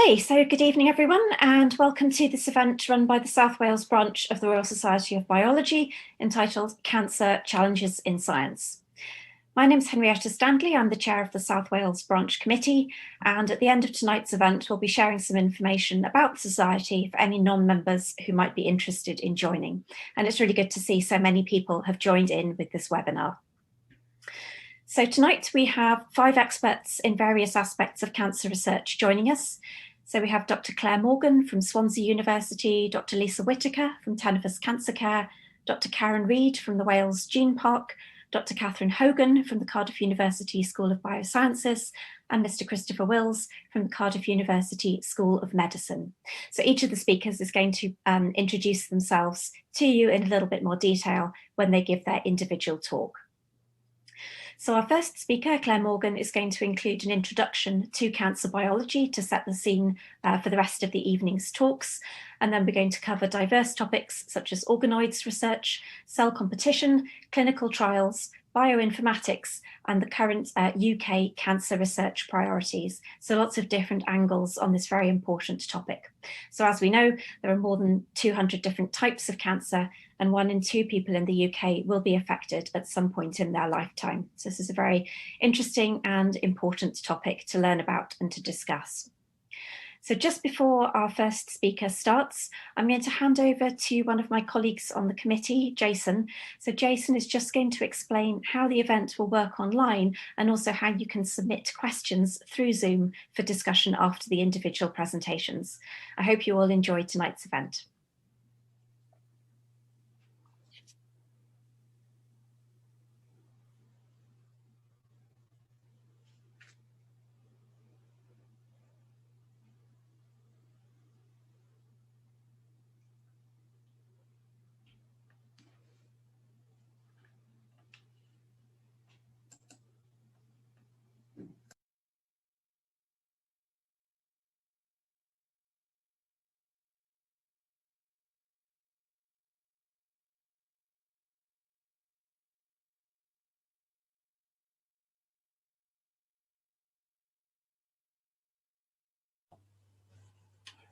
Okay, so good evening everyone and welcome to this event run by the South Wales branch of the Royal Society of Biology entitled Cancer Challenges in Science. My name is Henrietta Standley, I'm the chair of the South Wales branch committee, and at the end of tonight's event we'll be sharing some information about the society for any non-members who might be interested in joining. And it's really good to see so many people have joined in with this webinar. So tonight we have 5 experts in various aspects of cancer research joining us. So we have Dr. Claire Morgan from Swansea University, Dr. Lisa Whitaker from Tenevis Cancer Care, Dr. Karen Reid from the Wales Gene Park, Dr. Catherine Hogan from the Cardiff University School of Biosciences, and Mr. Christopher Wills from the Cardiff University School of Medicine. So each of the speakers is going to introduce themselves to you in a little bit more detail when they give their individual talk. So our first speaker, Claire Morgan, is going to include an introduction to cancer biology to set the scene for the rest of the evening's talks. And then we're going to cover diverse topics such as organoids research, cell competition, clinical trials, bioinformatics, and the current UK cancer research priorities. So lots of different angles on this very important topic. So as we know, there are more than 200 different types of cancer, and 1 in 2 people in the UK will be affected at some point in their lifetime. So this is a very interesting and important topic to learn about and to discuss. So just before our first speaker starts, I'm going to hand over to one of my colleagues on the committee, Jason. So Jason is just going to explain how the event will work online and also how you can submit questions through Zoom for discussion after the individual presentations. I hope you all enjoy tonight's event.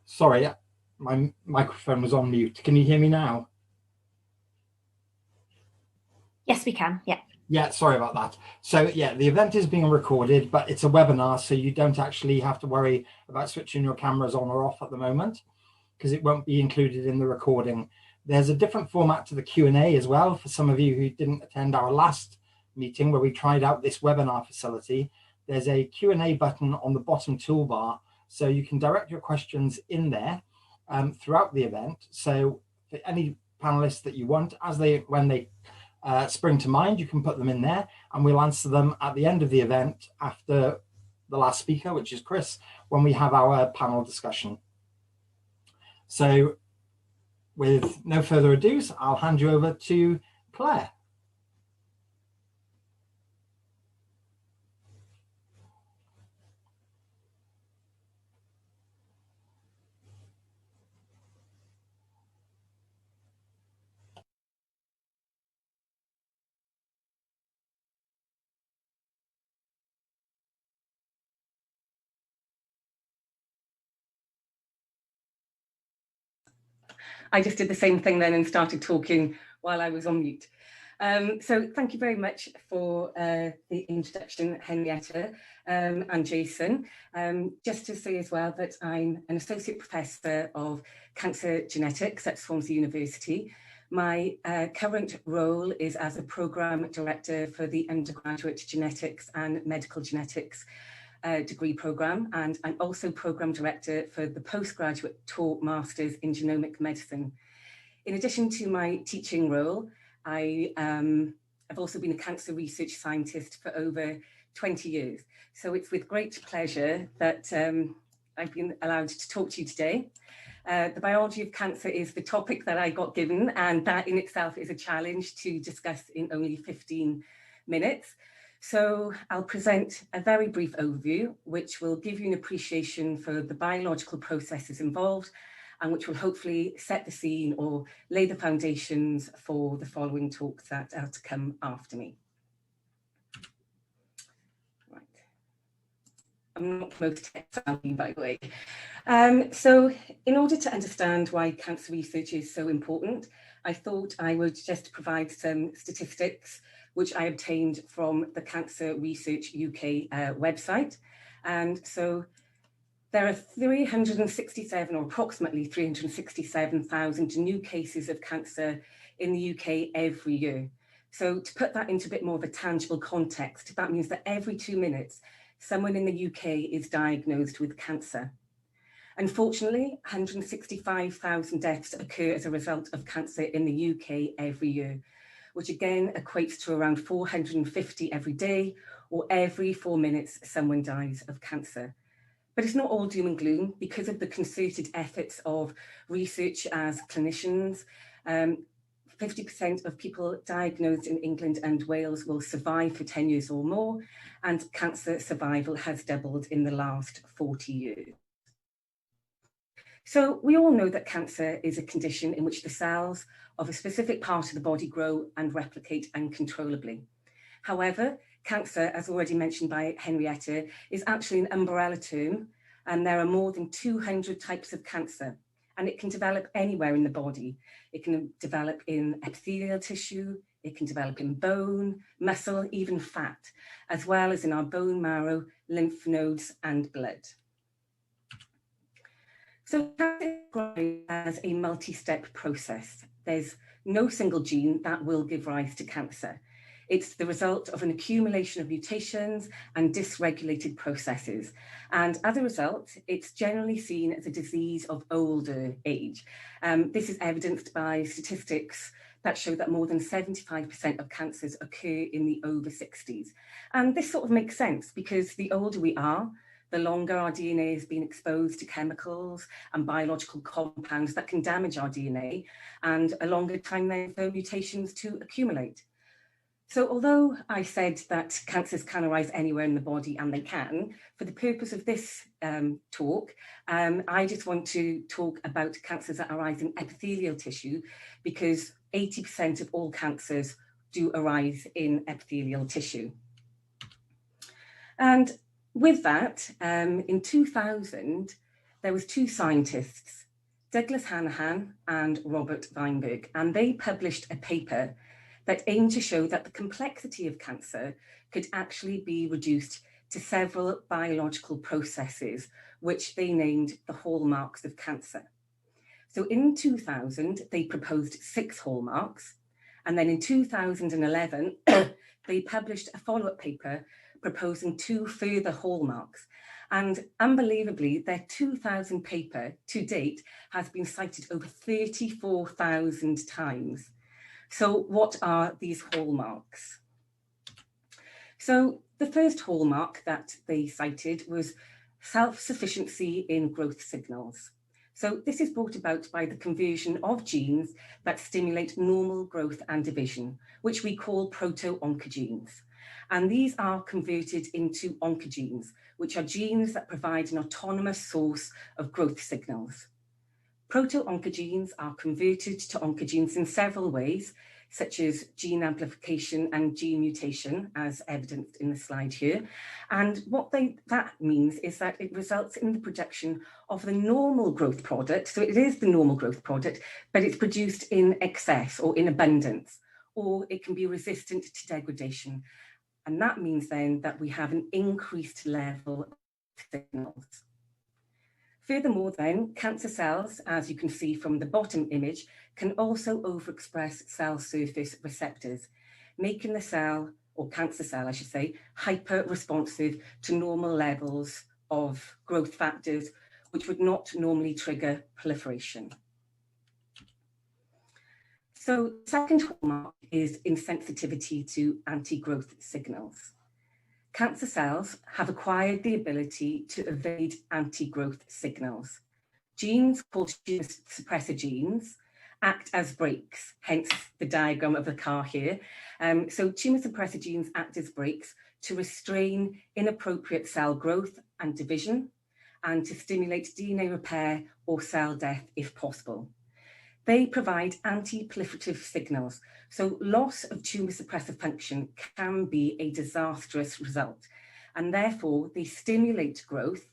Sorry, my microphone was on mute. Can you hear me now? Yes, we can. Yeah. Yeah, sorry about that. So yeah, the event is being recorded, but it's a webinar, so you don't actually have to worry about switching your cameras on or off at the moment, because it won't be included in the recording. There's a different format to the Q&A as well, for some of you who didn't attend our last meeting where we tried out this webinar facility. There's a Q&A button on the bottom toolbar, so you can direct your questions in there throughout the event. So for any panelists that you want, when they spring to mind, you can put them in there and we'll answer them at the end of the event after the last speaker, which is Chris, when we have our panel discussion. So with no further ado, I'll hand you over to Claire. I just did the same thing then and started talking while I was on mute. So thank you very much for the introduction, Henrietta and Jason. Just to say as well that I'm an Associate Professor of Cancer Genetics at Swansea University. My current role is as a Programme Director for the Undergraduate Genetics and Medical Genetics degree programme, and I'm also Programme Director for the Postgraduate Taught Masters in Genomic Medicine. In addition to my teaching role, I have also been a cancer research scientist for over 20 years. So it's with great pleasure that I've been allowed to talk to you today. The biology of cancer is the topic that I got given, and that in itself is a challenge to discuss in only 15 minutes. So I'll present a very brief overview, which will give you an appreciation for the biological processes involved, and which will hopefully set the scene or lay the foundations for the following talks that are to come after me. Right. I'm not the most tech-savvy, by the way. So in order to understand why cancer research is so important, I thought I would just provide some statistics which I obtained from the Cancer Research UK website. And so there are 367 or approximately 367,000 new cases of cancer in the UK every year. So to put that into a bit more of a tangible context, that means that every 2 minutes, someone in the UK is diagnosed with cancer. Unfortunately, 165,000 deaths occur as a result of cancer in the UK every year, which again equates to around 450 every day, or every 4 minutes someone dies of cancer. But it's not all doom and gloom. Because of the concerted efforts of research as clinicians, 50% of people diagnosed in England and Wales will survive for 10 years or more, and cancer survival has doubled in the last 40 years. So we all know that cancer is a condition in which the cells of a specific part of the body grow and replicate uncontrollably. However, cancer, as already mentioned by Henrietta, is actually an umbrella term, and there are more than 200 types of cancer, and it can develop anywhere in the body. It can develop in epithelial tissue, it can develop in bone, muscle, even fat, as well as in our bone marrow, lymph nodes, and blood. So cancer is as a multi-step process. There's no single gene that will give rise to cancer. It's the result of an accumulation of mutations and dysregulated processes. And as a result, it's generally seen as a disease of older age. This is evidenced by statistics that show that more than 75% of cancers occur in the over 60s. And this sort of makes sense because the older we are, the longer our DNA has been exposed to chemicals and biological compounds that can damage our DNA, and a longer time then for mutations to accumulate. So although I said that cancers can arise anywhere in the body, and they can, for the purpose of this talk, I just want to talk about cancers that arise in epithelial tissue, because 80% of all cancers do arise in epithelial tissue. And with that, in 2000, there was two scientists, Douglas Hanahan and Robert Weinberg, and they published a paper that aimed to show that the complexity of cancer could actually be reduced to several biological processes, which they named the hallmarks of cancer. So in 2000, they proposed 6 hallmarks, and then in 2011, they published a follow-up paper proposing 2 further hallmarks. And unbelievably, their 2000 paper to date has been cited over 34,000 times. So what are these hallmarks? So the first hallmark that they cited was self-sufficiency in growth signals. So this is brought about by the conversion of genes that stimulate normal growth and division, which we call proto-oncogenes. And these are converted into oncogenes, which are genes that provide an autonomous source of growth signals. Proto-oncogenes are converted to oncogenes in several ways, such as gene amplification and gene mutation, as evidenced in the slide here. And what that means is that it results in the production of the normal growth product. So it is the normal growth product, but it's produced in excess or in abundance, or it can be resistant to degradation. And that means then that we have an increased level of signals. Furthermore then, cancer cells, as you can see from the bottom image, can also overexpress cell surface receptors, making the cell, or cancer cell I should say, hyper-responsive to normal levels of growth factors, which would not normally trigger proliferation. So the second hallmark is insensitivity to anti-growth signals. Cancer cells have acquired the ability to evade anti-growth signals. Genes called tumor suppressor genes act as brakes, hence the diagram of the car here. So tumor suppressor genes act as brakes to restrain inappropriate cell growth and division, and to stimulate DNA repair or cell death if possible. They provide anti-proliferative signals, so loss of tumor suppressor function can be a disastrous result. and therefore they stimulate growth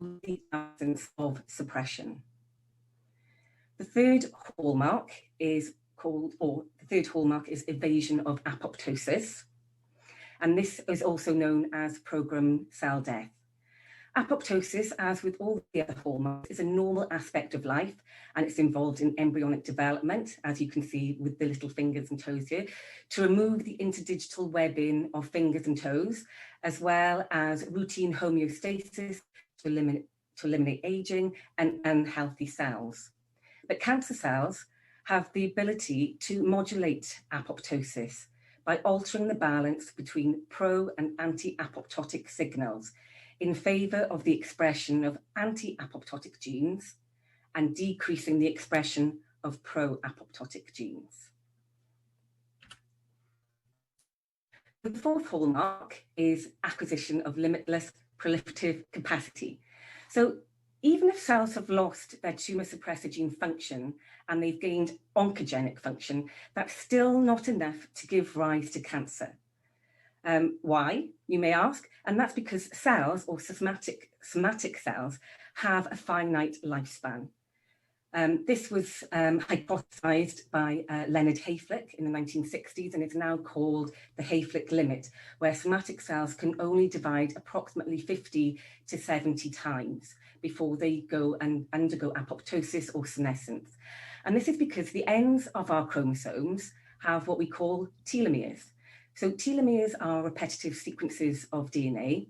in the absence of suppression. The third hallmark is evasion of apoptosis, and this is also known as programmed cell death. Apoptosis, as with all the other hallmarks, is a normal aspect of life, and it's involved in embryonic development, as you can see with the little fingers and toes here, to remove the interdigital webbing of fingers and toes, as well as routine homeostasis to eliminate aging and unhealthy cells. But cancer cells have the ability to modulate apoptosis by altering the balance between pro and anti-apoptotic signals in favor of the expression of anti-apoptotic genes and decreasing the expression of pro-apoptotic genes. The fourth hallmark is acquisition of limitless proliferative capacity. So even if cells have lost their tumor suppressor gene function and they've gained oncogenic function, that's still not enough to give rise to cancer. Why, you may ask? And that's because cells, or somatic cells, have a finite lifespan. This was hypothesized by Leonard Hayflick in the 1960s, and it's now called the Hayflick limit, where somatic cells can only divide approximately 50 to 70 times before they go and undergo apoptosis or senescence. And this is because the ends of our chromosomes have what we call telomeres. So telomeres are repetitive sequences of DNA,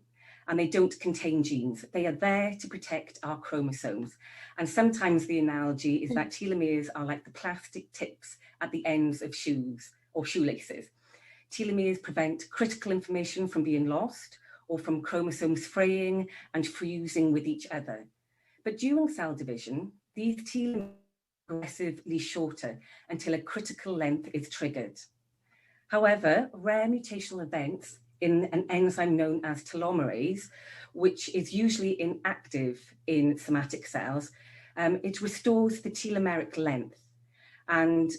and they don't contain genes. They are there to protect our chromosomes. And sometimes the analogy is that telomeres are like the plastic tips at the ends of shoes or shoelaces. Telomeres prevent critical information from being lost or from chromosomes fraying and fusing with each other. But during cell division, these telomeres are progressively shorter until a critical length is triggered. However, rare mutational events in an enzyme known as telomerase, which is usually inactive in somatic cells, it restores the telomeric length. And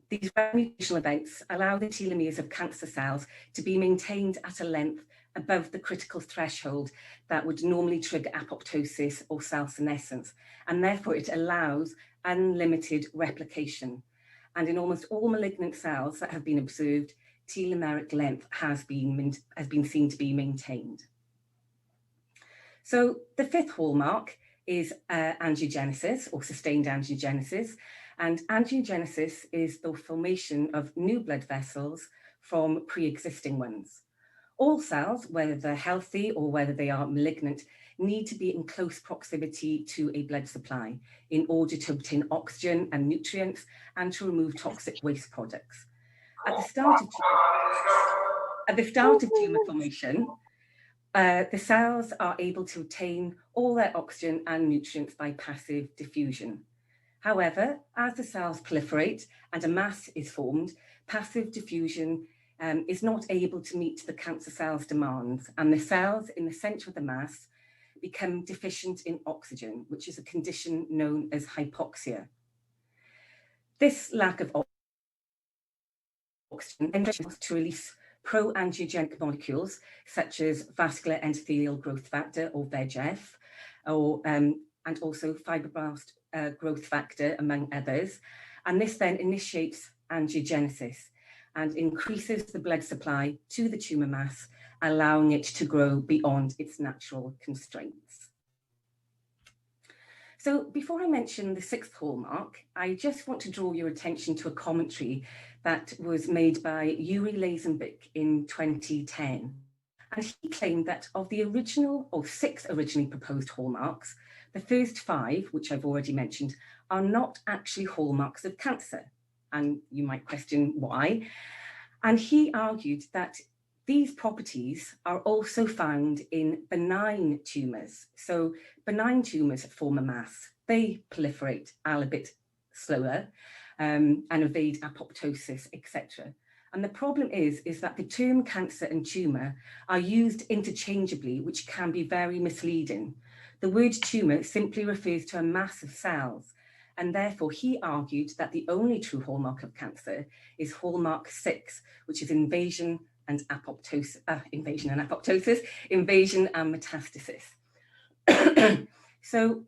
these rare mutational events allow the telomeres of cancer cells to be maintained at a length above the critical threshold that would normally trigger apoptosis or cell senescence. And therefore it allows unlimited replication. And in almost all malignant cells that have been observed, telomeric length has been seen to be maintained. So the fifth hallmark is angiogenesis, or sustained angiogenesis. And angiogenesis is the formation of new blood vessels from pre-existing ones. All cells, whether they're healthy or whether they are malignant, need to be in close proximity to a blood supply in order to obtain oxygen and nutrients and to remove toxic waste products. At the start of tumor formation, the cells are able to obtain all their oxygen and nutrients by passive diffusion. However, as the cells proliferate and a mass is formed, passive diffusion is not able to meet the cancer cell's demands, and the cells in the center of the mass become deficient in oxygen, which is a condition known as hypoxia. This lack of oxygen enables to release pro-angiogenic molecules such as vascular endothelial growth factor, or VEGF, and also fibroblast growth factor, among others. And this then initiates angiogenesis and increases the blood supply to the tumor mass, allowing it to grow beyond its natural constraints. So before I mention the sixth hallmark, I just want to draw your attention to a commentary that was made by Yuri Lazenbeck in 2010. And he claimed that of the original, or 6 originally proposed hallmarks, the first 5, which I've already mentioned, are not actually hallmarks of cancer. And you might question why. And he argued that these properties are also found in benign tumours. So benign tumours form a mass. They proliferate a bit slower and evade apoptosis, etc. And the problem is that the term cancer and tumour are used interchangeably, which can be very misleading. The word tumour simply refers to a mass of cells. And therefore, he argued that the only true hallmark of cancer is hallmark 6, which is invasion and apoptosis, invasion and apoptosis, invasion and metastasis. So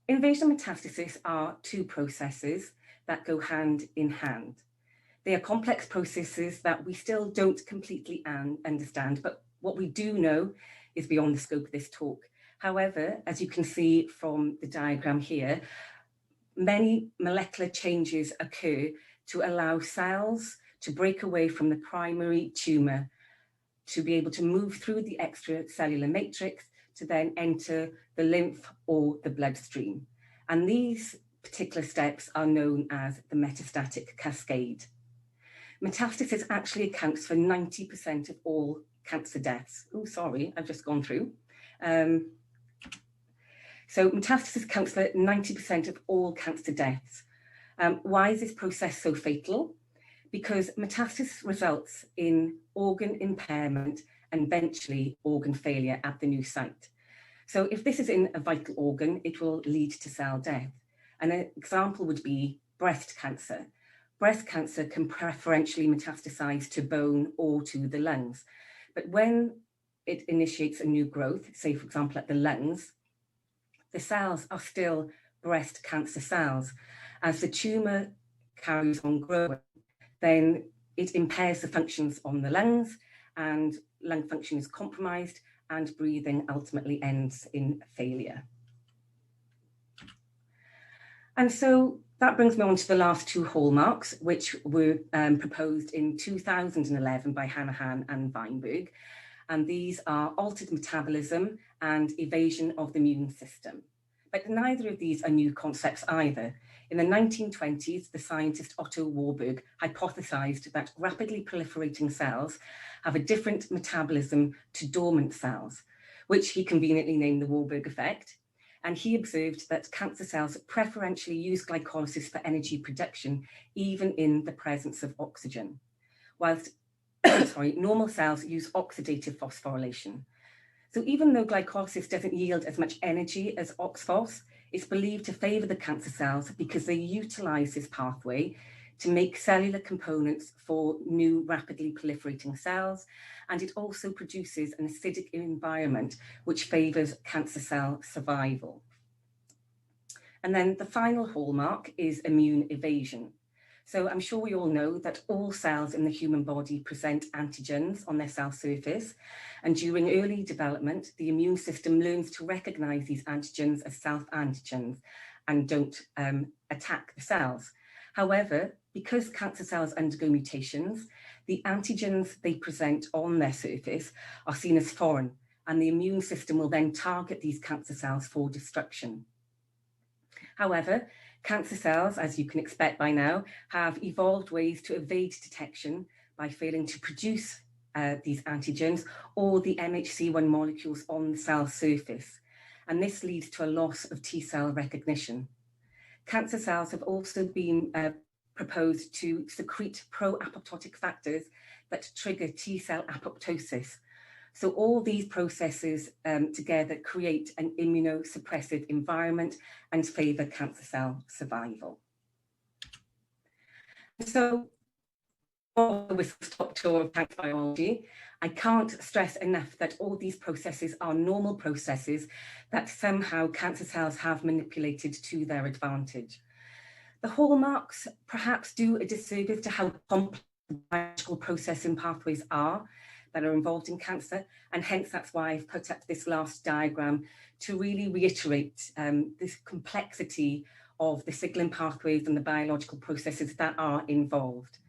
invasion and metastasis are two processes that go hand in hand. They are complex processes that we still don't completely understand, but what we do know is beyond the scope of this talk. However, as you can see from the diagram here, many molecular changes occur to allow cells to break away from the primary tumour, to be able to move through the extracellular matrix to then enter the lymph or the bloodstream. And these particular steps are known as the metastatic cascade. Metastasis actually accounts for 90% of all cancer deaths. Oh, sorry, I've just gone through. So metastasis accounts for 90% of all cancer deaths. Why is this process so fatal? Because metastasis results in organ impairment and eventually organ failure at the new site. So if this is in a vital organ, it will lead to cell death. And an example would be breast cancer. Breast cancer can preferentially metastasize to bone or to the lungs. But when it initiates a new growth, say for example at the lungs, the cells are still breast cancer cells. As the tumour carries on growing, then it impairs the functions on the lungs, and lung function is compromised, and breathing ultimately ends in failure. And so that brings me on to the last two hallmarks, which were proposed in 2011 by Hanahan and Weinberg. And these are altered metabolism and evasion of the immune system. But neither of these are new concepts either. In the 1920s, the scientist Otto Warburg hypothesized that rapidly proliferating cells have a different metabolism to dormant cells, which he conveniently named the Warburg effect. And he observed that cancer cells preferentially use glycolysis for energy production, even in the presence of oxygen, whilst normal cells use oxidative phosphorylation. So even though glycolysis doesn't yield as much energy as OXPHOS, it's believed to favor the cancer cells because they utilize this pathway to make cellular components for new rapidly proliferating cells. And it also produces an acidic environment, which favors cancer cell survival. And then the final hallmark is immune evasion. So I'm sure we all know that all cells in the human body present antigens on their cell surface. And during early development, the immune system learns to recognize these antigens as self-antigens and don't attack the cells. However, because cancer cells undergo mutations, the antigens they present on their surface are seen as foreign, and the immune system will then target these cancer cells for destruction. However, cancer cells, as you can expect by now, have evolved ways to evade detection by failing to produce these antigens or the MHC1 molecules on the cell surface. And this leads to a loss of T cell recognition. Cancer cells have also been proposed to secrete pro-apoptotic factors that trigger T cell apoptosis. So all these processes together create an immunosuppressive environment and favor cancer cell survival. So, with a stop tour of cancer biology, I can't stress enough that all these processes are normal processes that somehow cancer cells have manipulated to their advantage. The hallmarks perhaps do a disservice to how complex biological processing pathways are that are involved in cancer, and hence that's why I've put up this last diagram to really reiterate this complexity of the signaling pathways and the biological processes that are involved.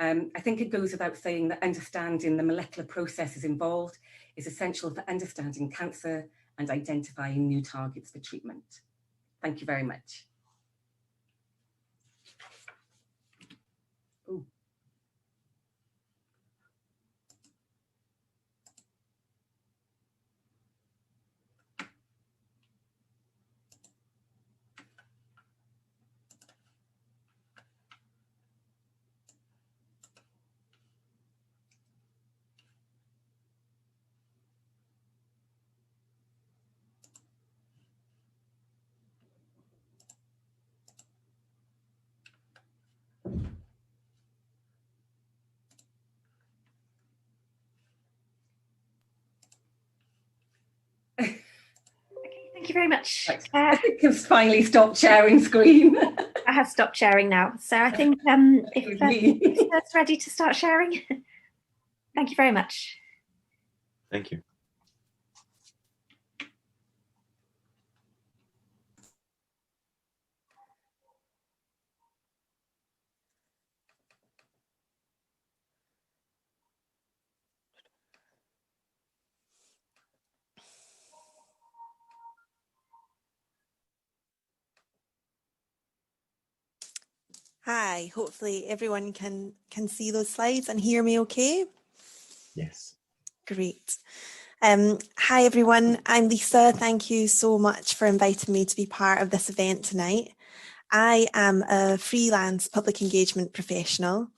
I think it goes without saying that understanding the molecular processes involved is essential for understanding cancer and identifying new targets for treatment. Thank you very much. Ooh. Thank you very much. Right. I think I've finally stopped sharing screen. I have stopped sharing now. So I think if that's ready to start sharing. Thank you very much. Thank you. Hi, hopefully everyone can see those slides and hear me okay. Yes. Great. Hi everyone, I'm Lisa. Thank you so much for inviting me to be part of this event tonight. I am a freelance public engagement professional.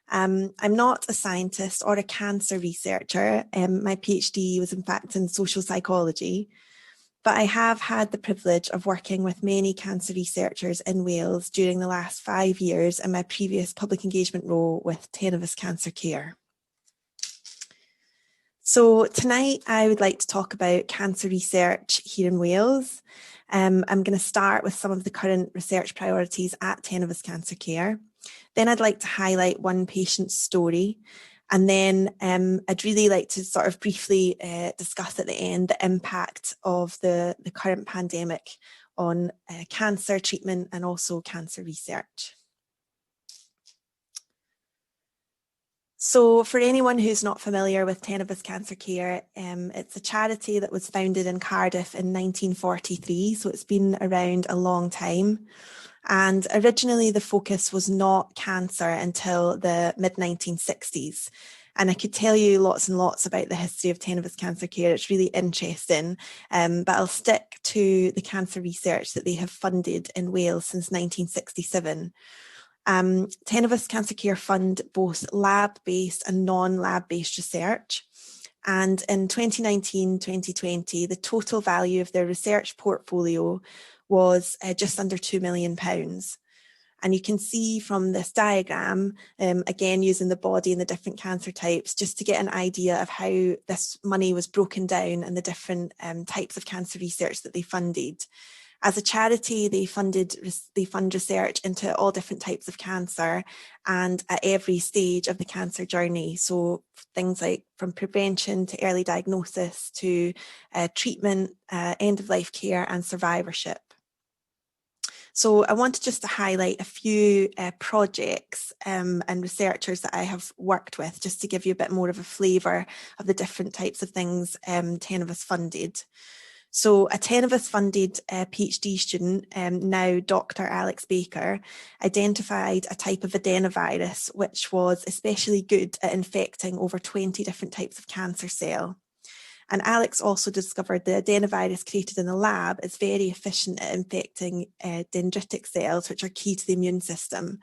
I'm not a scientist or a cancer researcher. My PhD was in fact in social psychology. But I have had the privilege of working with many cancer researchers in Wales during the last 5 years in my previous public engagement role with Tenevis Cancer Care. So tonight I would like to talk about cancer research here in Wales. I'm going to start with some of the current research priorities at Tenevis Cancer Care. Then I'd like to highlight one patient's story. And then I'd really like to sort of briefly discuss at the end the impact of the current pandemic on cancer treatment and also cancer research. So for anyone who's not familiar with Tenevis Cancer Care, it's a charity that was founded in Cardiff in 1943, so it's been around a long time. And originally the focus was not cancer until the mid-1960s. And I could tell you lots and lots about the history of Tenevis Cancer Care. It's really interesting, but I'll stick to the cancer research that they have funded in Wales since 1967. Tenevis Cancer Care fund both lab-based and non-lab-based research. And in 2019-2020, the total value of their research portfolio was just under £2 million. And you can see from this diagram, again, using the body and the different cancer types, just to get an idea of how this money was broken down and the different types of cancer research that they funded. As a charity, they fund research into all different types of cancer and at every stage of the cancer journey. So things like from prevention to early diagnosis to treatment, end-of-life care and survivorship. So I wanted just to highlight a few projects and researchers that I have worked with, just to give you a bit more of a flavour of the different types of things Tenevis funded. So a Tenevis funded PhD student, now Dr. Alex Baker, identified a type of adenovirus which was especially good at infecting over 20 different types of cancer cell. And Alex also discovered the adenovirus created in the lab is very efficient at infecting dendritic cells, which are key to the immune system,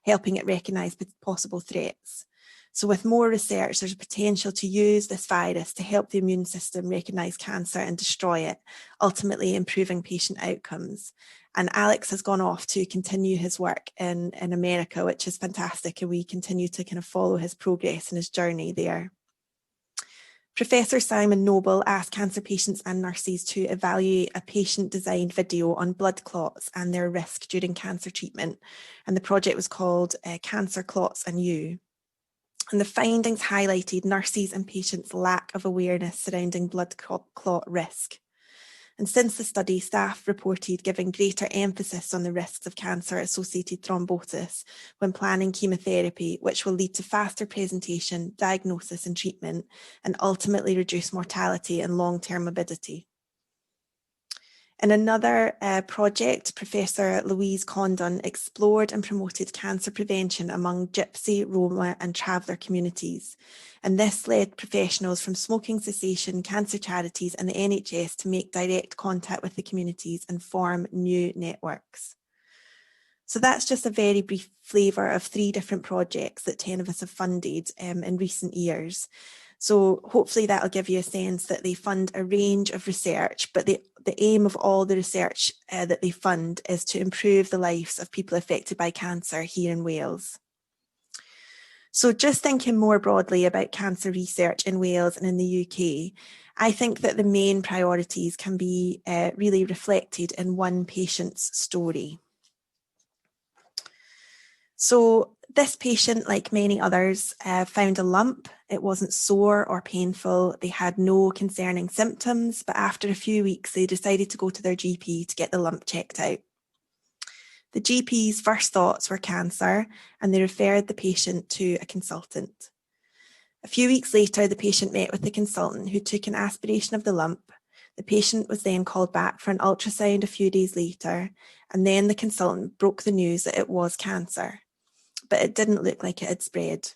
helping it recognise possible threats. So with more research, there's a potential to use this virus to help the immune system recognise cancer and destroy it, ultimately improving patient outcomes. And Alex has gone off to continue his work in America, which is fantastic. And we continue to kind of follow his progress and his journey there. Professor Simon Noble asked cancer patients and nurses to evaluate a patient-designed video on blood clots and their risk during cancer treatment. And the project was called Cancer Clots and You. And the findings highlighted nurses and patients' lack of awareness surrounding blood clot risk. And since the study, staff reported giving greater emphasis on the risks of cancer-associated thrombosis when planning chemotherapy, which will lead to faster presentation, diagnosis and treatment, and ultimately reduce mortality and long-term morbidity. In another project, Professor Louise Condon explored and promoted cancer prevention among Gypsy, Roma and traveller communities. And this led professionals from smoking cessation, cancer charities and the NHS to make direct contact with the communities and form new networks. So that's just a very brief flavour of 3 different projects that Tenevis have funded in recent years. So hopefully that'll give you a sense that they fund a range of research, but the aim of all the research that they fund is to improve the lives of people affected by cancer here in Wales. So just thinking more broadly about cancer research in Wales and in the UK, I think that the main priorities can be really reflected in one patient's story. So this patient, like many others, found a lump. It wasn't sore or painful. They had no concerning symptoms, but after a few weeks, they decided to go to their GP to get the lump checked out. The GP's first thoughts were cancer, and they referred the patient to a consultant. A few weeks later, the patient met with the consultant who took an aspiration of the lump. The patient was then called back for an ultrasound a few days later, and then the consultant broke the news that it was cancer, but it didn't look like it had spread.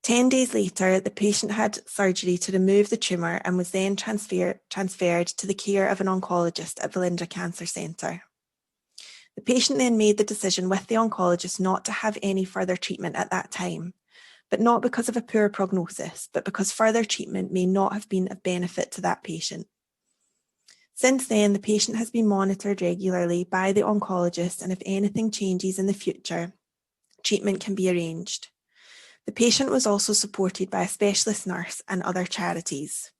10 days later, the patient had surgery to remove the tumour and was then transferred to the care of an oncologist at Velindre Cancer Centre. The patient then made the decision with the oncologist not to have any further treatment at that time, but not because of a poor prognosis, but because further treatment may not have been of benefit to that patient. Since then, the patient has been monitored regularly by the oncologist, and if anything changes in the future, treatment can be arranged. The patient was also supported by a specialist nurse and other charities.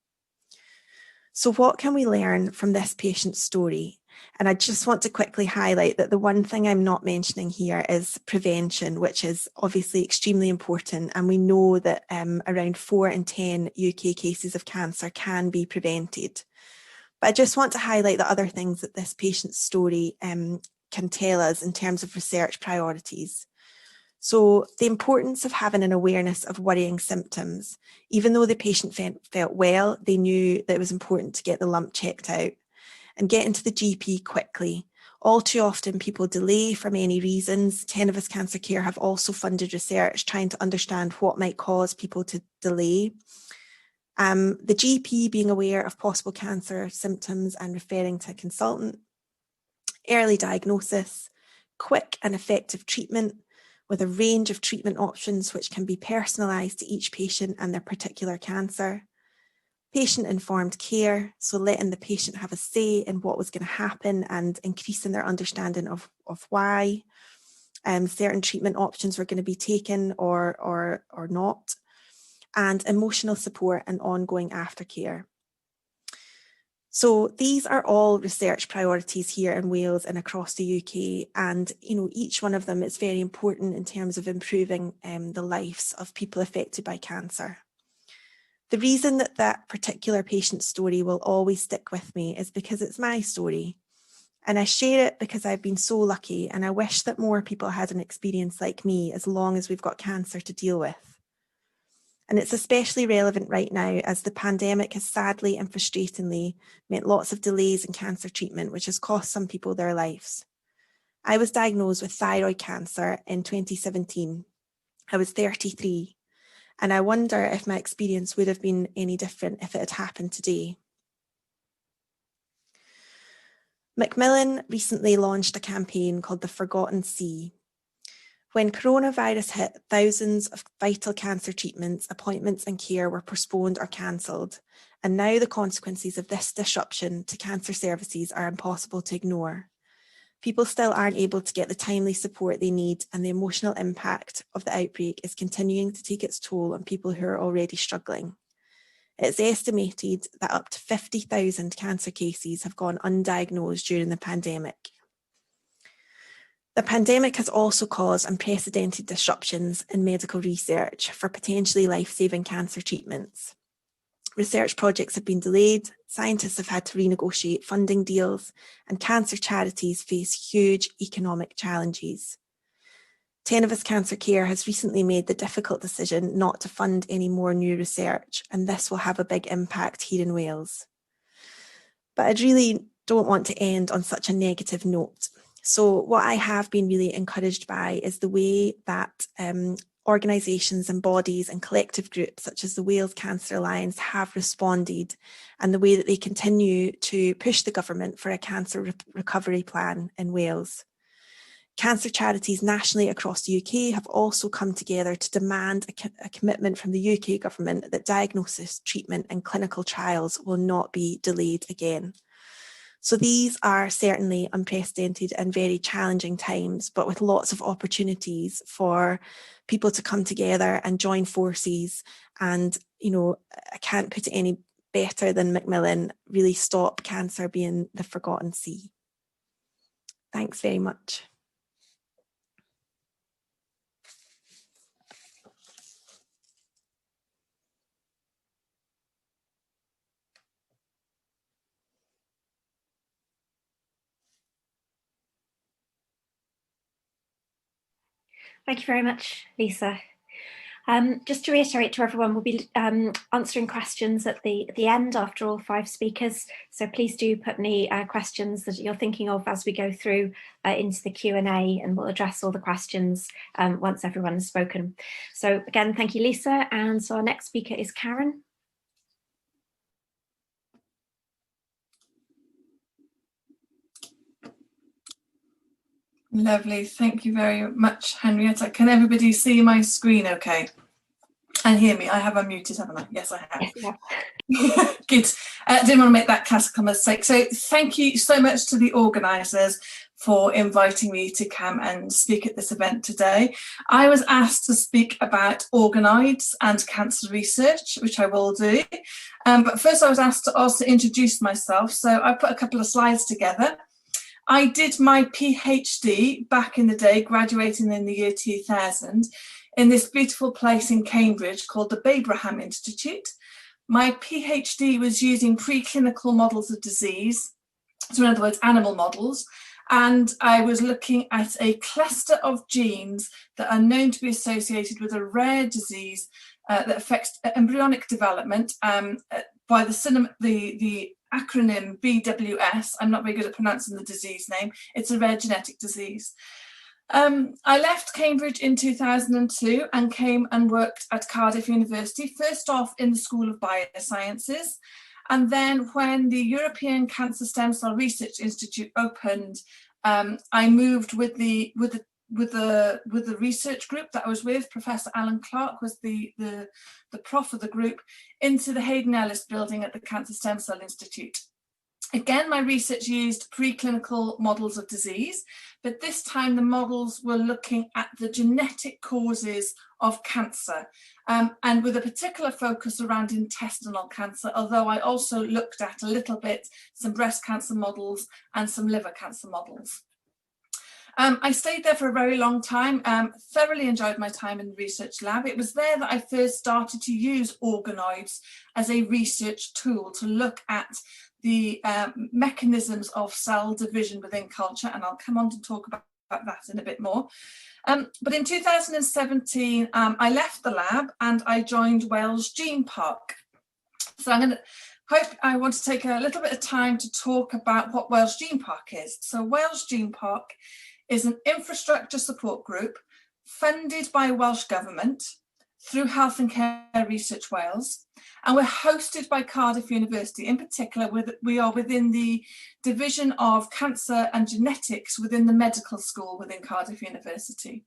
So what can we learn from this patient's story? And I just want to quickly highlight that the one thing I'm not mentioning here is prevention, which is obviously extremely important. And we know that around 4 in 10 UK cases of cancer can be prevented. But I just want to highlight the other things that this patient's story can tell us in terms of research priorities. So the importance of having an awareness of worrying symptoms. Even though the patient felt well, they knew that it was important to get the lump checked out and getting to the GP quickly. All too often people delay for many reasons. Tenebris Cancer Care have also funded research trying to understand what might cause people to delay. The GP being aware of possible cancer symptoms and referring to a consultant. Early diagnosis, quick and effective treatment, with a range of treatment options which can be personalised to each patient and their particular cancer. Patient-informed care, so letting the patient have a say in what was going to happen and increasing their understanding of why certain treatment options were going to be taken or not. And emotional support and ongoing aftercare. So these are all research priorities here in Wales and across the UK, and each one of them is very important in terms of improving the lives of people affected by cancer. The reason that that particular patient's story will always stick with me is because it's my story, and I share it because I've been so lucky, and I wish that more people had an experience like me as long as we've got cancer to deal with. And it's especially relevant right now as the pandemic has sadly and frustratingly meant lots of delays in cancer treatment, which has cost some people their lives. I was diagnosed with thyroid cancer in 2017. I was 33, and I wonder if my experience would have been any different if it had happened today. Macmillan recently launched a campaign called The Forgotten Sea. When coronavirus hit, thousands of vital cancer treatments, appointments and care were postponed or cancelled, and now the consequences of this disruption to cancer services are impossible to ignore. People still aren't able to get the timely support they need, and the emotional impact of the outbreak is continuing to take its toll on people who are already struggling. It's estimated that up to 50,000 cancer cases have gone undiagnosed during the pandemic. The pandemic has also caused unprecedented disruptions in medical research for potentially life-saving cancer treatments. Research projects have been delayed, scientists have had to renegotiate funding deals, and cancer charities face huge economic challenges. Tenebris Cancer Care has recently made the difficult decision not to fund any more new research, and this will have a big impact here in Wales. But I really don't want to end on such a negative note. So what I have been really encouraged by is the way that organisations and bodies and collective groups such as the Wales Cancer Alliance have responded, and the way that they continue to push the government for a cancer recovery plan in Wales. Cancer charities nationally across the UK have also come together to demand a commitment from the UK government that diagnosis, treatment and clinical trials will not be delayed again. So these are certainly unprecedented and very challenging times, but with lots of opportunities for people to come together and join forces. And, you know, I can't put it any better than Macmillan, really stop cancer being the forgotten sea. Thanks very much. Thank you very much, Lisa. Just to reiterate to everyone, we'll be answering questions at the end after all 5 speakers. So please do put any questions that you're thinking of as we go through into the Q&A, and we'll address all the questions once everyone has spoken. So again, thank you, Lisa. And so our next speaker is Karen. Lovely, thank you very much, Henrietta. Can everybody see my screen okay? And hear me? I have unmuted, haven't I? Yes, I have. Yeah. Good. Didn't want to make that classical mistake. So thank you so much to the organisers for inviting me to come and speak at this event today. I was asked to speak about organoids and cancer research, which I will do. But first I was asked to also introduce myself. So I put a couple of slides together. I did my PhD back in the day, graduating in the year 2000, in this beautiful place in Cambridge called the Babraham Institute. My PhD was using preclinical models of disease, so in other words, animal models, and I was looking at a cluster of genes that are known to be associated with a rare disease that affects embryonic development by the acronym BWS. I'm not very good at pronouncing the disease name. It's a rare genetic disease. I left Cambridge in 2002 and came and worked at Cardiff University, first off in the School of Biosciences. And then when the European Cancer Stem Cell Research Institute opened, I moved with the research group that I was with. Professor Alan Clark was the prof of the group, into the Hayden Ellis building at the Cancer Stem Cell Institute. Again, my research used preclinical models of disease, but this time the models were looking at the genetic causes of cancer, and with a particular focus around intestinal cancer, although I also looked at a little bit some breast cancer models and some liver cancer models. I stayed there for a very long time, thoroughly enjoyed my time in the research lab. It was there that I first started to use organoids as a research tool to look at the mechanisms of cell division within culture, and I'll come on to talk about that in a bit more. But in 2017, I left the lab and I joined Wales Gene Park. So I want to take a little bit of time to talk about what Wales Gene Park is. So Wales Gene Park is an infrastructure support group funded by Welsh Government through Health and Care Research Wales, and we're hosted by Cardiff University. In particular, we are within the Division of Cancer and Genetics within the medical school within Cardiff University.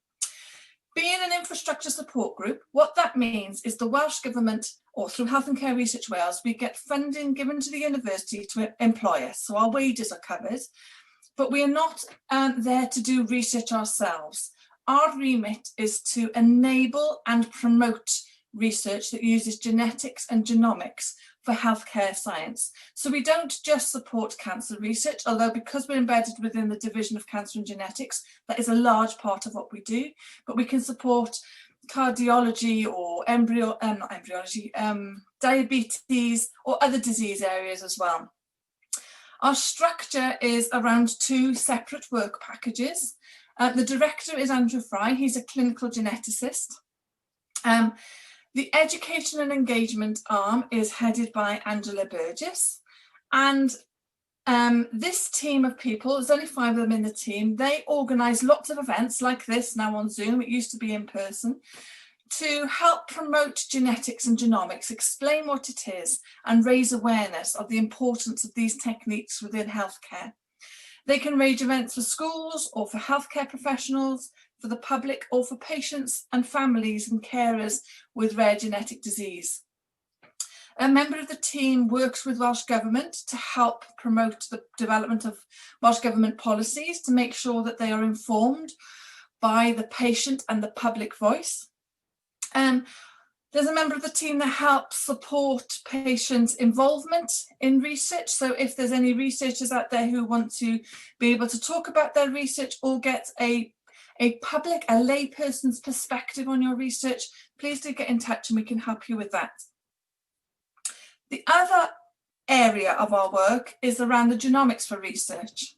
Being an infrastructure support group, what that means is the Welsh Government, or through Health and Care Research Wales, we get funding given to the university to employ us, so our wages are covered, but we are not there to do research ourselves. Our remit is to enable and promote research that uses genetics and genomics for healthcare science. So we don't just support cancer research, although because we're embedded within the Division of Cancer and Genetics, that is a large part of what we do, but we can support cardiology or diabetes or other disease areas as well. Our structure is around 2 separate work packages. The director is Andrew Fry. He's a clinical geneticist. The education and engagement arm is headed by Angela Burgess. And this team of people, there's only 5 of them in the team, they organise lots of events like this now on Zoom, it used to be in person, to help promote genetics and genomics, explain what it is, and raise awareness of the importance of these techniques within healthcare. They can arrange events for schools or for healthcare professionals, for the public, or for patients and families and carers with rare genetic disease. A member of the team works with Welsh Government to help promote the development of Welsh Government policies to make sure that they are informed by the patient and the public voice. There's a member of the team that helps support patients' involvement in research. So if there's any researchers out there who want to be able to talk about their research or get a layperson's perspective on your research, please do get in touch and we can help you with that. The other area of our work is around the genomics for research.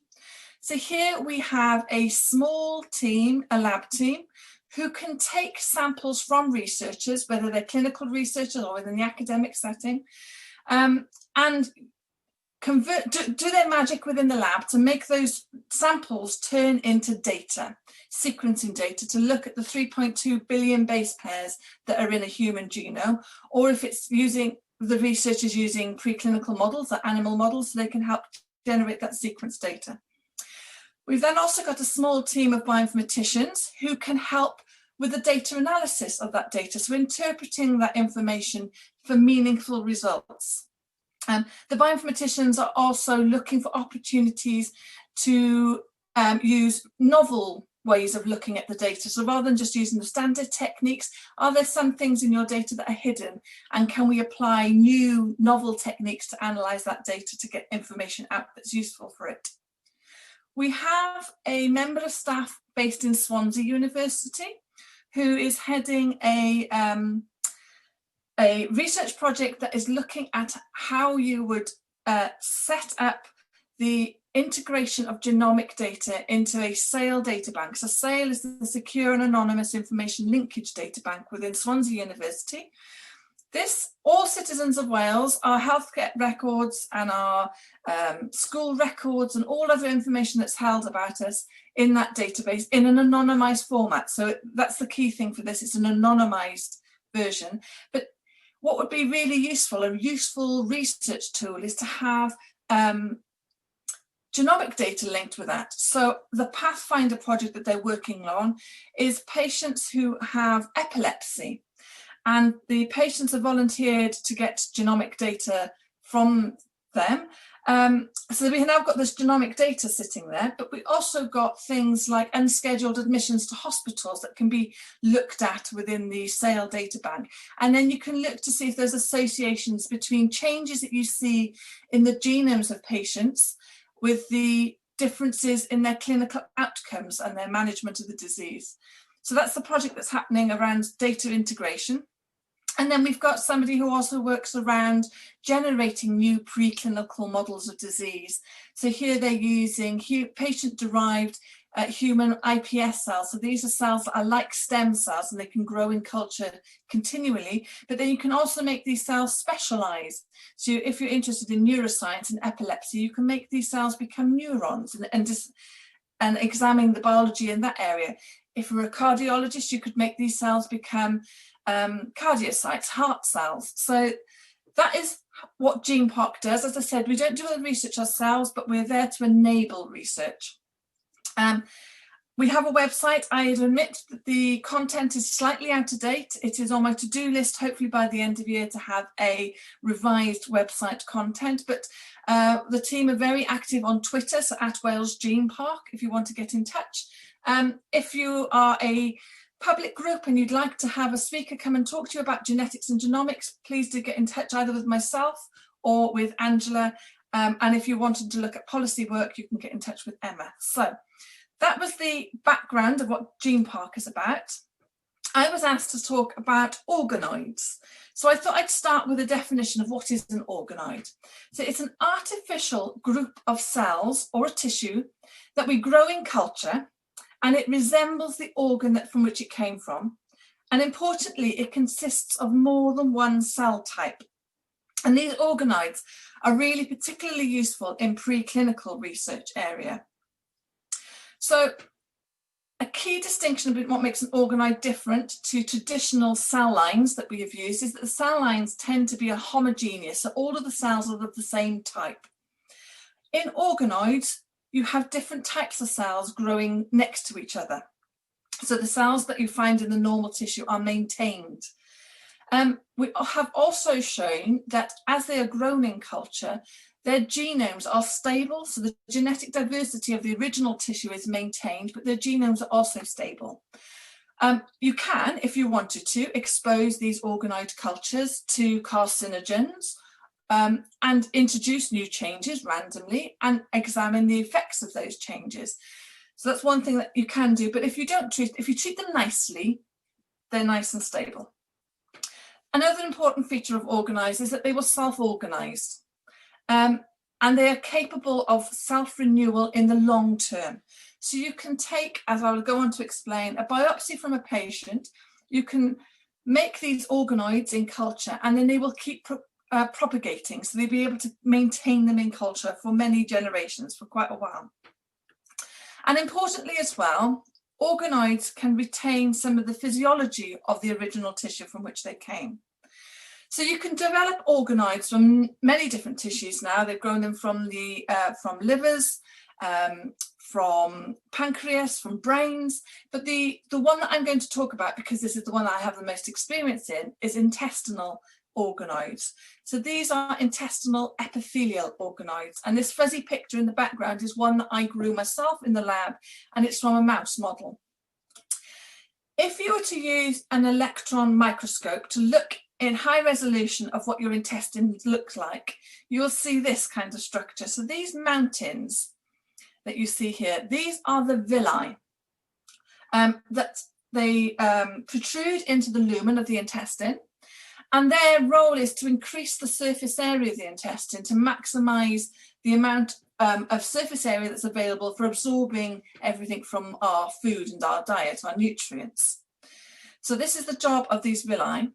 So here we have a small team, a lab team, who can take samples from researchers, whether they're clinical researchers or within the academic setting, and do their magic within the lab to make those samples turn into data, sequencing data, to look at the 3.2 billion base pairs that are in a human genome, or if it's using, the research is using preclinical models or animal models, so they can help generate that sequence data. We've then also got a small team of bioinformaticians who can help with the data analysis of that data, so interpreting that information for meaningful results. The bioinformaticians are also looking for opportunities to use novel ways of looking at the data. So rather than just using the standard techniques, are there some things in your data that are hidden? And can we apply new novel techniques to analyze that data to get information out that's useful for it? We have a member of staff based in Swansea University who is heading a research project that is looking at how you would set up the integration of genomic data into a SAIL databank. So SAIL is the Secure and Anonymous Information Linkage Databank within Swansea University. All citizens of Wales, our healthcare records and our school records and all other information that's held about us in that database in an anonymised format. So that's the key thing for this, it's an anonymised version. But what would be really useful, a useful research tool, is to have genomic data linked with that. So the Pathfinder project that they're working on is patients who have epilepsy. And the patients are volunteered to get genomic data from them. So we have now got this genomic data sitting there, but we also got things like unscheduled admissions to hospitals that can be looked at within the SAIL data bank. And then you can look to see if there's associations between changes that you see in the genomes of patients with the differences in their clinical outcomes and their management of the disease. So that's the project that's happening around data integration. And then we've got somebody who also works around generating new preclinical models of disease. So here they're using patient-derived human iPS cells. So these are cells that are like stem cells and they can grow in culture continually, but then you can also make these cells specialize. So if you're interested in neuroscience and epilepsy, you can make these cells become neurons and examine the biology in that area. If you're a cardiologist, you could make these cells become cardiocytes, heart cells. So that is what GenePark does. As I said, we don't do the research ourselves, but we're there to enable research. We have a website. I admit that the content is slightly out of date. It is on my to-do list, hopefully by the end of the year, to have a revised website content. But the team are very active on Twitter, so @WalesGenePark, if you want to get in touch. If you are a public group and you'd like to have a speaker come and talk to you about genetics and genomics, please do get in touch either with myself or with Angela. And if you wanted to look at policy work, you can get in touch with Emma. So that was the background of what GenePark is about. I was asked to talk about organoids. So I thought I'd start with a definition of what is an organoid. So it's an artificial group of cells or a tissue that we grow in culture, and it resembles the organ from which it came from. And importantly, it consists of more than one cell type. And these organoids are really particularly useful in preclinical research area. So a key distinction between what makes an organoid different to traditional cell lines that we have used is that the cell lines tend to be homogeneous, so all of the cells are of the same type. In organoids, you have different types of cells growing next to each other. So the cells that you find in the normal tissue are maintained. We have also shown that as they are grown in culture, their genomes are stable, so the genetic diversity of the original tissue is maintained, but their genomes are also stable. You can, if you wanted to, expose these organoid cultures to carcinogens and introduce new changes randomly and examine the effects of those changes. So that's one thing that you can do, but if you treat them nicely, they're nice and stable. Another important feature of organoids is that they will self-organize. And they are capable of self-renewal in the long term. So you can take, as I will go on to explain, a biopsy from a patient. You can make these organoids in culture and then they will keep propagating. So they'll be able to maintain them in culture for many generations, for quite a while. And importantly as well, organoids can retain some of the physiology of the original tissue from which they came. So you can develop organoids from many different tissues now. They've grown them from livers, from pancreas, from brains. But the one that I'm going to talk about, because this is the one I have the most experience in, is intestinal organoids. So these are intestinal epithelial organoids. And this fuzzy picture in the background is one that I grew myself in the lab, and it's from a mouse model. If you were to use an electron microscope to look in high resolution of what your intestines look like, you'll see this kind of structure. So these mountains that you see here, these are the villi that they protrude into the lumen of the intestine. And their role is to increase the surface area of the intestine to maximize the amount of surface area that's available for absorbing everything from our food and our diet, our nutrients. So this is the job of these villi.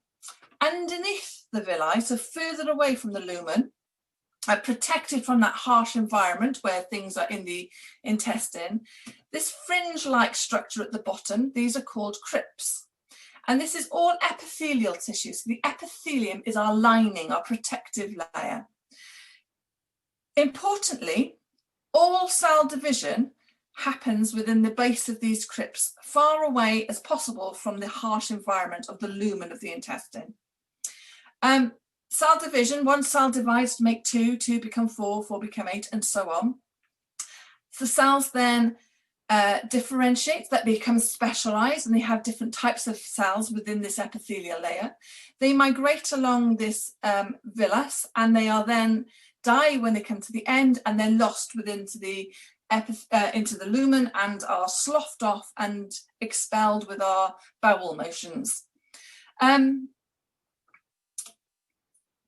Underneath the villi, so further away from the lumen, protected from that harsh environment where things are in the intestine, this fringe-like structure at the bottom, these are called crypts. And this is all epithelial tissue. So the epithelium is our lining, our protective layer. Importantly, all cell division happens within the base of these crypts, far away as possible from the harsh environment of the lumen of the intestine. Cell division, one cell divides to make two, two become four, four become eight, and so on. The cells then differentiate, that become specialized, and they have different types of cells within this epithelial layer. They migrate along this villus, and they are then die when they come to the end, and they're lost into the lumen and are sloughed off and expelled with our bowel motions.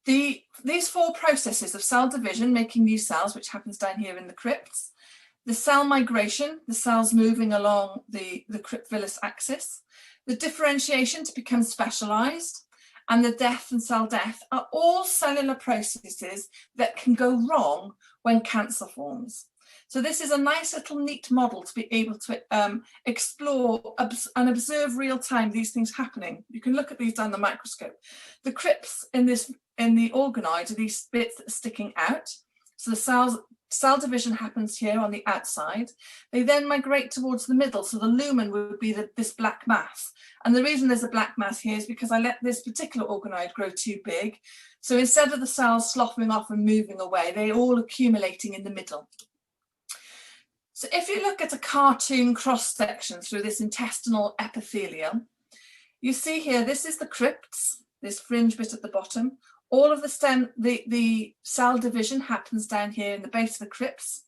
These four processes of cell division, making new cells, which happens down here in the crypts, the cell migration, the cells moving along the crypt villus axis, the differentiation to become specialized, and the death and cell death are all cellular processes that can go wrong when cancer forms. So this is a nice little neat model to be able to explore and observe real time these things happening. You can look at these down the microscope. The crypts in the organoid are these bits that are sticking out. So the cell division happens here on the outside. They then migrate towards the middle. So the lumen would be this black mass. And the reason there's a black mass here is because I let this particular organoid grow too big. So instead of the cells sloughing off and moving away, they're all accumulating in the middle. So if you look at a cartoon cross-section through this intestinal epithelium, you see here, this is the crypts, this fringe bit at the bottom. All of the cell division happens down here in the base of the crypts.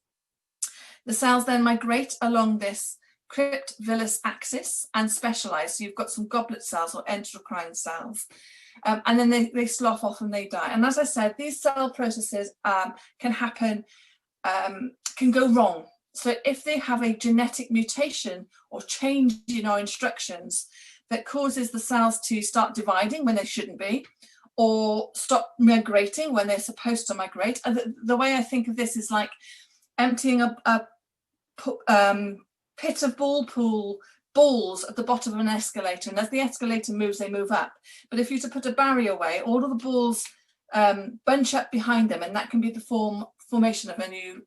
The cells then migrate along this crypt villus axis and specialize. So you've got some goblet cells or endocrine cells. And then they slough off and they die. And as I said, these cell processes can happen, can go wrong. So if they have a genetic mutation or change in our instructions that causes the cells to start dividing when they shouldn't be, or stop migrating when they're supposed to migrate. The way I think of this is like emptying a pit of balls at the bottom of an escalator, and as the escalator moves, they move up. But if you were to put a barrier away, all of the balls bunch up behind them, and that can be the formation of a new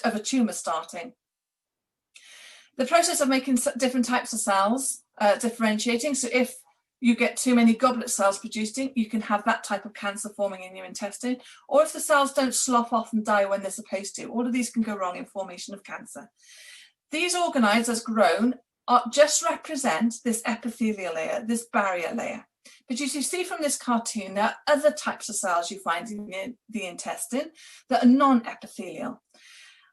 of a tumour starting. The process of making different types of cells, differentiating. So if you get too many goblet cells producing, you can have that type of cancer forming in your intestine. Or if the cells don't slough off and die when they're supposed to, all of these can go wrong in formation of cancer. These organoids, as grown, just represent this epithelial layer, this barrier layer. But as you see from this cartoon, there are other types of cells you find in the intestine that are non-epithelial.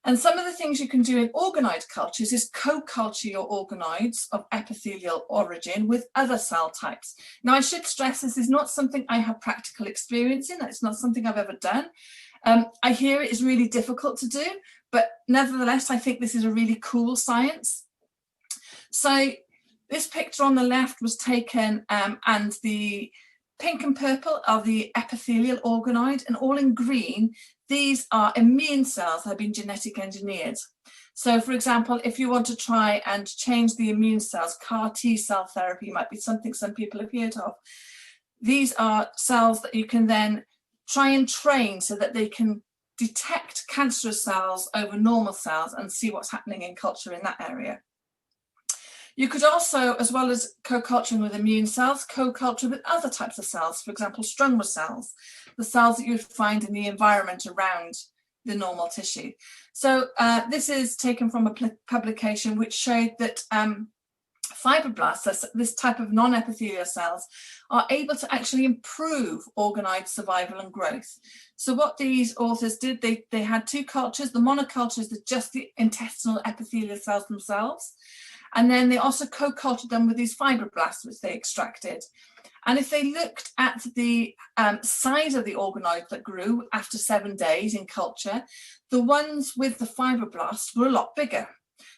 And some of the things you can do in organoid cultures is co-culture your organoids of epithelial origin with other cell types. Now, I should stress this is not something I have practical experience in. It's not something I've ever done. I hear it is really difficult to do, but nevertheless, I think this is a really cool science. So this picture on the left was taken, and the pink and purple are the epithelial organoid, and all in green, these are immune cells that have been genetic engineered. So, for example, if you want to try and change the immune cells, CAR T cell therapy might be something some people have heard of. These are cells that you can then try and train so that they can detect cancerous cells over normal cells and see what's happening in culture in that area. You could also, as well as co-culturing with immune cells, co-culture with other types of cells, for example, stroma cells, the cells that you'd find in the environment around the normal tissue. So this is taken from a publication which showed that fibroblasts, this type of non-epithelial cells, are able to actually improve organoid survival and growth. So what these authors did, they had two cultures. The monocultures are just the intestinal epithelial cells themselves. And then they also co-cultured them with these fibroblasts, which they extracted. And if they looked at the size of the organoid that grew after 7 days in culture, the ones with the fibroblasts were a lot bigger.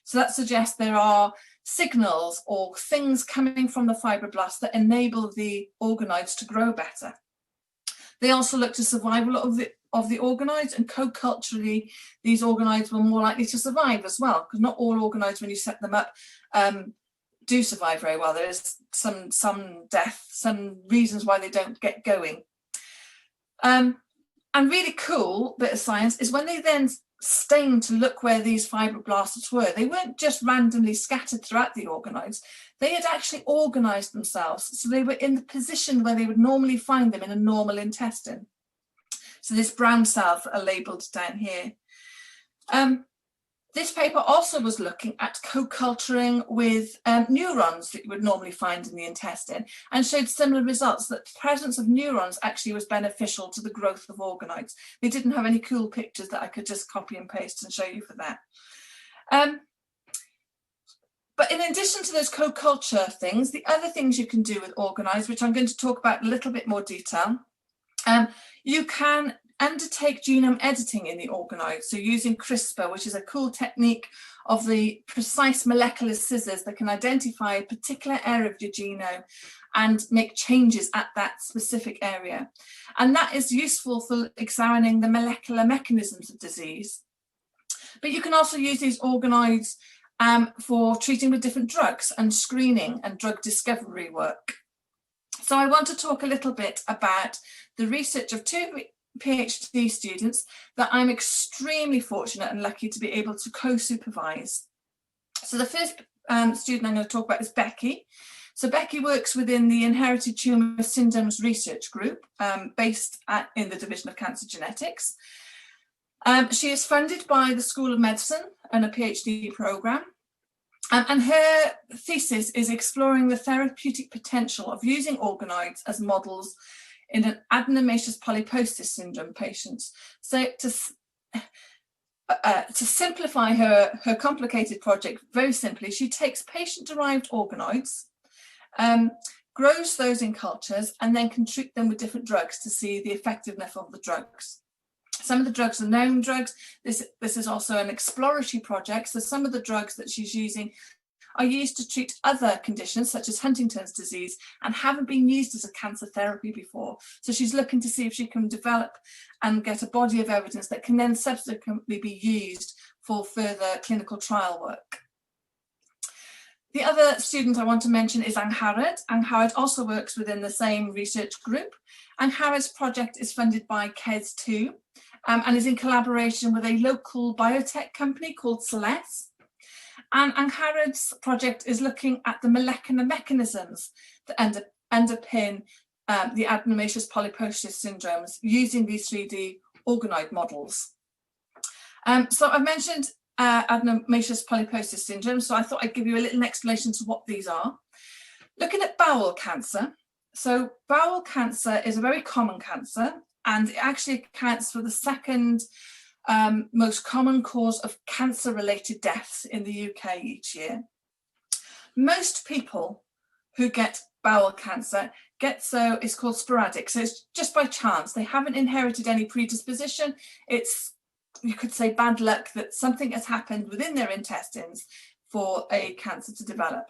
So that suggests there are signals or things coming from the fibroblasts that enable the organoids to grow better. They also looked at survival of the organoids, and co-culturally, these organoids were more likely to survive as well, because not all organoids, when you set them up, do survive very well. There's some death, some reasons why they don't get going. And really cool bit of science is when they then stained to look where these fibroblasts were, they weren't just randomly scattered throughout the organoids. They had actually organized themselves, so they were in the position where they would normally find them in a normal intestine. So this brown cells are labeled down here. This paper also was looking at co-culturing with neurons that you would normally find in the intestine, and showed similar results, that the presence of neurons actually was beneficial to the growth of organoids. They didn't have any cool pictures that I could just copy and paste and show you for that. But in addition to those co-culture things, the other things you can do with organoids, which I'm going to talk about in a little bit more detail, you can undertake genome editing in the organoid. So using CRISPR, which is a cool technique of the precise molecular scissors that can identify a particular area of your genome and make changes at that specific area. And that is useful for examining the molecular mechanisms of disease. But you can also use these organoids for treating with different drugs and screening and drug discovery work. So I want to talk a little bit about the research of two PhD students that I'm extremely fortunate and lucky to be able to co-supervise. So the first student I'm going to talk about is Becky. So Becky works within the Inherited Tumour Syndromes Research Group based in the Division of Cancer Genetics. She is funded by the School of Medicine and a PhD programme. And her thesis is exploring the therapeutic potential of using organoids as models in an adenomatoous polyposis syndrome patients. So to simplify her complicated project, very simply, she takes patient-derived organoids, grows those in cultures, and then can treat them with different drugs to see the effectiveness of the drugs. Some of the drugs are known drugs. This is also an exploratory project. So some of the drugs that she's using are used to treat other conditions such as Huntington's disease and haven't been used as a cancer therapy before. So she's looking to see if she can develop and get a body of evidence that can then subsequently be used for further clinical trial work. The other student I want to mention is Angharad. Angharad also works within the same research group. Angharad's project is funded by KES2 and is in collaboration with a local biotech company called Celeste. And Angharad's project is looking at the molecular mechanisms that underpin the adenomatous polyposis syndromes using these 3D organoid models. So I mentioned adenomatous polyposis syndrome, so I thought I'd give you a little explanation to what these are. Looking at bowel cancer, so bowel cancer is a very common cancer, and it actually accounts for the second most common cause of cancer-related deaths in the UK each year. Most people who get bowel cancer get so, it's called sporadic, so it's just by chance. They haven't inherited any predisposition. It's, you could say, bad luck that something has happened within their intestines for a cancer to develop.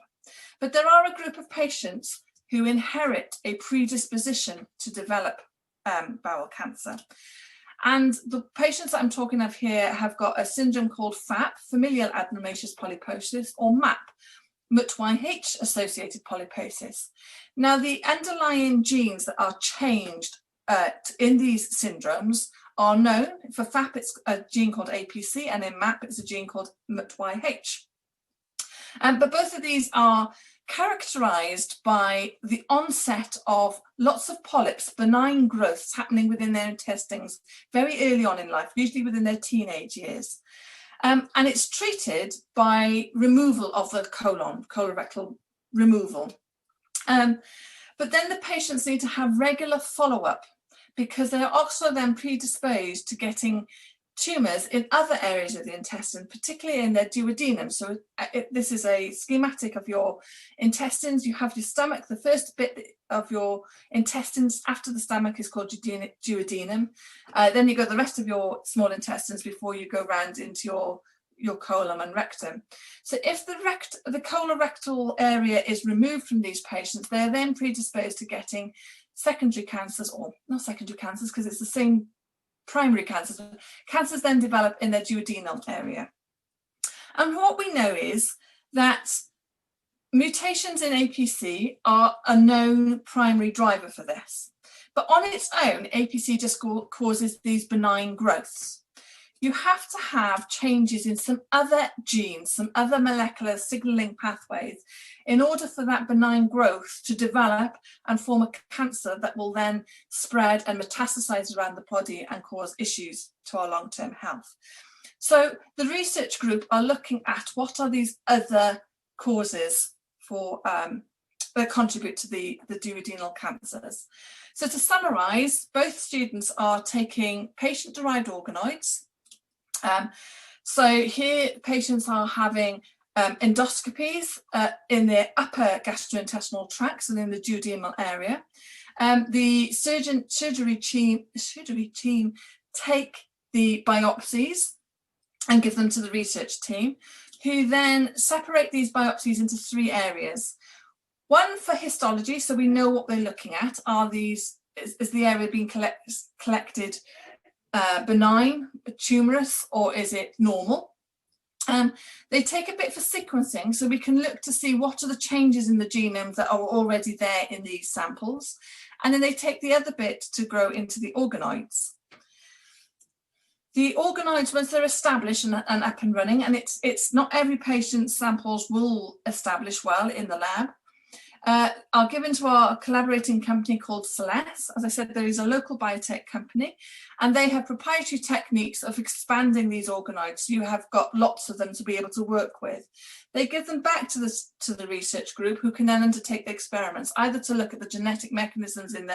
But there are a group of patients who inherit a predisposition to develop bowel cancer. And the patients that I'm talking of here have got a syndrome called FAP, familial adenomatous polyposis, or MAP, MUT-YH associated polyposis. Now, the underlying genes that are changed in these syndromes are known. For FAP, it's a gene called APC, and in MAP, it's a gene called MUT-YH. But both of these are characterized by the onset of lots of polyps, benign growths happening within their intestines very early on in life, usually within their teenage years. And it's treated by removal of the colon, colorectal removal. But then the patients need to have regular follow-up because they're also then predisposed to getting tumours in other areas of the intestine, particularly in their duodenum. So this is a schematic of your intestines. You have your stomach, the first bit of your intestines after the stomach is called duodenum. Then you got the rest of your small intestines before you go round into your colon and rectum. So if the colorectal area is removed from these patients, they're then predisposed to getting secondary cancers, or not secondary cancers because it's the same primary cancers. Cancers then develop in their duodenal area. And what we know is that mutations in APC are a known primary driver for this. But on its own, APC just causes these benign growths. You have to have changes in some other genes, some other molecular signaling pathways in order for that benign growth to develop and form a cancer that will then spread and metastasize around the body and cause issues to our long-term health. So the research group are looking at what are these other causes for that contribute to the duodenal cancers. So to summarize, both students are taking patient-derived organoids. So here patients are having endoscopies in their upper gastrointestinal tracts and in the duodenal area. The surgery team take the biopsies and give them to the research team, who then separate these biopsies into 3 areas. One for histology, so we know what they're looking at. Are these, is the area being collected benign, tumorous, or is it normal? They take a bit for sequencing, so we can look to see what are the changes in the genome that are already there in these samples. And then they take the other bit to grow into the organoids. The organoids, once they're established and up and running, and it's not every patient's samples will establish well in the lab, are given to our collaborating company called Celeste. As I said, there is a local biotech company, and they have proprietary techniques of expanding these organoids. So you have got lots of them to be able to work with. They give them back to the research group, who can then undertake the experiments, either to look at the genetic mechanisms in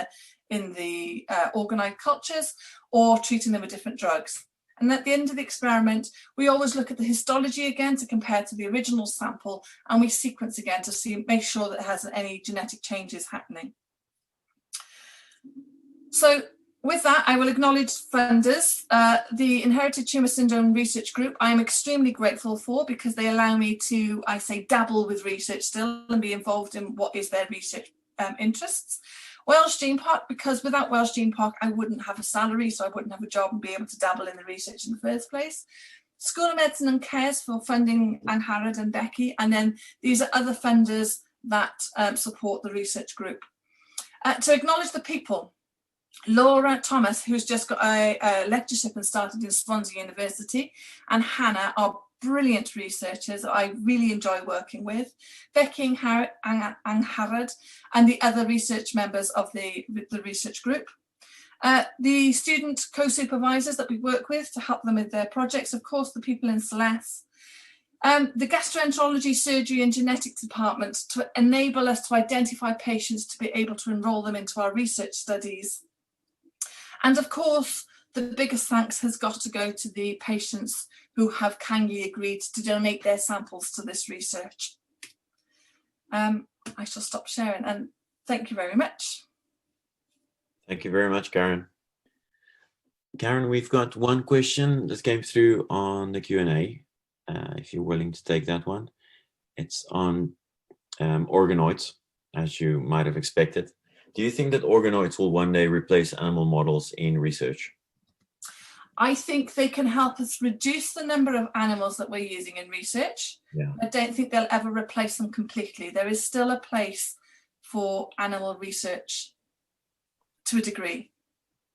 the organoid cultures, or treating them with different drugs. And at the end of the experiment, we always look at the histology again to compare to the original sample, and we sequence again to make sure that it hasn't any genetic changes happening. So with that, I will acknowledge funders. The Inherited Tumour Syndrome Research Group, I am extremely grateful for, because they allow me to, I say, dabble with research still and be involved in what is their research interests. Welsh Gene Park, because without Welsh Gene Park, I wouldn't have a salary, so I wouldn't have a job and be able to dabble in the research in the first place. School of Medicine and Cares for funding Angharad and Becky, and then these are other funders that support the research group. To acknowledge the people, Laura Thomas, who's just got a lectureship and started in Swansea University, and Hannah are brilliant researchers I really enjoy working with, Becky Angharad and the other research members of the research group. The student co-supervisors that we work with to help them with their projects, of course, the people in SLES. The gastroenterology, surgery and genetics department to enable us to identify patients to be able to enrol them into our research studies. And of course, the biggest thanks has got to go to the patients who have kindly agreed to donate their samples to this research. I shall stop sharing and thank you very much. Thank you very much, Karen. Karen, we've got one question that came through on the Q&A, if you're willing to take that one. It's on organoids, as you might have expected. Do you think that organoids will one day replace animal models in research? I think they can help us reduce the number of animals that we're using in research. Yeah. I don't think they'll ever replace them completely. There is still a place for animal research to a degree.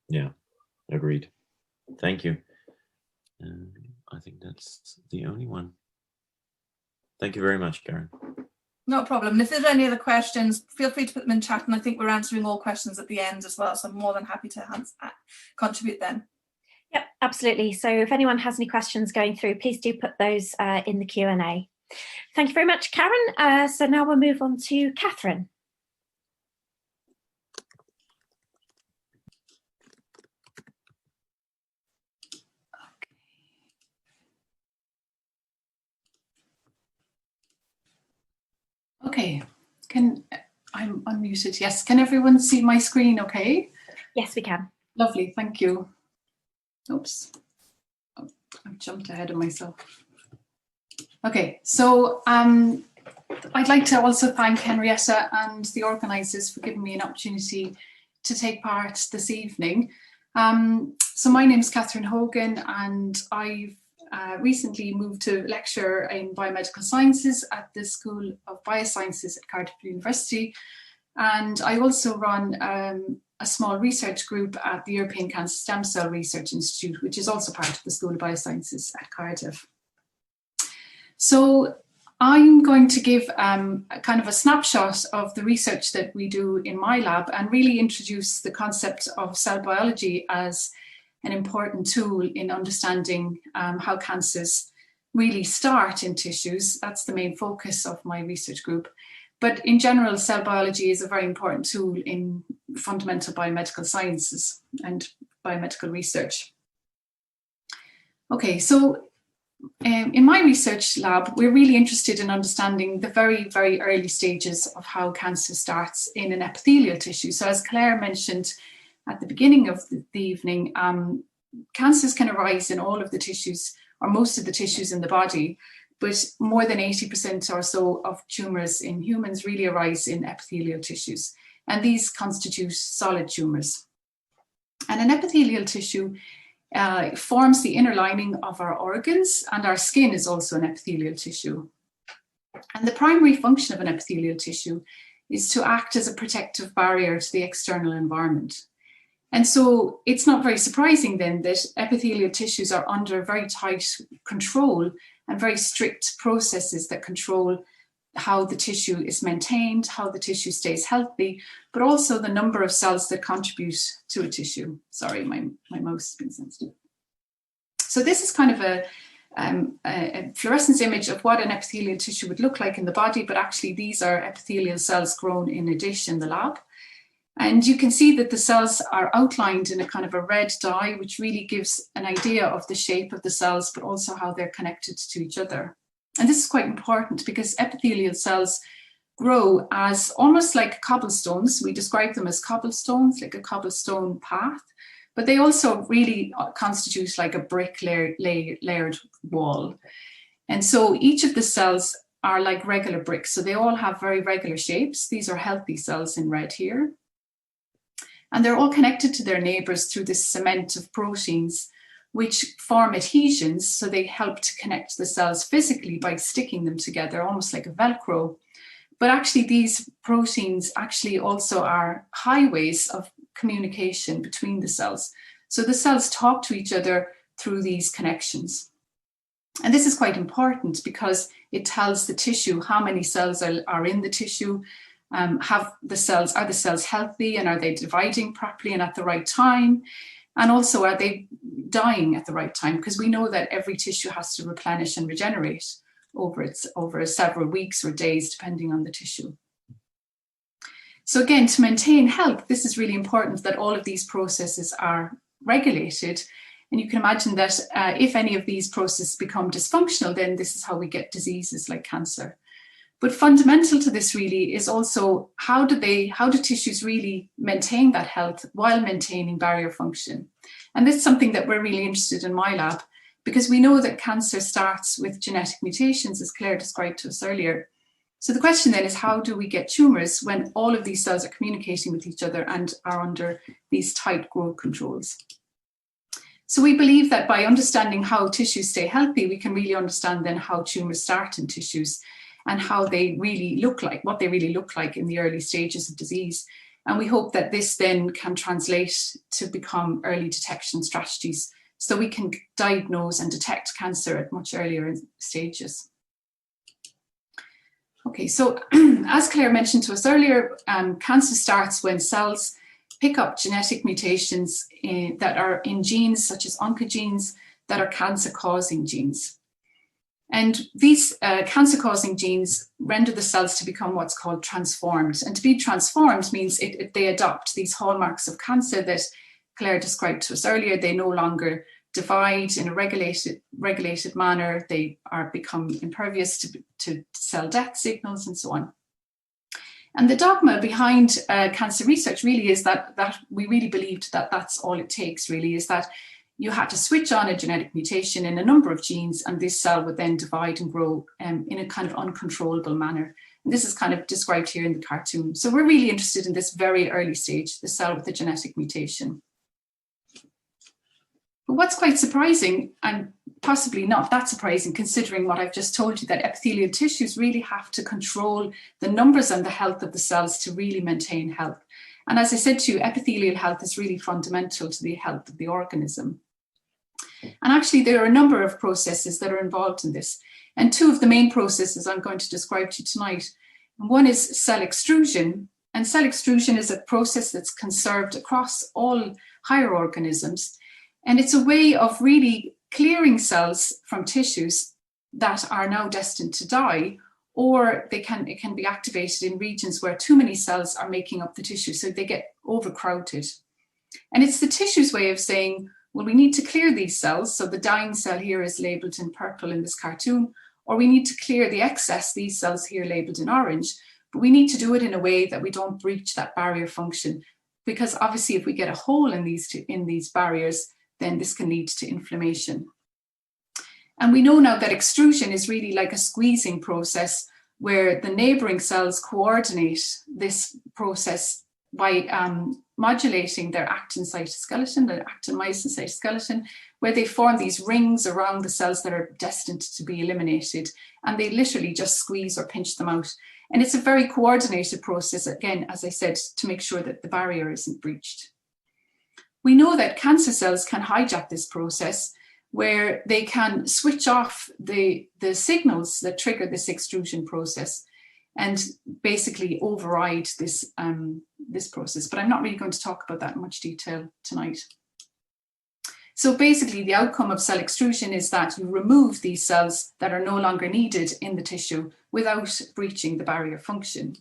Yeah, agreed. Thank you. I think that's the only one. Thank you very much, Karen. No problem. And if there's any other questions, feel free to put them in chat, and I think we're answering all questions at the end as well, so I'm more than happy to contribute then. Yep, absolutely. So if anyone has any questions going through, please do put those in the Q&A. Thank you very much, Karen. So now we'll move on to Catherine. Okay, I'm unmuted? Yes, can everyone see my screen okay? Yes, we can. Lovely, thank you. Oops, oh, I've jumped ahead of myself. Okay, so I'd like to also thank Henrietta and the organisers for giving me an opportunity to take part this evening. So my name is Catherine Hogan, and I've recently moved to lecture in biomedical sciences at the School of Biosciences at Cardiff University. And I also run a small research group at the European Cancer Stem Cell Research Institute, which is also part of the School of Biosciences at Cardiff. So I'm going to give kind of a snapshot of the research that we do in my lab and really introduce the concept of cell biology as an important tool in understanding how cancers really start in tissues. That's the main focus of my research group. But in general, cell biology is a very important tool in fundamental biomedical sciences and biomedical research. Okay, so in my research lab, we're really interested in understanding the very, very early stages of how cancer starts in an epithelial tissue. So as Claire mentioned at the beginning of the evening, cancers can arise in all of the tissues or most of the tissues in the body, but more than 80% or so of tumours in humans really arise in epithelial tissues. And these constitute solid tumours. And an epithelial tissue forms the inner lining of our organs, and our skin is also an epithelial tissue. And the primary function of an epithelial tissue is to act as a protective barrier to the external environment. And so it's not very surprising then that epithelial tissues are under very tight control and very strict processes that control how the tissue is maintained, how the tissue stays healthy, but also the number of cells that contribute to a tissue. Sorry, my mouse has been sensitive. So this is kind of a fluorescence image of what an epithelial tissue would look like in the body, but actually these are epithelial cells grown in a dish in the lab. And you can see that the cells are outlined in a kind of a red dye, which really gives an idea of the shape of the cells, but also how they're connected to each other. And this is quite important because epithelial cells grow as almost like cobblestones. We describe them as cobblestones, like a cobblestone path, but they also really constitute like a brick layered wall. And so each of the cells are like regular bricks. So they all have very regular shapes. These are healthy cells in red here. And they're all connected to their neighbours through this cement of proteins, which form adhesions. So they help to connect the cells physically by sticking them together, almost like a Velcro. But actually these proteins actually also are highways of communication between the cells. So the cells talk to each other through these connections. And this is quite important because it tells the tissue how many cells are in the tissue, are the cells healthy, and are they dividing properly and at the right time? And also, are they dying at the right time? Because we know that every tissue has to replenish and regenerate over several weeks or days, depending on the tissue. So again, to maintain health, this is really important that all of these processes are regulated. And you can imagine that if any of these processes become dysfunctional, then this is how we get diseases like cancer. But fundamental to this really is also how do tissues really maintain that health while maintaining barrier function? And this is something that we're really interested in my lab, because we know that cancer starts with genetic mutations, as Claire described to us earlier. So the question then is, how do we get tumours when all of these cells are communicating with each other and are under these tight growth controls? So we believe that by understanding how tissues stay healthy, we can really understand then how tumours start in tissues and how they really look like, what they really look like in the early stages of disease. And we hope that this then can translate to become early detection strategies so we can diagnose and detect cancer at much earlier stages. Okay, so as Claire mentioned to us earlier, cancer starts when cells pick up genetic mutations that are in genes such as oncogenes that are cancer-causing genes. And these cancer-causing genes render the cells to become what's called transformed. And to be transformed means they adopt these hallmarks of cancer that Claire described to us earlier. They no longer divide in a regulated manner. They become impervious to cell death signals and so on. And the dogma behind cancer research really is that we really believed that that's all it takes, really, is that you had to switch on a genetic mutation in a number of genes, and this cell would then divide and grow in a kind of uncontrollable manner. And this is kind of described here in the cartoon. So we're really interested in this very early stage, the cell with the genetic mutation. But what's quite surprising, and possibly not that surprising considering what I've just told you, that epithelial tissues really have to control the numbers and the health of the cells to really maintain health. And as I said to you, epithelial health is really fundamental to the health of the organism. And actually, there are a number of processes that are involved in this. And two of the main processes I'm going to describe to you tonight. One is cell extrusion. And cell extrusion is a process that's conserved across all higher organisms. And it's a way of really clearing cells from tissues that are now destined to die, or it can be activated in regions where too many cells are making up the tissue, so they get overcrowded. And it's the tissue's way of saying, well, we need to clear these cells. So the dying cell here is labeled in purple in this cartoon, or we need to clear the excess, these cells here labeled in orange, but we need to do it in a way that we don't breach that barrier function. Because obviously if we get a hole in these barriers, then this can lead to inflammation. And we know now that extrusion is really like a squeezing process where the neighboring cells coordinate this process by modulating their actin cytoskeleton, their actin myosin cytoskeleton, where they form these rings around the cells that are destined to be eliminated. And they literally just squeeze or pinch them out. And it's a very coordinated process, again, as I said, to make sure that the barrier isn't breached. We know that cancer cells can hijack this process where they can switch off the signals that trigger this extrusion process and basically override this process. But I'm not really going to talk about that in much detail tonight. So basically the outcome of cell extrusion is that you remove these cells that are no longer needed in the tissue without breaching the barrier function.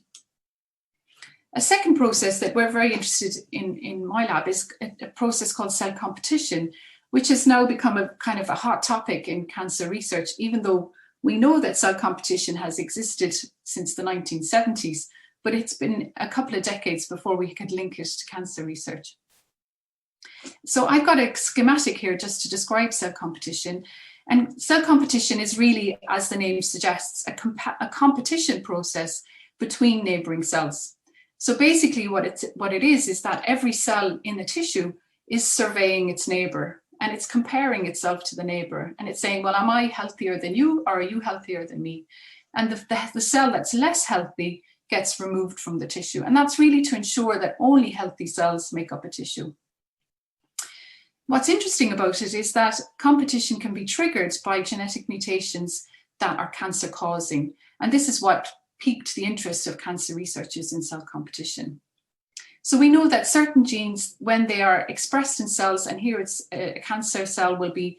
A second process that we're very interested in my lab is a process called cell competition, which has now become a kind of a hot topic in cancer research, even though we know that cell competition has existed since the 1970s, but it's been a couple of decades before we could link it to cancer research. So I've got a schematic here just to describe cell competition. And cell competition is really, as the name suggests, a competition process between neighboring cells. So basically what it is that every cell in the tissue is surveying its neighbor and it's comparing itself to the neighbor. And it's saying, well, am I healthier than you or are you healthier than me? And the cell that's less healthy gets removed from the tissue. And that's really to ensure that only healthy cells make up a tissue. What's interesting about it is that competition can be triggered by genetic mutations that are cancer causing. And this is what piqued the interest of cancer researchers in cell competition. So we know that certain genes, when they are expressed in cells, and here it's a cancer cell will be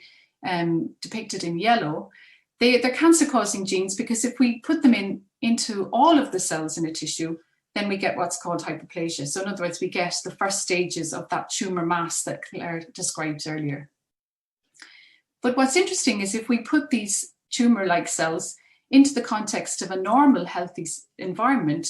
depicted in yellow, they're cancer-causing genes, because if we put them into all of the cells in a tissue, then we get what's called hyperplasia. So in other words, we get the first stages of that tumour mass that Claire described earlier. But what's interesting is if we put these tumour-like cells into the context of a normal, healthy environment,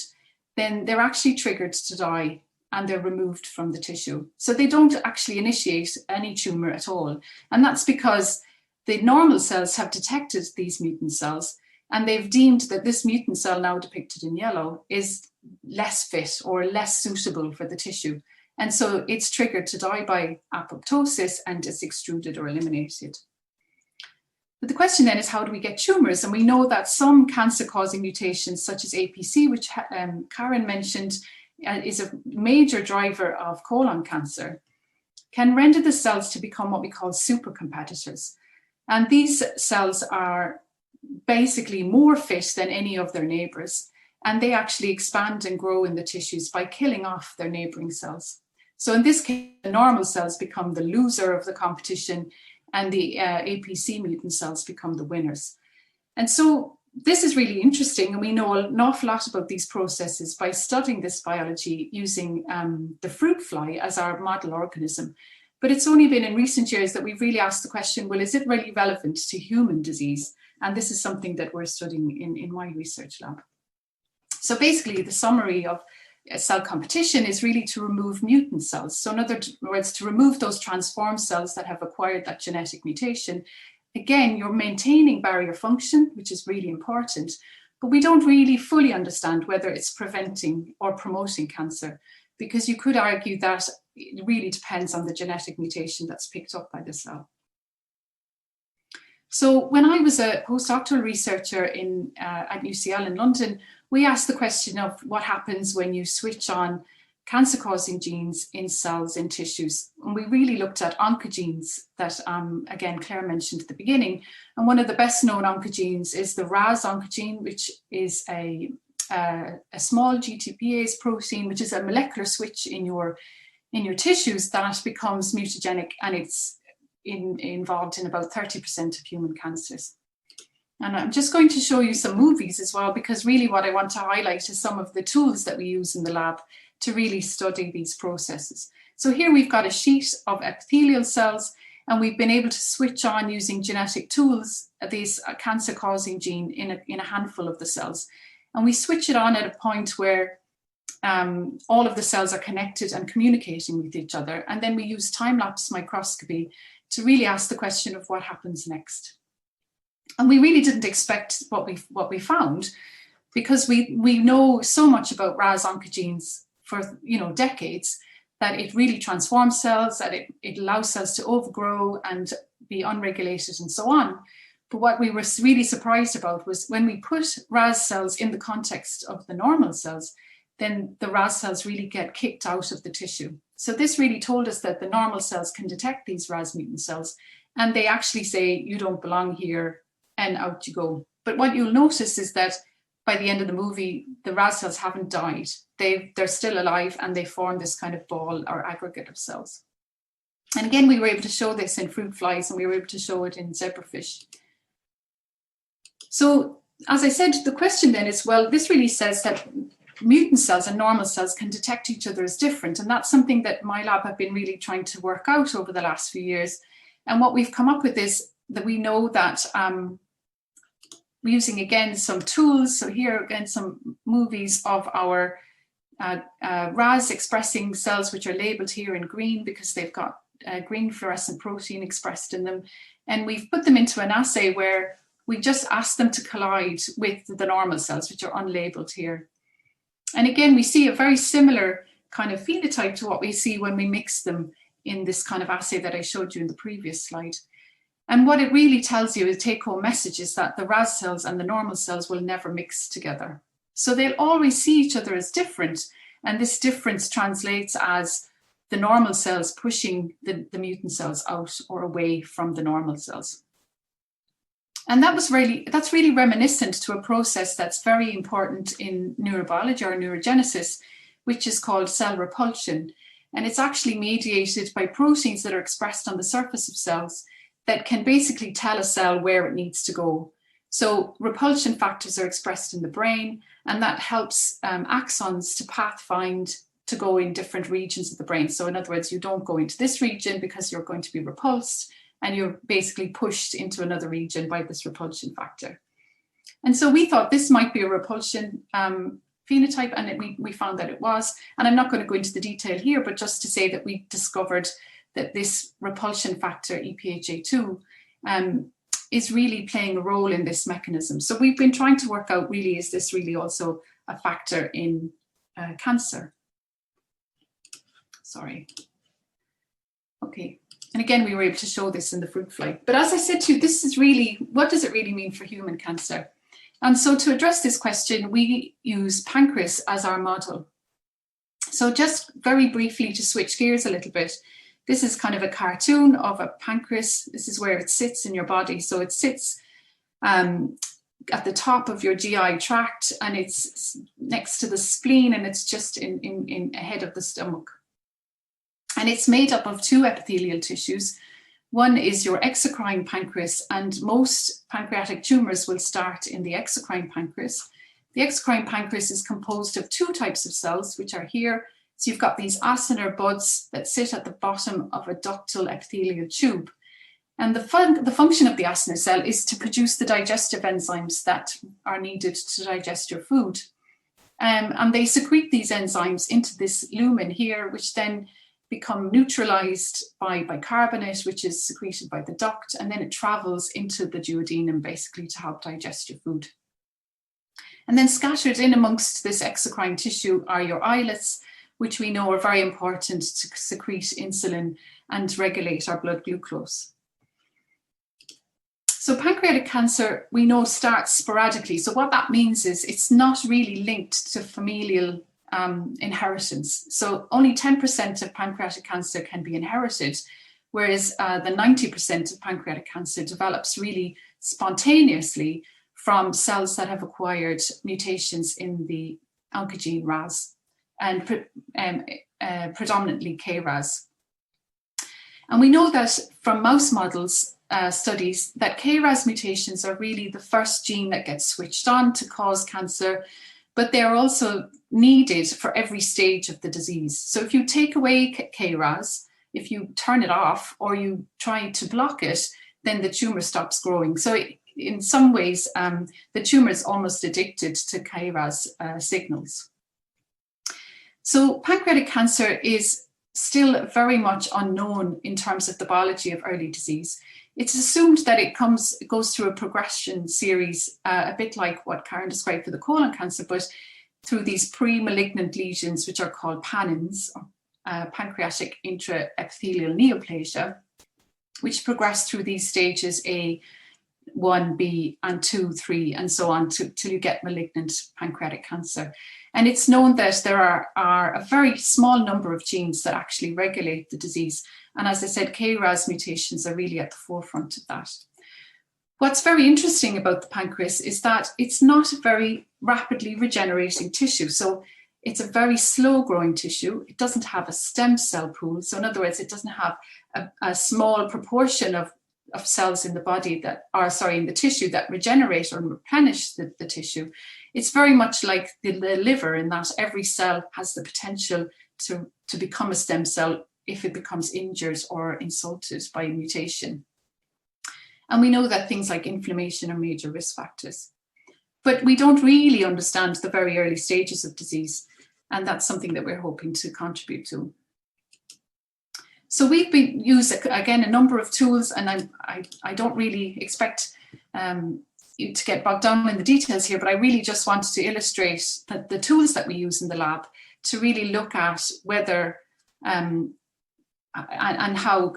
then they're actually triggered to die and they're removed from the tissue. So they don't actually initiate any tumour at all. And that's because the normal cells have detected these mutant cells, and they've deemed that this mutant cell, now depicted in yellow, is less fit or less suitable for the tissue. And so it's triggered to die by apoptosis and is extruded or eliminated. But the question then is, how do we get tumours? And we know that some cancer-causing mutations, such as APC, which Karen mentioned, is a major driver of colon cancer, can render the cells to become what we call supercompetitors. And these cells are basically more fit than any of their neighbours, and they actually expand and grow in the tissues by killing off their neighbouring cells. So in this case, the normal cells become the loser of the competition, and the APC mutant cells become the winners. And so this is really interesting, and we know an awful lot about these processes by studying this biology using the fruit fly as our model organism. But it's only been in recent years that we've really asked the question, well, is it really relevant to human disease? And this is something that we're studying in my research lab. So basically, the summary of cell competition is really to remove mutant cells. So in other words, to remove those transformed cells that have acquired that genetic mutation. Again, you're maintaining barrier function, which is really important, but we don't really fully understand whether it's preventing or promoting cancer, because you could argue that it really depends on the genetic mutation that's picked up by the cell. So when I was a postdoctoral researcher at UCL in London, we asked the question of what happens when you switch on cancer-causing genes in cells, in tissues. And we really looked at oncogenes that, again, Claire mentioned at the beginning. And one of the best known oncogenes is the RAS oncogene, which is a small GTPase protein, which is a molecular switch in your tissues that becomes mutagenic, and it's involved in about 30% of human cancers. And I'm just going to show you some movies as well, because really what I want to highlight is some of the tools that we use in the lab to really study these processes. So here we've got a sheet of epithelial cells, and we've been able to switch on using genetic tools this cancer-causing gene in a handful of the cells. And we switch it on at a point where all of the cells are connected and communicating with each other. And then we use time-lapse microscopy to really ask the question of what happens next. And we really didn't expect what we found, because we know so much about RAS oncogenes for decades, that it really transforms cells, that it allows cells to overgrow and be unregulated and so on. But what we were really surprised about was when we put RAS cells in the context of the normal cells, then the RAS cells really get kicked out of the tissue. So this really told us that the normal cells can detect these RAS mutant cells, and they actually say, you don't belong here, and out you go. But what you'll notice is that by the end of the movie, the RAS cells haven't died. They're still alive, and they form this kind of ball or aggregate of cells. And again, we were able to show this in fruit flies, and we were able to show it in zebrafish. So as I said, the question then is, well, this really says that mutant cells and normal cells can detect each other as different. And that's something that my lab have been really trying to work out over the last few years. And what we've come up with is that we know that we're using, again, some tools. So here, again, some movies of our RAS expressing cells, which are labeled here in green because they've got green fluorescent protein expressed in them. And we've put them into an assay where we just ask them to collide with the normal cells, which are unlabeled here. And again, we see a very similar kind of phenotype to what we see when we mix them in this kind of assay that I showed you in the previous slide. And what it really tells you, the take-home message, is that the RAS cells and the normal cells will never mix together. So they'll always see each other as different. And this difference translates as the normal cells pushing the mutant cells out or away from the normal cells. And that's really reminiscent to a process that's very important in neurobiology or neurogenesis, which is called cell repulsion. And it's actually mediated by proteins that are expressed on the surface of cells that can basically tell a cell where it needs to go. So repulsion factors are expressed in the brain, and that helps axons to pathfind to go in different regions of the brain. So in other words, you don't go into this region because you're going to be repulsed, and you're basically pushed into another region by this repulsion factor. And so we thought this might be a repulsion phenotype, and we found that it was. And I'm not going to go into the detail here, but just to say that we discovered that this repulsion factor, EphA2, is really playing a role in this mechanism. So we've been trying to work out, really, is this really also a factor in cancer? Sorry. Okay. And again, we were able to show this in the fruit fly. But as I said to you, this is really, what does it really mean for human cancer? And so to address this question, we use pancreas as our model. So just very briefly to switch gears a little bit, this is kind of a cartoon of a pancreas. This is where it sits in your body. So it sits at the top of your GI tract, and it's next to the spleen, and it's just in ahead of the stomach. And it's made up of two epithelial tissues. One is your exocrine pancreas, and most pancreatic tumours will start in the exocrine pancreas. The exocrine pancreas is composed of two types of cells, which are here. So you've got these acinar buds that sit at the bottom of a ductal epithelial tube. And the function of the acinar cell is to produce the digestive enzymes that are needed to digest your food. And they secrete these enzymes into this lumen here, which then become neutralized by bicarbonate, which is secreted by the duct, and then it travels into the duodenum basically to help digest your food. And then scattered in amongst this exocrine tissue are your islets, which we know are very important to secrete insulin and regulate our blood glucose. So pancreatic cancer, we know, starts sporadically. So what that means is it's not really linked to familial inheritance. So only 10% of pancreatic cancer can be inherited, whereas the 90% of pancreatic cancer develops really spontaneously from cells that have acquired mutations in the oncogene RAS and predominantly KRAS. And we know that from mouse models studies that KRAS mutations are really the first gene that gets switched on to cause cancer, but they are also needed for every stage of the disease. So if you take away KRAS, if you turn it off or you try to block it, then the tumor stops growing. So in some ways, the tumor is almost addicted to KRAS signals. So pancreatic cancer is still very much unknown in terms of the biology of early disease. It's assumed that it goes through a progression series, a bit like what Karen described for the colon cancer, but through these pre-malignant lesions, which are called PANINs, pancreatic intraepithelial neoplasia, which progress through these stages A, 1B, and 2, 3, and so on till you get malignant pancreatic cancer. And it's known that there are a very small number of genes that actually regulate the disease. And as I said, KRAS mutations are really at the forefront of that. What's very interesting about the pancreas is that it's not a very rapidly regenerating tissue. So it's a very slow growing tissue. It doesn't have a stem cell pool. So in other words, it doesn't have a small proportion of cells in the body that are, in the tissue that regenerate or replenish the tissue. It's very much like the liver in that every cell has the potential to become a stem cell if it becomes injured or insulted by a mutation. And we know that things like inflammation are major risk factors. But we don't really understand the very early stages of disease, and that's something that we're hoping to contribute to. So we've been used, again, a number of tools, and I don't really expect you to get bogged down in the details here, but I really just wanted to illustrate the tools that we use in the lab to really look at whether and how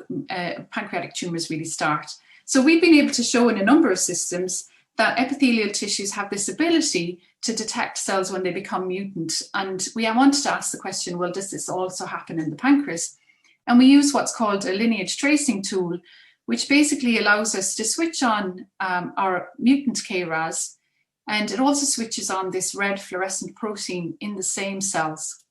pancreatic tumours really start. So we've been able to show in a number of systems that epithelial tissues have this ability to detect cells when they become mutant. And we wanted to ask the question, well, does this also happen in the pancreas? And we use what's called a lineage tracing tool, which basically allows us to switch on our mutant KRAS, and it also switches on this red fluorescent protein in the same cells.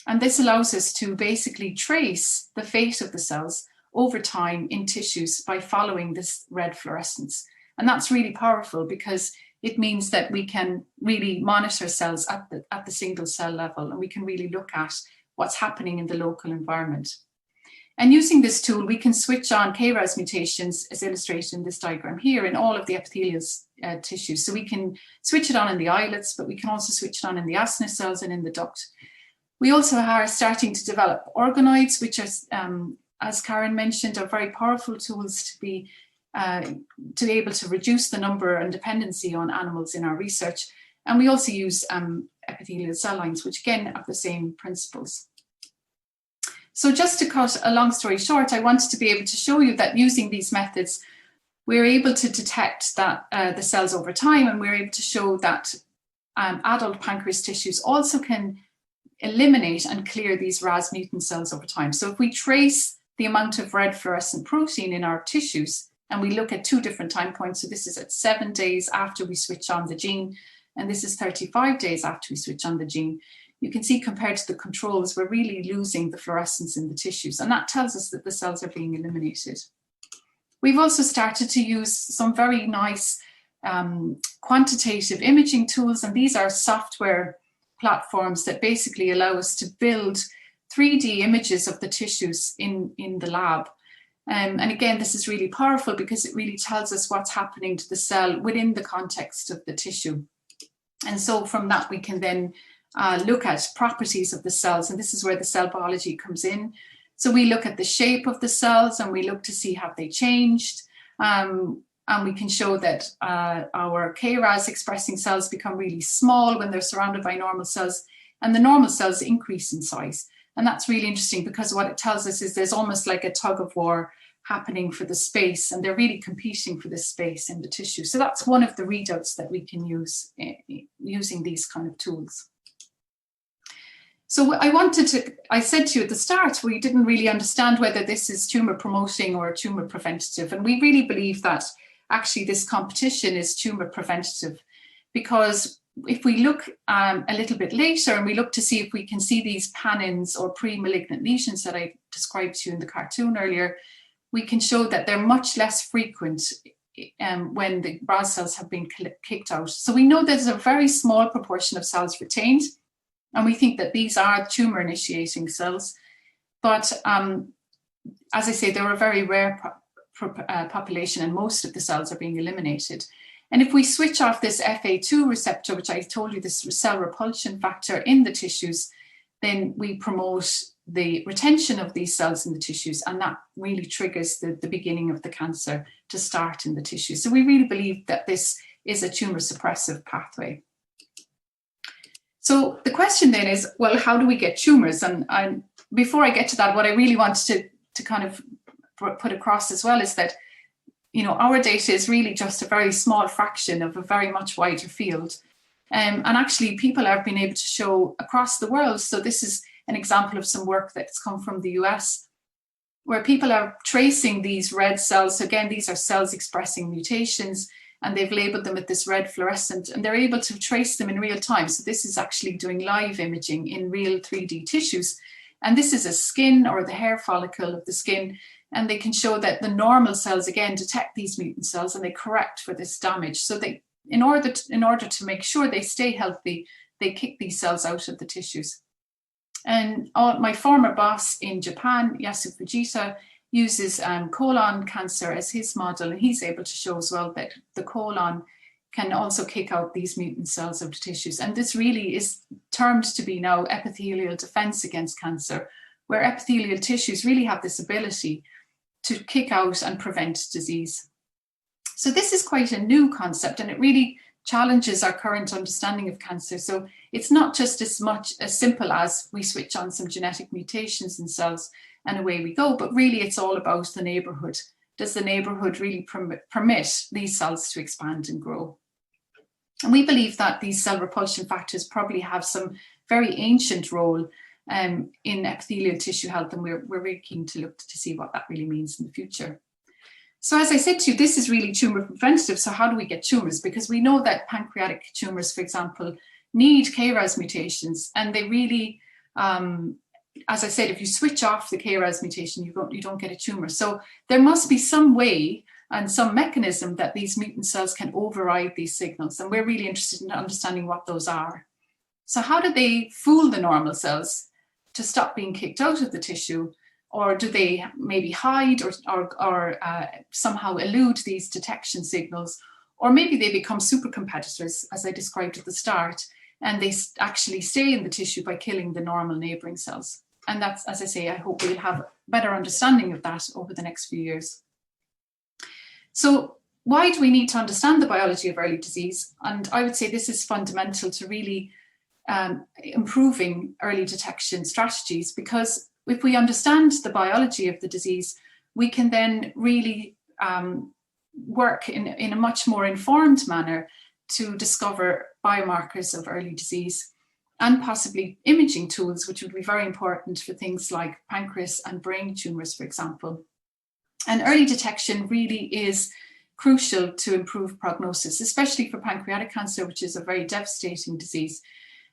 And this allows us to basically trace the fate of the cells over time in tissues by following this red fluorescence. And that's really powerful because it means that we can really monitor cells at the single cell level, and we can really look at what's happening in the local environment. And using this tool, we can switch on KRAS mutations, as illustrated in this diagram here, in all of the epithelial tissues. So we can switch it on in the islets, but we can also switch it on in the acinar cells and in the duct. We also are starting to develop organoids, which are, as Karen mentioned, are very powerful tools to be able to reduce the number and dependency on animals in our research. And we also use epithelial cell lines, which again have the same principles. So just to cut a long story short, I wanted to be able to show you that using these methods, we're able to detect that the cells over time, and we're able to show that adult pancreas tissues also can eliminate and clear these RAS mutant cells over time. So if we trace the amount of red fluorescent protein in our tissues, and we look at 2 different time points, so this is at 7 days after we switch on the gene, and this is 35 days after we switch on the gene, you can see compared to the controls, we're really losing the fluorescence in the tissues, and that tells us that the cells are being eliminated. We've also started to use some very nice quantitative imaging tools, and these are software platforms that basically allow us to build 3D images of the tissues in the lab. And again, this is really powerful because it really tells us what's happening to the cell within the context of the tissue. And so from that, we can then look at properties of the cells, and this is where the cell biology comes in. So we look at the shape of the cells, and we look to see have they changed, and we can show that our KRAS expressing cells become really small when they're surrounded by normal cells, and the normal cells increase in size. And that's really interesting because what it tells us is there's almost like a tug of war happening for the space, and they're really competing for this space in the tissue. So that's one of the readouts that we can use using these kind of tools. So I said to you at the start, we didn't really understand whether this is tumor promoting or tumor preventative. And we really believe that actually this competition is tumor preventative, because if we look a little bit later and we look to see if we can see these pan-ins or pre-malignant lesions that I described to you in the cartoon earlier, we can show that they're much less frequent when the RAS cells have been kicked out. So we know there's a very small proportion of cells retained, and we think that these are tumor initiating cells. But as I say, they're a very rare population, and most of the cells are being eliminated. And if we switch off this FA2 receptor, which I told you, this cell repulsion factor in the tissues, then we promote the retention of these cells in the tissues, and that really triggers the beginning of the cancer to start in the tissue. So we really believe that this is a tumor suppressive pathway. So the question then is, well, how do we get tumors? And before I get to that, what I really wanted to kind of put across as well is that, you know, our data is really just a very small fraction of a very much wider field. And actually people have been able to show across the world. So this is an example of some work that's come from the US, where people are tracing these red cells. So again, these are cells expressing mutations, and they've labeled them with this red fluorescent, and they're able to trace them in real time. So this is actually doing live imaging in real 3D tissues. And this is a skin or the hair follicle of the skin. And they can show that the normal cells, again, detect these mutant cells and they correct for this damage. So they, in order to make sure they stay healthy, they kick these cells out of the tissues. And my former boss in Japan, Yasu Fujita, uses colon cancer as his model, and he's able to show as well that the colon can also kick out these mutant cells of the tissues. And this really is termed to be now epithelial defense against cancer, where epithelial tissues really have this ability to kick out and prevent disease. So this is quite a new concept, and it really challenges our current understanding of cancer. So it's not just as simple as we switch on some genetic mutations in cells and away we go, but really it's all about the neighborhood. Does the neighborhood really permit these cells to expand and grow? And we believe that these cell repulsion factors probably have some very ancient role in epithelial tissue health, and we're really keen to look to see what that really means in the future. So as I said to you, this is really tumour preventative. So how do we get tumours? Because we know that pancreatic tumours, for example, need KRAS mutations, and they really, as I said, if you switch off the KRAS mutation, you don't get a tumour. So there must be some way and some mechanism that these mutant cells can override these signals, and we're really interested in understanding what those are. So how do they fool the normal cells to stop being kicked out of the tissue? Or do they maybe hide or somehow elude these detection signals? Or maybe they become super competitors, as I described at the start, and they actually stay in the tissue by killing the normal neighbouring cells. And that's, as I say, I hope we'll have a better understanding of that over the next few years. So why do we need to understand the biology of early disease? And I would say this is fundamental to really improving early detection strategies, because if we understand the biology of the disease, we can then really work in a much more informed manner to discover biomarkers of early disease and possibly imaging tools, which would be very important for things like pancreas and brain tumours, for example. And early detection really is crucial to improve prognosis, especially for pancreatic cancer, which is a very devastating disease.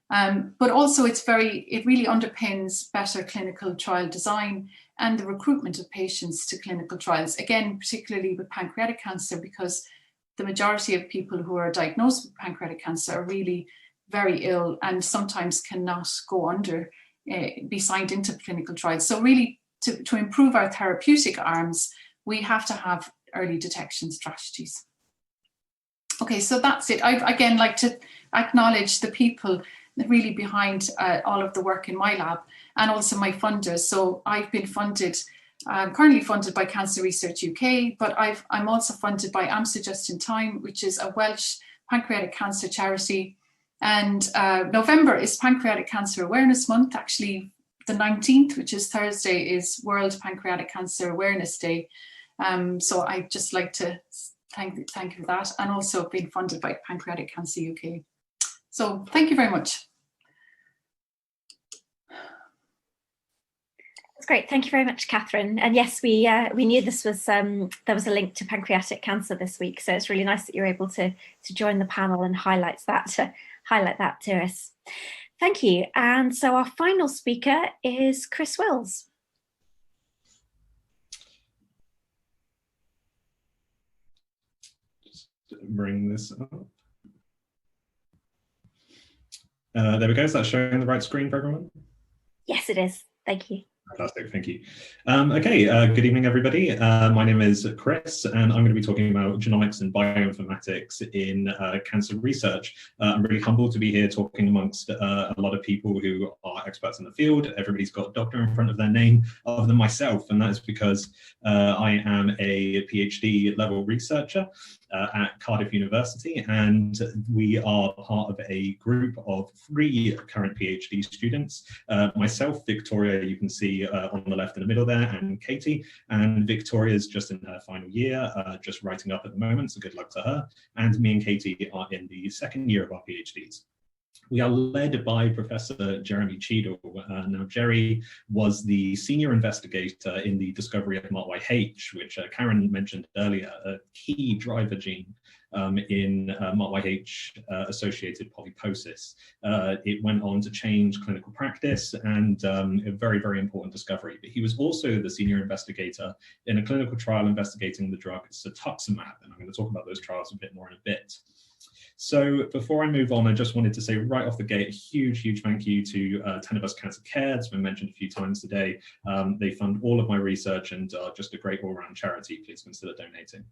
But also it really underpins better clinical trial design and the recruitment of patients to clinical trials, again, particularly with pancreatic cancer, because the majority of people who are diagnosed with pancreatic cancer are really very ill and sometimes cannot be signed into clinical trials. So really, to improve our therapeutic arms, we have to have early detection strategies. Okay, so that's it. I'd again like to acknowledge the people really behind all of the work in my lab, and also my funders. So I've been funded, I'm currently funded by Cancer Research UK, but I'm also funded by AMSA Just in Time, which is a Welsh pancreatic cancer charity. And November is Pancreatic Cancer Awareness Month. Actually, the 19th, which is Thursday, is World Pancreatic Cancer Awareness Day. So I'd just like to thank you for that, and also being funded by Pancreatic Cancer UK. So thank you very much. That's great. Thank you very much, Catherine. And yes, we knew this was there was a link to pancreatic cancer this week, so it's really nice that you're able to join the panel and highlight that to us. Thank you. And so our final speaker is Chris Wills. Just bring this up. There we go. Is that showing the right screen for everyone? Yes, it is. Thank you. Fantastic, thank you. Okay, good evening, everybody. My name is Chris, and I'm going to be talking about genomics and bioinformatics in cancer research. I'm really humbled to be here talking amongst a lot of people who are experts in the field. Everybody's got doctor in front of their name, other than myself, and that is because I am a PhD level researcher at Cardiff University, and we are part of a group of 3 current PhD students. Myself, Victoria, you can see on the left in the middle there, and Katie. And Victoria's just in her final year, just writing up at the moment, so good luck to her. And me and Katie are in the 2nd year of our PhDs. We are led by Professor Jeremy Cheadle. Now, Jerry was the senior investigator in the discovery of MART-YH, which Karen mentioned earlier, a key driver gene in MART-YH associated polyposis. It went on to change clinical practice, and a very, very important discovery. But he was also the senior investigator in a clinical trial investigating the drug cetuximab, and I'm going to talk about those trials a bit more in a bit. So before I move on, I just wanted to say right off the gate, a huge, huge thank you to Tenebus Cancer Care. It's been mentioned a few times today. They fund all of my research and are just a great all-round charity. Please consider donating.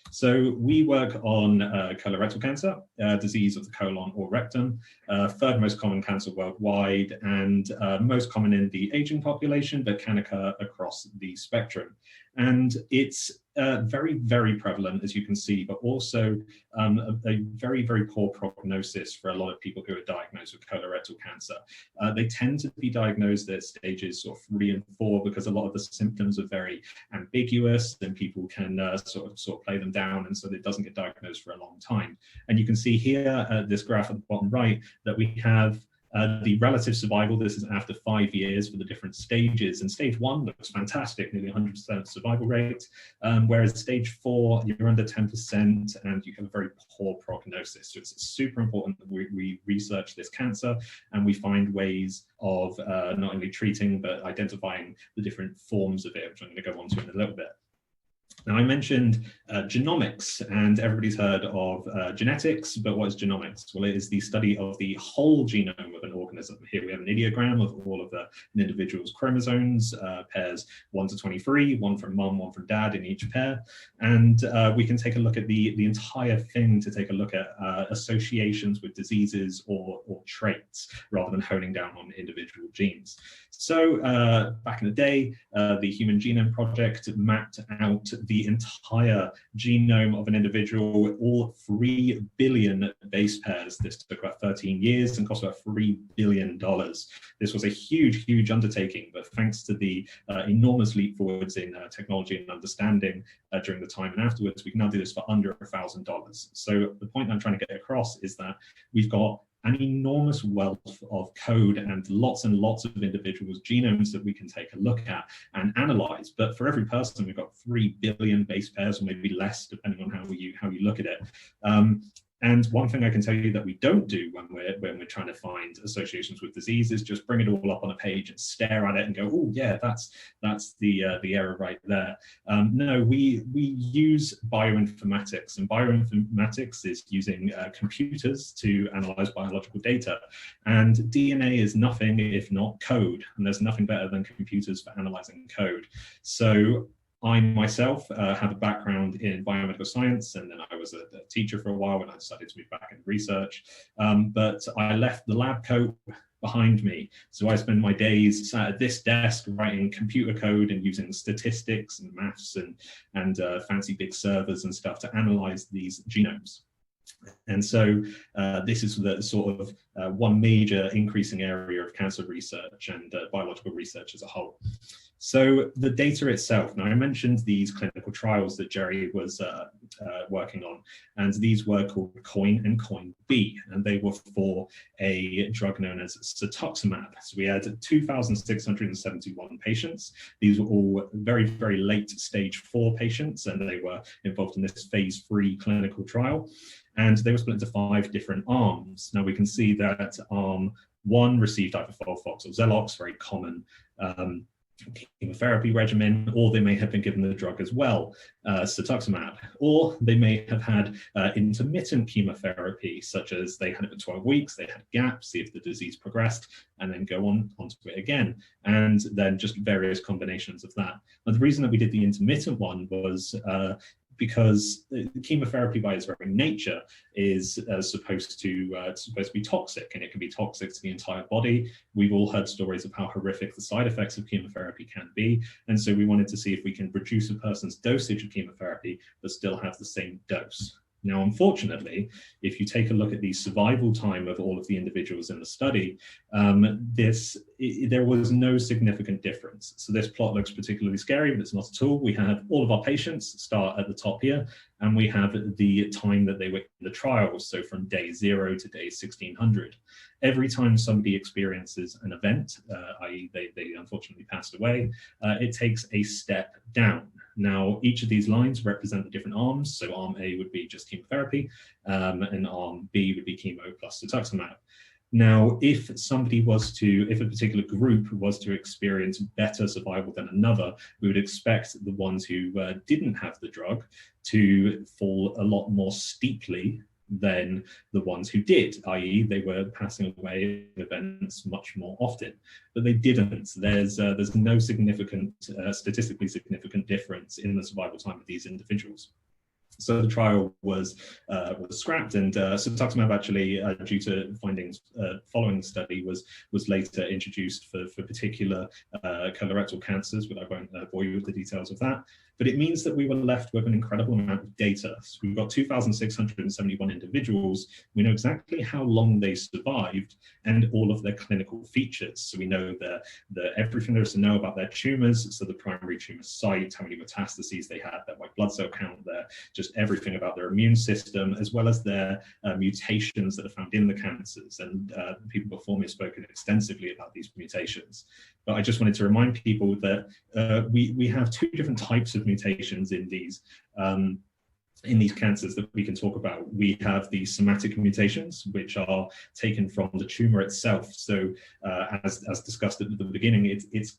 So we work on colorectal cancer, disease of the colon or rectum, 3rd most common cancer worldwide, and most common in the aging population, but can occur across the spectrum. And it's very, very prevalent, as you can see, but also a very, very poor prognosis for a lot of people who are diagnosed with colorectal cancer. They tend to be diagnosed at stages sort of 3 and 4 because a lot of the symptoms are very ambiguous, and people can sort of play them down, and so it doesn't get diagnosed for a long time. And you can see here, this graph at the bottom right, that we have The relative survival, this is after 5 years for the different stages. And stage 1 looks fantastic, nearly 100% survival rate, whereas stage 4, you're under 10% and you have a very poor prognosis. So it's super important that we research this cancer and we find ways of not only treating, but identifying the different forms of it, which I'm going to go on to in a little bit. Now, I mentioned genomics, and everybody's heard of genetics, but what is genomics? Well, it is the study of the whole genome of an organism. Here we have an ideogram of all of an individual's chromosomes, pairs 1 to 23, one from mum, one from dad in each pair. And we can take a look at the entire thing to take a look at associations with diseases or traits, rather than honing down on individual genes. So back in the day, the Human Genome Project mapped out the entire genome of an individual, all 3 billion base pairs. This took about 13 years and cost about $3 billion. This was a huge, huge undertaking, but thanks to the enormous leap forwards in technology and understanding during the time and afterwards, we can now do this for under $1,000. So the point I'm trying to get across is that we've got an enormous wealth of code and lots of individuals' genomes that we can take a look at and analyze. But for every person, we've got 3 billion base pairs, or maybe less, depending on how you look at it. And one thing I can tell you that we don't do when we're trying to find associations with disease is just bring it all up on a page and stare at it and go, oh yeah, that's the error right there. No, we use bioinformatics, and bioinformatics is using computers to analyze biological data. And DNA is nothing if not code, and there's nothing better than computers for analyzing code. So I myself have a background in biomedical science, and then I was a teacher for a while when I decided to move back into research. But I left the lab coat behind me. So I spend my days sat at this desk writing computer code and using statistics and maths and fancy big servers and stuff to analyze these genomes. And so this is the sort of one major increasing area of cancer research and biological research as a whole. So the data itself, now I mentioned these clinical trials that Jerry was working on, and these were called COIN and COIN-B, and they were for a drug known as cetuximab. So we had 2,671 patients. These were all very, very late stage 4 patients, and they were involved in this phase 3 clinical trial. And they were split into 5 different arms. Now we can see that arm 1 received either FOLFOX or Xelox, very common chemotherapy regimen, or they may have been given the drug as well, cetuximab, or they may have had intermittent chemotherapy, such as they had it for 12 weeks, they had gaps, see if the disease progressed, and then go onto it again, and then just various combinations of that. Now, the reason that we did the intermittent one was because chemotherapy by its very nature is supposed to be toxic, and it can be toxic to the entire body. We've all heard stories of how horrific the side effects of chemotherapy can be, and so we wanted to see if we can reduce a person's dosage of chemotherapy but still have the same dose. Now, unfortunately, if you take a look at the survival time of all of the individuals in the study, there was no significant difference. So this plot looks particularly scary, but it's not at all. We have all of our patients start at the top here, and we have the time that they were in the trials, so from day 0 to day 1600. Every time somebody experiences an event, i.e. they unfortunately passed away, it takes a step down. Now, each of these lines represent the different arms. So arm A would be just chemotherapy, and arm B would be chemo plus cetuximab. Now, if a particular group was to experience better survival than another, we would expect the ones who didn't have the drug to fall a lot more steeply than the ones who did, i.e. they were passing away in events much more often, but they didn't. There's no significant, statistically significant difference in the survival time of these individuals. So the trial was scrapped, and cetuximab actually, due to findings following the study, was later introduced for particular colorectal cancers, but I won't bore you with the details of that. But it means that we were left with an incredible amount of data. So we've got 2,671 individuals. We know exactly how long they survived and all of their clinical features. So we know everything there is to know about their tumors, so the primary tumor site, how many metastases they had, their white blood cell count, just everything about their immune system, as well as their mutations that are found in the cancers. And people before me have spoken extensively about these mutations. But I just wanted to remind people that we have two different types of mutations in these cancers that we can talk about. We have the somatic mutations, which are taken from the tumor itself. So as discussed at the beginning, it's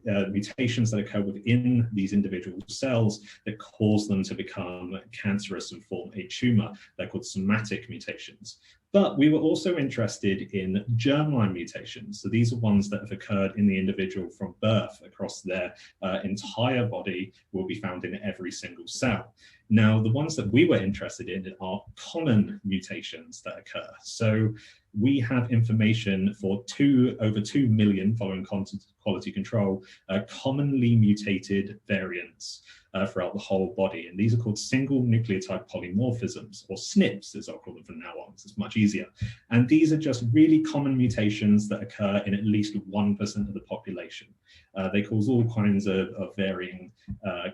mutations that occur within these individual cells that cause them to become cancerous and form a tumor. They're called somatic mutations. But we were also interested in germline mutations. So these are ones that have occurred in the individual from birth across their entire body, will be found in every single cell. Now, the ones that we were interested in are common mutations that occur. So we have information for over 2 million, following quality control, commonly mutated variants throughout the whole body. And these are called single nucleotide polymorphisms, or SNPs, as I'll call them from now on, because it's much easier. And these are just really common mutations that occur in at least 1% of the population. They cause all kinds of varying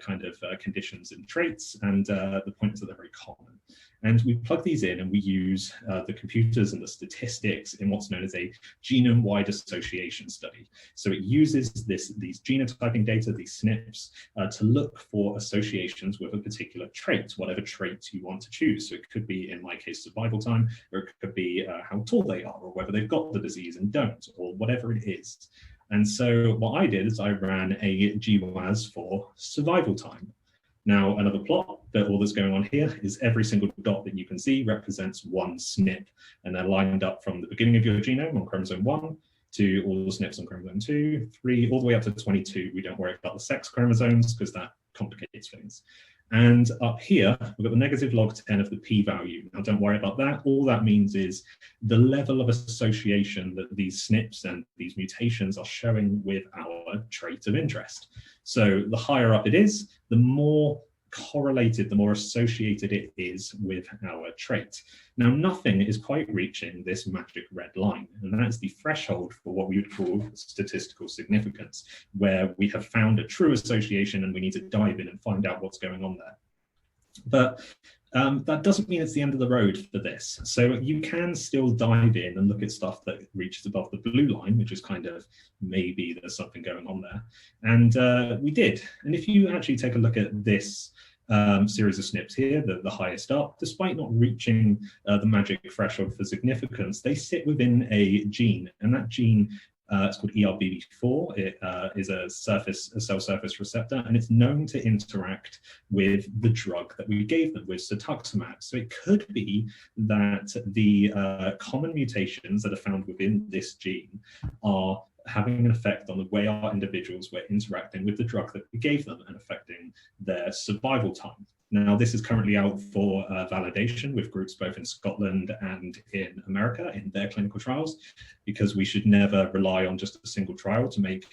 conditions and traits, and the point is that they're very common. And we plug these in and we use the computers and the statistics in what's known as a genome-wide association study. So it uses these genotyping data, these SNPs, to look for associations with a particular trait, whatever trait you want to choose. So it could be, in my case, survival time, or it could be how tall they are, or whether they've got the disease and don't, or whatever it is. And so what I did is I ran a GWAS for survival time. Now, another plot that all that's going on here is every single dot that you can see represents one SNP, and they're lined up from the beginning of your genome on chromosome 1 to all the SNPs on chromosome 2, 3, all the way up to 22. We don't worry about the sex chromosomes because that complicates things. And up here, we've got the negative log 10 of the p-value. Now, don't worry about that. All that means is the level of association that these SNPs and these mutations are showing with our trait of interest. So the higher up it is, the more correlated, the more associated it is with our trait. Now, nothing is quite reaching this magic red line, and that's the threshold for what we would call statistical significance, where we have found a true association and we need to dive in and find out what's going on there. But that doesn't mean it's the end of the road for this. So you can still dive in and look at stuff that reaches above the blue line, which is kind of maybe there's something going on there. And we did. And if you actually take a look at this series of SNPs here, the highest up, despite not reaching the magic threshold for significance, they sit within a gene, and that gene it's called ERBB4. It is a cell surface receptor, and it's known to interact with the drug that we gave them, with cetuximab. So it could be that the common mutations that are found within this gene are having an effect on the way our individuals were interacting with the drug that we gave them and affecting their survival time. Now, this is currently out for validation with groups both in Scotland and in America in their clinical trials, because we should never rely on just a single trial to make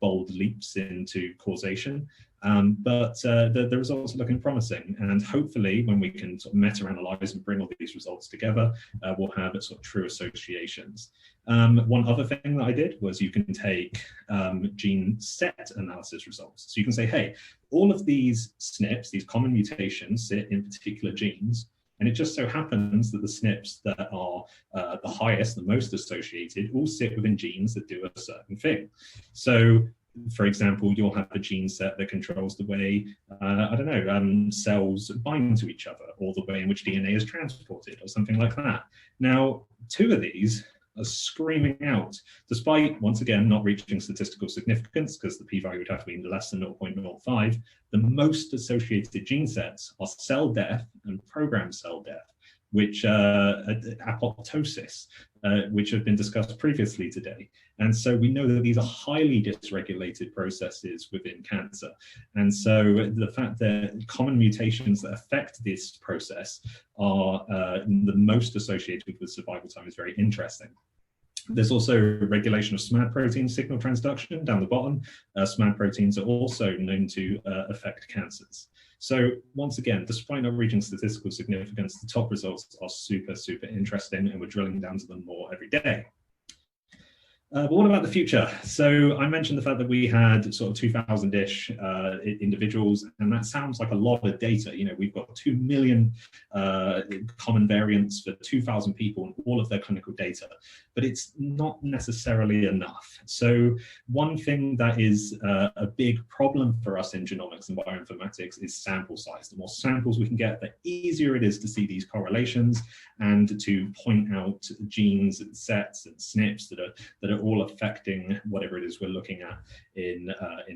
bold leaps into causation. But the results are looking promising, and hopefully when we can sort of meta-analyze and bring all these results together, we'll have sort of true associations. One other thing that I did was you can take gene set analysis results. So you can say, hey, all of these SNPs, these common mutations, sit in particular genes, and it just so happens that the SNPs that are the highest, the most associated, all sit within genes that do a certain thing. So, for example, you'll have a gene set that controls the way, cells bind to each other, or the way in which DNA is transported, or something like that. Now, two of these are screaming out, despite, once again, not reaching statistical significance, because the p-value would have to be less than 0.05, the most associated gene sets are cell death and programmed cell death, which apoptosis, which have been discussed previously today. And so we know that these are highly dysregulated processes within cancer. And so the fact that common mutations that affect this process are the most associated with survival time is very interesting. There's also regulation of SMAD protein signal transduction down the bottom. SMAD proteins are also known to affect cancers. So once again, despite not reaching statistical significance, the top results are super, super interesting, and we're drilling down to them more every day. But what about the future? So I mentioned the fact that we had sort of 2,000-ish individuals, and that sounds like a lot of data. You know, we've got 2 million common variants for 2,000 people and all of their clinical data, but it's not necessarily enough. So one thing that is a big problem for us in genomics and bioinformatics is sample size. The more samples we can get, the easier it is to see these correlations and to point out genes and sets and SNPs that are all affecting whatever it is we're looking at in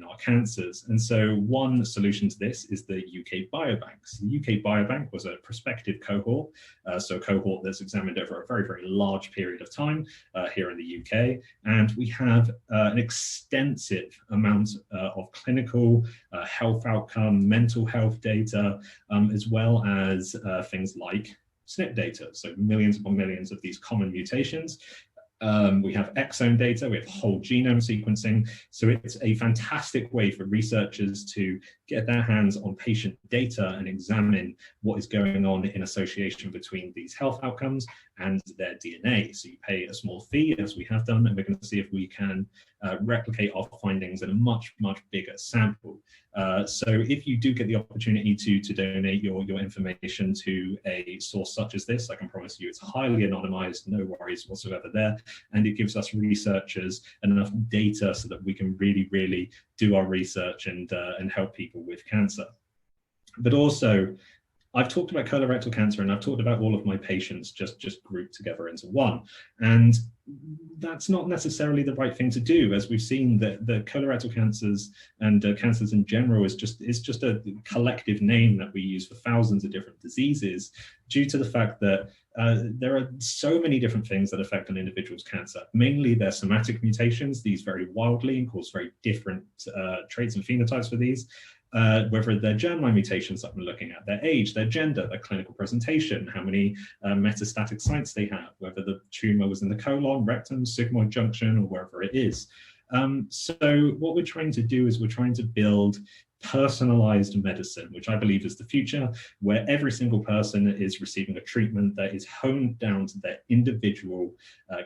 our cancers. And so one solution to this is the UK Biobanks. The UK Biobank was a prospective cohort, so a cohort that's examined over a very, very large period of time here in the UK. And we have an extensive amount of clinical health outcome, mental health data, as well as things like SNP data, so millions upon millions of these common mutations. We have exome data, we have whole genome sequencing. So it's a fantastic way for researchers to get their hands on patient data and examine what is going on in association between these health outcomes and their DNA. So you pay a small fee, as we have done, and we're going to see if we can replicate our findings in a much, much bigger sample. So if you do get the opportunity to donate your information to a source such as this, I can promise you it's highly anonymized, no worries whatsoever there, and it gives us researchers enough data so that we can really, really do our research and help people with cancer. But also, I've talked about colorectal cancer and I've talked about all of my patients just grouped together into one. And that's not necessarily the right thing to do, as we've seen that the colorectal cancers and cancers in general is just a collective name that we use for thousands of different diseases, due to the fact that there are so many different things that affect an individual's cancer. Mainly their somatic mutations, these vary wildly and cause very different traits and phenotypes for these. Whether they're germline mutations that we're looking at, their age, their gender, their clinical presentation, how many metastatic sites they have, whether the tumor was in the colon, rectum, sigmoid junction, or wherever it is. So what we're trying to do is we're trying to build personalized medicine, which I believe is the future, where every single person is receiving a treatment that is honed down to their individual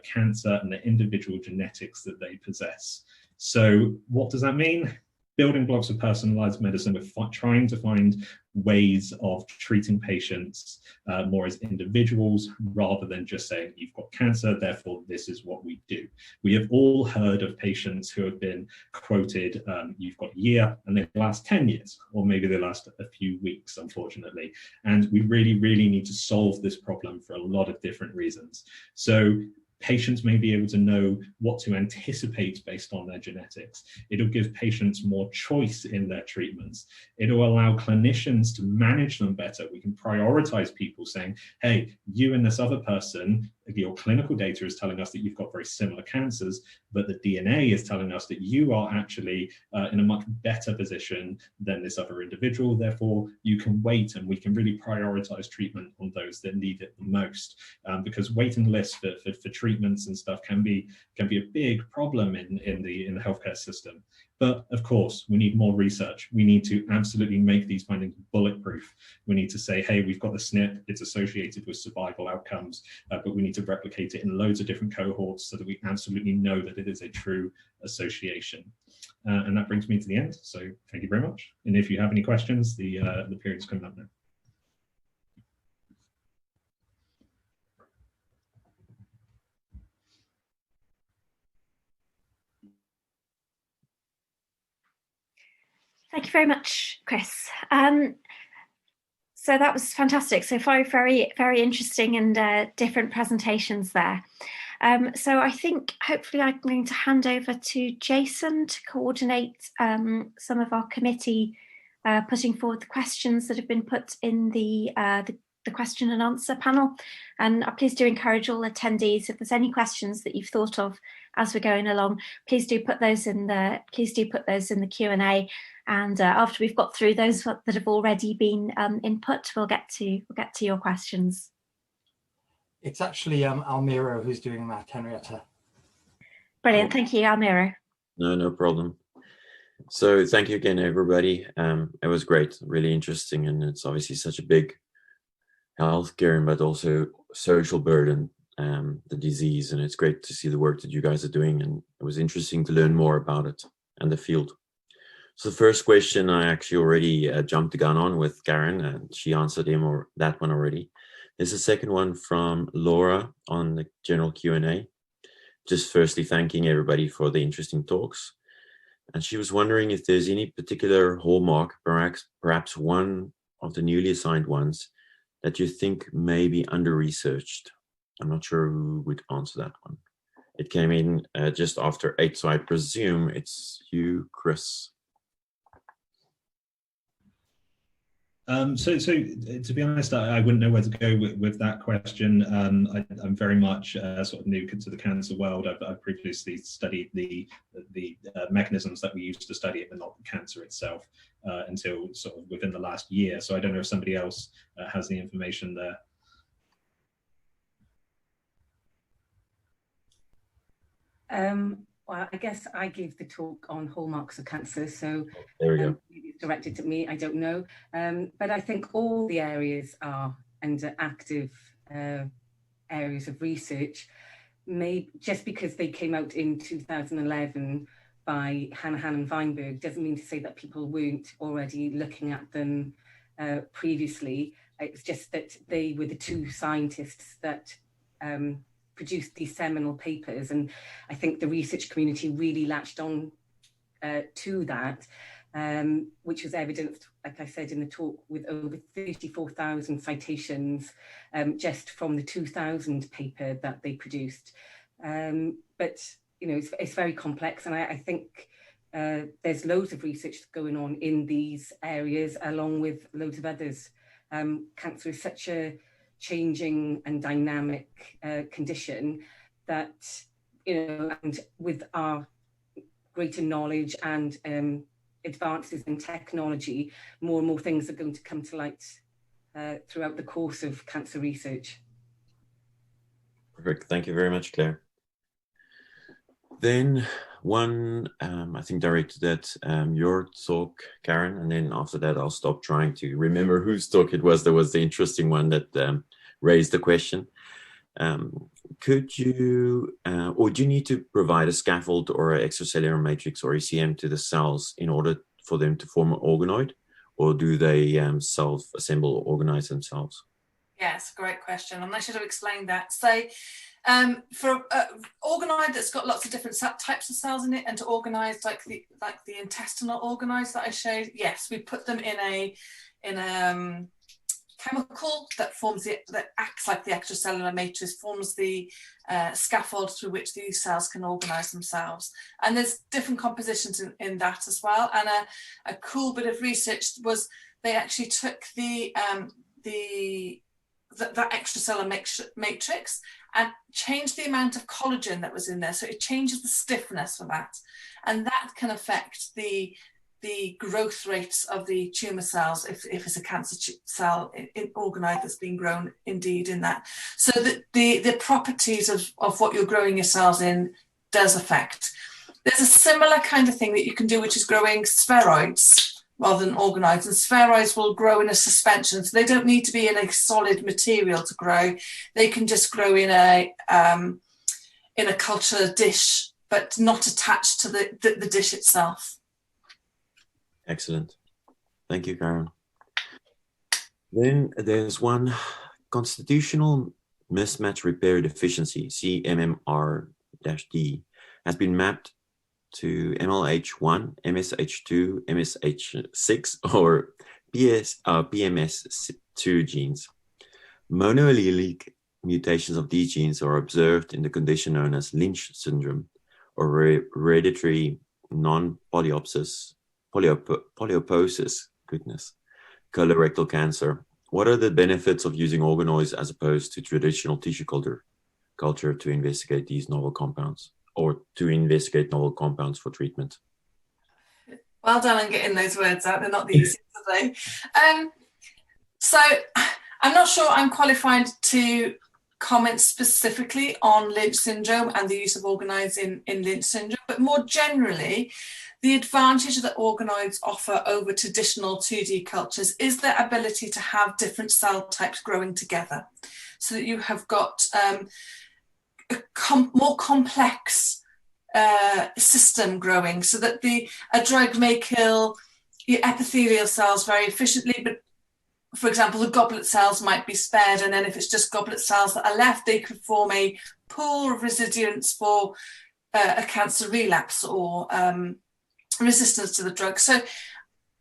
cancer and their individual genetics that they possess. So what does that mean? Building blocks of personalized medicine. We're trying to find ways of treating patients more as individuals, rather than just saying you've got cancer, therefore this is what we do. We have all heard of patients who have been quoted, you've got a year, and they last 10 years, or maybe they last a few weeks, unfortunately. And we really, really need to solve this problem for a lot of different reasons. So patients may be able to know what to anticipate based on their genetics. It'll give patients more choice in their treatments. It'll allow clinicians to manage them better. We can prioritize people, saying, hey, you and this other person, your clinical data is telling us that you've got very similar cancers, but the DNA is telling us that you are actually in a much better position than this other individual. Therefore, you can wait, and we can really prioritize treatment on those that need it the most. Because waiting lists for treatments and stuff can be a big problem in the healthcare system. But of course, we need more research. We need to absolutely make these findings bulletproof. We need to say, hey, we've got the SNP, it's associated with survival outcomes, but we need to replicate it in loads of different cohorts so that we absolutely know that it is a true association. And that brings me to the end. So thank you very much. And if you have any questions, the period is coming up now. Thank you very much, Chris. So that was fantastic. So very, very interesting and different presentations there. So I think hopefully I'm going to hand over to Jason to coordinate some of our committee putting forward the questions that have been put in the question and answer panel. And please do encourage all attendees, if there's any questions that you've thought of as we're going along, please do put those in the Q&A. And after we've got through those that have already been input, we'll get to your questions. It's actually Almira who's doing that, Henrietta. Brilliant, thank you, Almira. No problem. So thank you again, everybody. It was great, really interesting, and it's obviously such a big healthcare but also social burden the disease, and it's great to see the work that you guys are doing, and it was interesting to learn more about it and the field. So the first question I actually already jumped the gun on with Karen, and she answered that one already. There's a second one from Laura on the general Q&A. Just firstly thanking everybody for the interesting talks. And she was wondering if there's any particular hallmark, perhaps one of the newly assigned ones, that you think may be under-researched. I'm not sure who would answer that one. It came in just after 8, so I presume it's you, Chris. So to be honest, I wouldn't know where to go with that question. I'm very much sort of new to the cancer world. I've previously studied the mechanisms that we use to study it, but not the cancer itself until sort of within the last year. So I don't know if somebody else has the information there. Well, I guess I gave the talk on hallmarks of cancer, so there we go. maybe it's directed to me, I don't know. But I think all the areas are under active areas of research. Just because they came out in 2011 by Hanahan and Weinberg doesn't mean to say that people weren't already looking at them previously. It's just that they were the two scientists that produced these seminal papers, and I think the research community really latched on to that, which was evidenced, like I said in the talk, with over 34,000 citations just from the 2000 paper that they produced. But you know, it's very complex, and I think there's loads of research going on in these areas along with loads of others. Cancer is such a changing and dynamic condition that, you know, and with our greater knowledge and advances in technology, more and more things are going to come to light throughout the course of cancer research. Perfect. Thank you very much, Claire. Then one, I think directed at your talk, Karen, and then after that I'll stop trying to remember whose talk it was. There was the interesting one that raised the question. Could you, or do you need to provide a scaffold or an extracellular matrix or ECM to the cells in order for them to form an organoid, or do they self-assemble or organize themselves? Yes, great question, and I should have explained that. So for organoid that's got lots of different types of cells in it, and to organize like the intestinal organoids that I showed, yes, we put them in a chemical that acts like the extracellular matrix, forms the scaffold through which these cells can organize themselves. And there's different compositions in that as well. And a cool bit of research was they actually took that extracellular matrix and changed the amount of collagen that was in there. So it changes the stiffness for that. And that can affect the growth rates of the tumour cells if it's a cancer cell organoid that's being grown indeed in that. So that the properties of what you're growing your cells in does affect. There's a similar kind of thing that you can do, which is growing spheroids rather than organoids, and spheroids will grow in a suspension, so they don't need to be in a solid material to grow. They can just grow in a culture dish, but not attached to the dish itself. Excellent. Thank you, Karen. Then there's one: constitutional mismatch repair deficiency, CMMR-D, has been mapped to MLH1, MSH2, MSH6, or PMS2 genes. Monoallelic mutations of these genes are observed in the condition known as Lynch syndrome, or hereditary non-polyposis, colorectal cancer. What are the benefits of using organoids as opposed to traditional tissue culture to investigate these novel compounds, or to investigate novel compounds for treatment? Well done on getting those words out. They're not the easiest, are they? So I'm not sure I'm qualified to comment specifically on Lynch syndrome and the use of organoids in Lynch syndrome, but more generally, the advantage that organoids offer over traditional 2D cultures is their ability to have different cell types growing together, so that you have got more complex system growing, so that a drug may kill your epithelial cells very efficiently, but for example, the goblet cells might be spared, and then if it's just goblet cells that are left, they could form a pool of residuants for a cancer relapse or resistance to the drug. So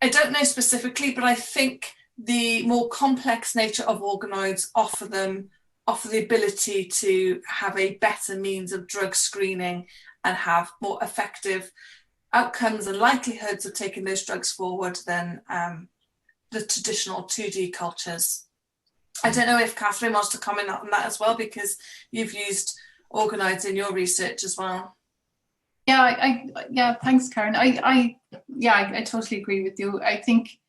I don't know specifically, but I think the more complex nature of organoids offer the ability to have a better means of drug screening and have more effective outcomes and likelihoods of taking those drugs forward than the traditional 2D cultures. I don't know if Catherine wants to comment on that as well, because you've used organoids in your research as well. Yeah, thanks, Karen. I totally agree with you. I think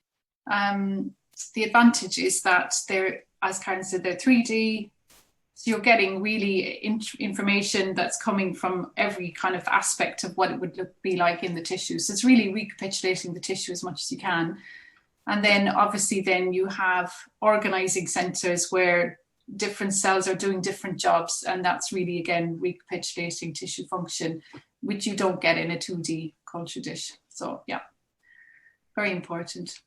the advantage is that they're, as Karen said, they're 3D. So you're getting really information that's coming from every kind of aspect of what it would be like in the tissue. So it's really recapitulating the tissue as much as you can. And then obviously then you have organizing centers where different cells are doing different jobs. And that's really, again, recapitulating tissue function, which you don't get in a 2D culture dish. So yeah, very important.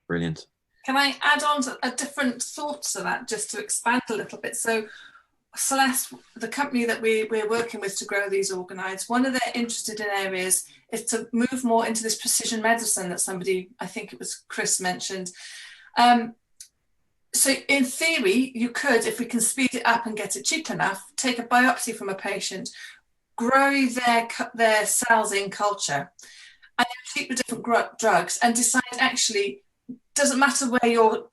Brilliant. Can I add on to a different thought to that, just to expand a little bit? So Celeste, the company that we're working with to grow these organoids, one of their interested in areas is to move more into this precision medicine that somebody, I think it was Chris, mentioned. So in theory, you could, if we can speed it up and get it cheap enough, take a biopsy from a patient, grow their cells in culture, and treat with different drugs, and decide actually, doesn't matter where your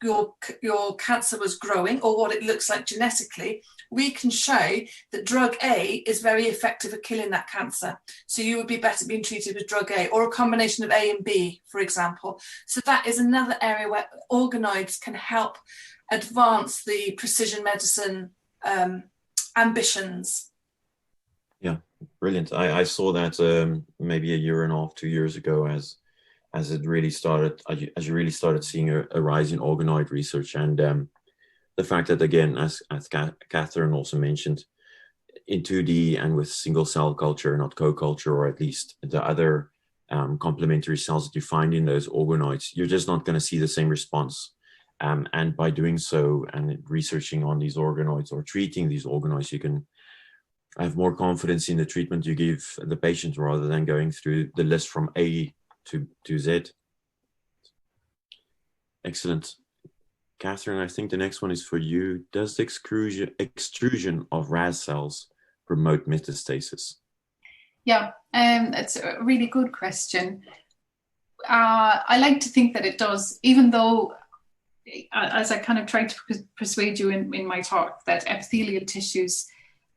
cancer was growing or what it looks like genetically, we can show that drug A is very effective at killing that cancer. So you would be better being treated with drug A, or a combination of A and B, for example. So that is another area where organoids can help advance the precision medicine ambitions. Yeah, brilliant. I saw that maybe a year and a half, 2 years ago, as it really started, as you really started seeing a rise in organoid research, and the fact that, again, as Catherine also mentioned, in 2D and with single cell culture, not co-culture, or at least the other complementary cells that you find in those organoids, you're just not going to see the same response. And by doing so and researching on these organoids or treating these organoids, you can have more confidence in the treatment you give the patient, rather than going through the list from A to Z. Excellent. Catherine, I think the next one is for you. Does the extrusion of RAS cells promote metastasis? Yeah, it's a really good question. I like to think that it does, even though, as I kind of tried to persuade you in my talk, that epithelial tissues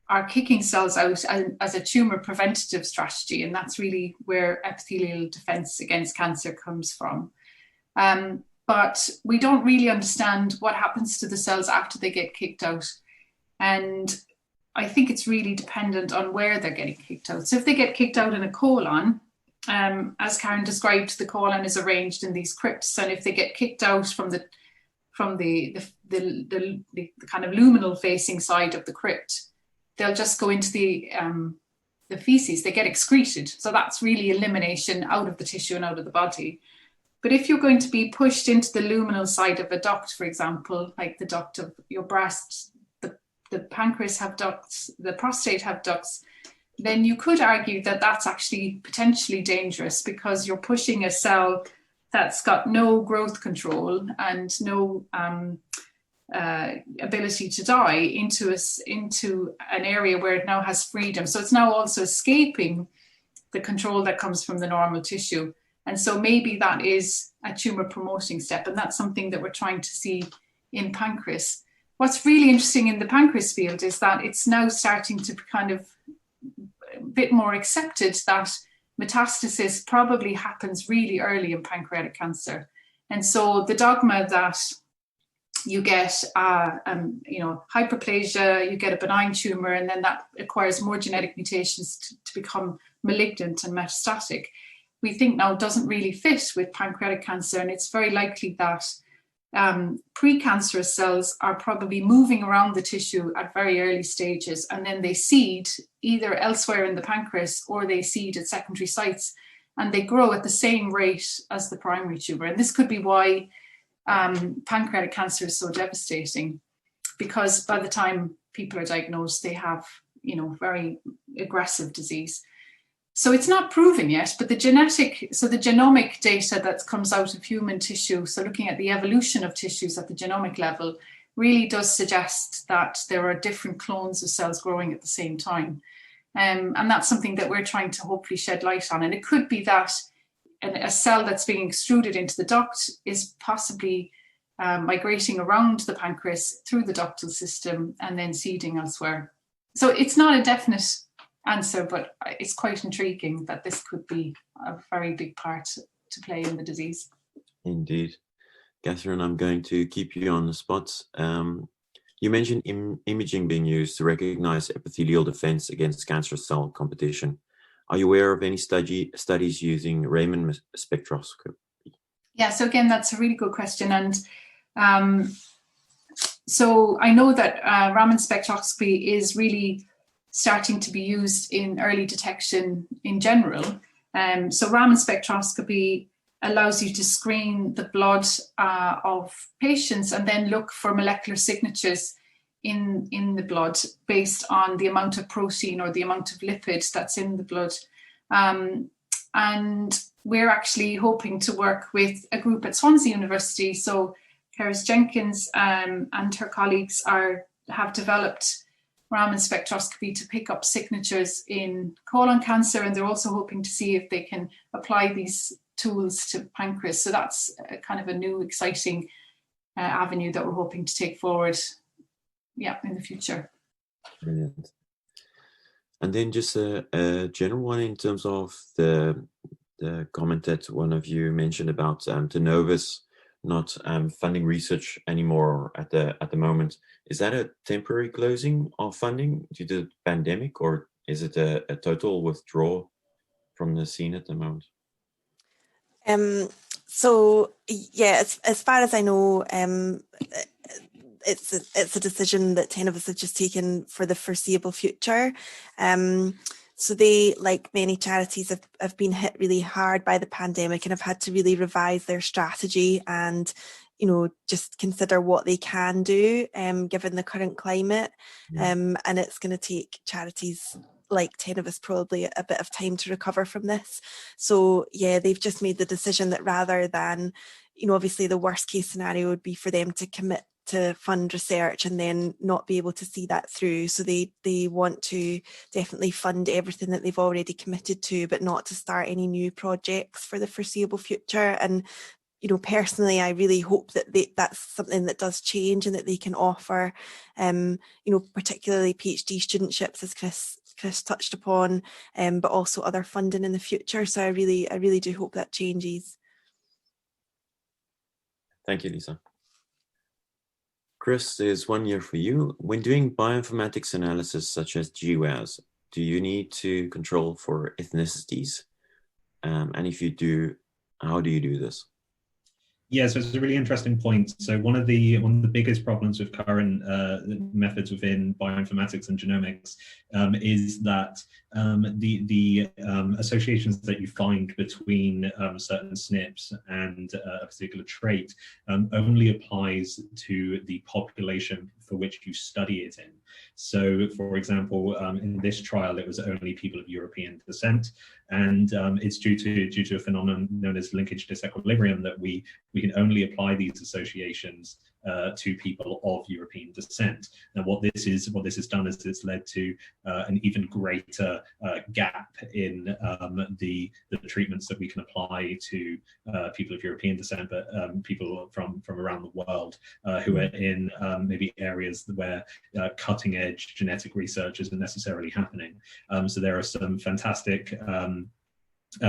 are kicking cells out as a tumor preventative strategy, and that's really where epithelial defense against cancer comes from. But we don't really understand what happens to the cells after they get kicked out. And I think it's really dependent on where they're getting kicked out. So if they get kicked out in a colon, as Karen described, the colon is arranged in these crypts, and if they get kicked out from the kind of luminal facing side of the crypt, they'll just go into the feces. They get excreted. So that's really elimination out of the tissue and out of the body. But if you're going to be pushed into the luminal side of a duct, for example, like the duct of your breast, the pancreas have ducts, the prostate have ducts, then you could argue that that's actually potentially dangerous, because you're pushing a cell that's got no growth control and no ability to die into an area where it now has freedom. So it's now also escaping the control that comes from the normal tissue. And so maybe that is a tumor promoting step. And that's something that we're trying to see in pancreas. What's really interesting in the pancreas field is that it's now starting to kind of a bit more accepted that metastasis probably happens really early in pancreatic cancer. And so the dogma that you get hyperplasia, you get a benign tumor, and then that acquires more genetic mutations to become malignant and metastatic, we think now doesn't really fit with pancreatic cancer. And it's very likely that precancerous cells are probably moving around the tissue at very early stages, and then they seed either elsewhere in the pancreas or they seed at secondary sites, and they grow at the same rate as the primary tumour. And this could be why pancreatic cancer is so devastating, because by the time people are diagnosed, they have, you know, very aggressive disease. So it's not proven yet, but the genomic data that comes out of human tissue, so looking at the evolution of tissues at the genomic level, really does suggest that there are different clones of cells growing at the same time. And that's something that we're trying to hopefully shed light on. And it could be that a cell that's being extruded into the duct is possibly migrating around the pancreas through the ductal system and then seeding elsewhere. So it's not a definite answer, but it's quite intriguing that this could be a very big part to play in the disease. Indeed. Catherine, I'm going to keep you on the spot. You mentioned imaging being used to recognize epithelial defense against cancerous cell competition. Are you aware of any studies using Raman spectroscopy? Yeah, so again, that's a really good question. And so I know that Raman spectroscopy is really starting to be used in early detection in general. So Raman spectroscopy allows you to screen the blood of patients and then look for molecular signatures in the blood based on the amount of protein or the amount of lipids that's in the blood. And we're actually hoping to work with a group at Swansea University. So Keris Jenkins and her colleagues have developed Raman spectroscopy to pick up signatures in colon cancer, and they're also hoping to see if they can apply these tools to pancreas. So that's a kind of a new exciting avenue that we're hoping to take forward, in the future. Brilliant. And then just a general one in terms of the comment that one of you mentioned about Tenovus not funding research anymore at the moment. Is that a temporary closing of funding due to the pandemic, or is it a total withdrawal from the scene at the moment? So yeah, as far as I know, it's a decision that Tenovus have just taken for the foreseeable future. So they, like many charities, have been hit really hard by the pandemic and have had to really revise their strategy and, you know, just consider what they can do given the current climate. And it's going to take charities like Tenovus probably a bit of time to recover from this. So yeah, they've just made the decision that rather than, you know, obviously the worst case scenario would be for them to commit to fund research and then not be able to see that through. So they want to definitely fund everything that they've already committed to, but not to start any new projects for the foreseeable future. And, you know, personally, I really hope that that's something that does change and that they can offer, you know, particularly PhD studentships, as Chris touched upon, but also other funding in the future. So I really do hope that changes. Thank you, Lisa. Chris, there's one here for you. When doing bioinformatics analysis such as GWAS, do you need to control for ethnicities? And if you do, how do you do this? Yeah, so it's a really interesting point. So one of the biggest problems with current methods within bioinformatics and genomics is that the associations that you find between certain SNPs and a particular trait only applies to the population for which you study it in. So, for example, in this trial, it was only people of European descent, and it's due to a phenomenon known as linkage disequilibrium that we can only apply these associations to people of European descent. Now, what this has done is it's led to an even greater gap in the treatments that we can apply to people of European descent, but people from around the world who are in maybe areas where cutting edge genetic research isn't necessarily happening. So there are some fantastic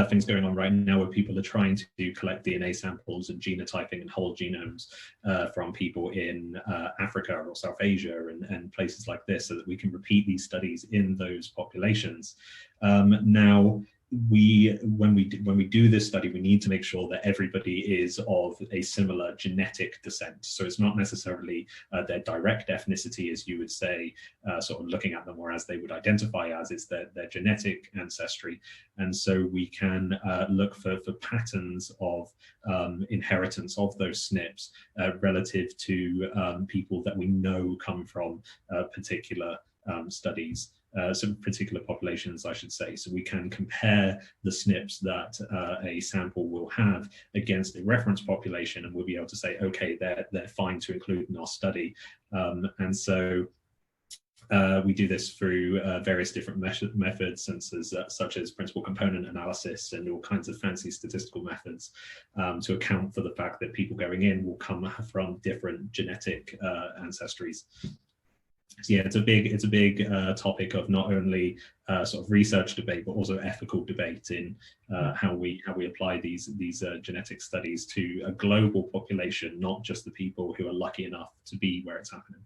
things going on right now where people are trying to collect DNA samples and genotyping and whole genomes from people in Africa or South Asia and places like this, so that we can repeat these studies in those populations. Now, when we do this study, we need to make sure that everybody is of a similar genetic descent. So it's not necessarily their direct ethnicity, as you would say, sort of looking at them, or as they would identify as, it's their genetic ancestry. And so we can look for patterns of inheritance of those SNPs relative to people that we know come from particular studies. Some particular populations, I should say. So we can compare the SNPs that a sample will have against a reference population, and we'll be able to say, okay, they're fine to include in our study. And so we do this through various different methods, such as principal component analysis and all kinds of fancy statistical methods to account for the fact that people going in will come from different genetic ancestries. So yeah, it's a big topic of not only sort of research debate, but also ethical debate in how we apply these genetic studies to a global population, not just the people who are lucky enough to be where it's happening.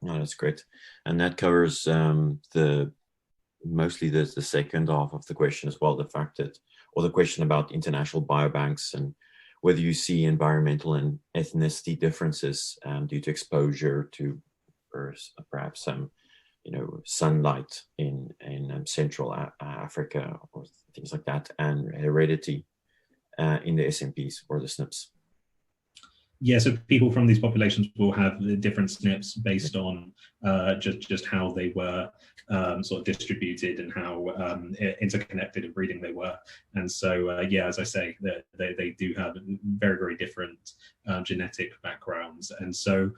No, that's great, and that covers mostly the second half of the question as well. The fact that, or the question about international biobanks and whether you see environmental and ethnicity differences due to exposure to perhaps some, sunlight in Central Africa or things like that, and heredity in the SNPs or the SNPs. Yeah, so people from these populations will have the different SNPs based on just how they were sort of distributed and how interconnected and breeding they were. And so, yeah, as I say, they do have very, very different genetic backgrounds. And so,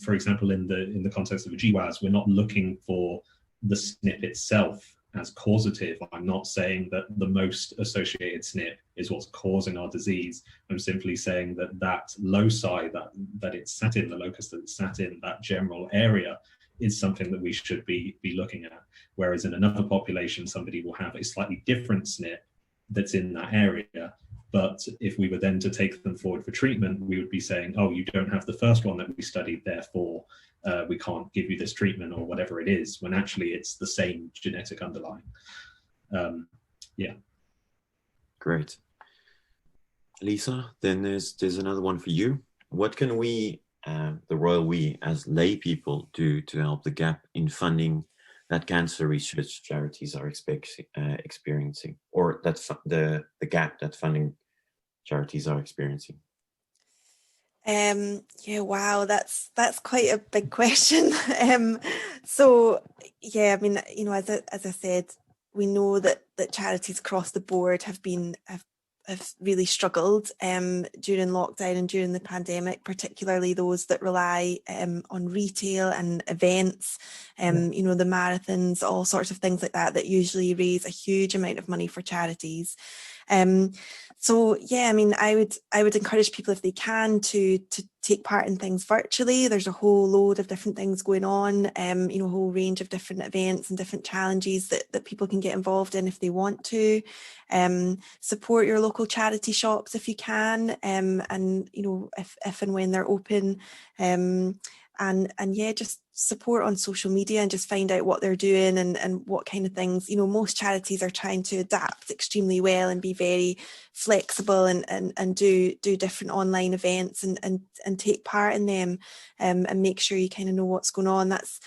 for example, in the context of a GWAS, we're not looking for the SNP itself as causative. I'm not saying that the most associated SNP is what's causing our disease. I'm simply saying that loci that it sat in, the locus that it sat in, that general area, is something that we should be looking at. Whereas in another population, somebody will have a slightly different SNP that's in that area. But if we were then to take them forward for treatment, we would be saying, oh, you don't have the first one that we studied, therefore we can't give you this treatment or whatever it is, when actually it's the same genetic underlying. Yeah. Great. Lisa, then there's another one for you. What can we, the royal we, as lay people, do to help the gap in funding that cancer research charities are experiencing, or that the gap that funding charities are experiencing? Yeah, wow, that's quite a big question. So yeah, I mean, as I said, we know that charities across the board have really struggled during lockdown and during the pandemic, particularly those that rely on retail and events, the marathons, all sorts of things like that usually raise a huge amount of money for charities. So yeah, I mean, I would encourage people, if they can, to take part in things virtually. There's a whole load of different things going on, a whole range of different events and different challenges that people can get involved in if they want to. Support your local charity shops if you can, and if and when they're open. And yeah, just support on social media and just find out what they're doing and what kind of things. Most charities are trying to adapt extremely well and be very flexible and do different online events and take part in them, and make sure you kind of know what's going on. That's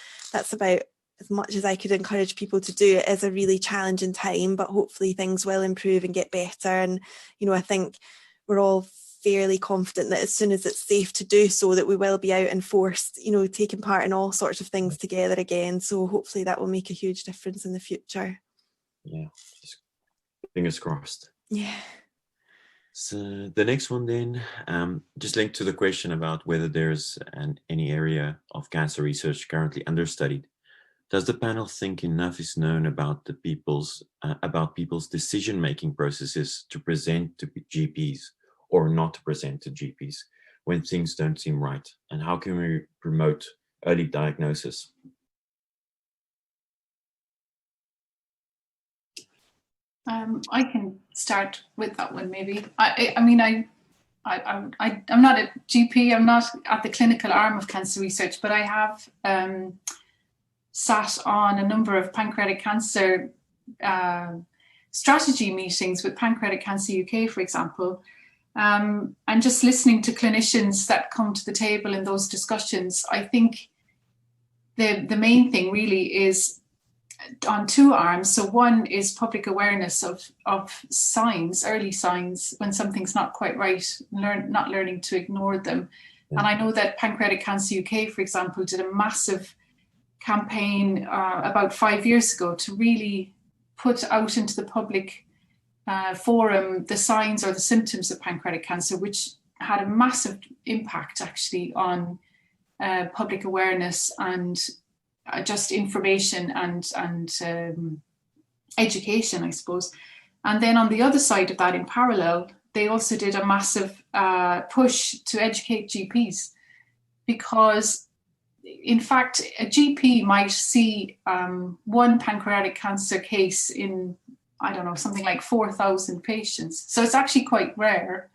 about as much as I could encourage people to do. It is a really challenging time, but hopefully things will improve and get better. And I think we're all fairly confident that as soon as it's safe to do so, that we will be out in force, taking part in all sorts of things together again. So hopefully that will make a huge difference in the future. Yeah, just fingers crossed. Yeah. So the next one then, just linked to the question about whether there's any area of cancer research currently understudied. Does the panel think enough is known about people's decision-making processes to present to GPs or not to present to GPs when things don't seem right? And how can we promote early diagnosis? I can start with that one, maybe. I'm not a GP, I'm not at the clinical arm of cancer research, but I have sat on a number of pancreatic cancer strategy meetings with Pancreatic Cancer UK, for example, and just listening to clinicians that come to the table in those discussions, I think the main thing really is on two arms. So one is public awareness of signs, early signs, when something's not quite right, not learning to ignore them. And I know that Pancreatic Cancer UK, for example, did a massive campaign about 5 years ago to really put out into the public forum the signs or the symptoms of pancreatic cancer, which had a massive impact actually on public awareness and just information and education, I suppose. And then on the other side of that, in parallel, they also did a massive push to educate GPs, because in fact, a GP might see one pancreatic cancer case in, I don't know, something like 4,000 patients. So it's actually quite rare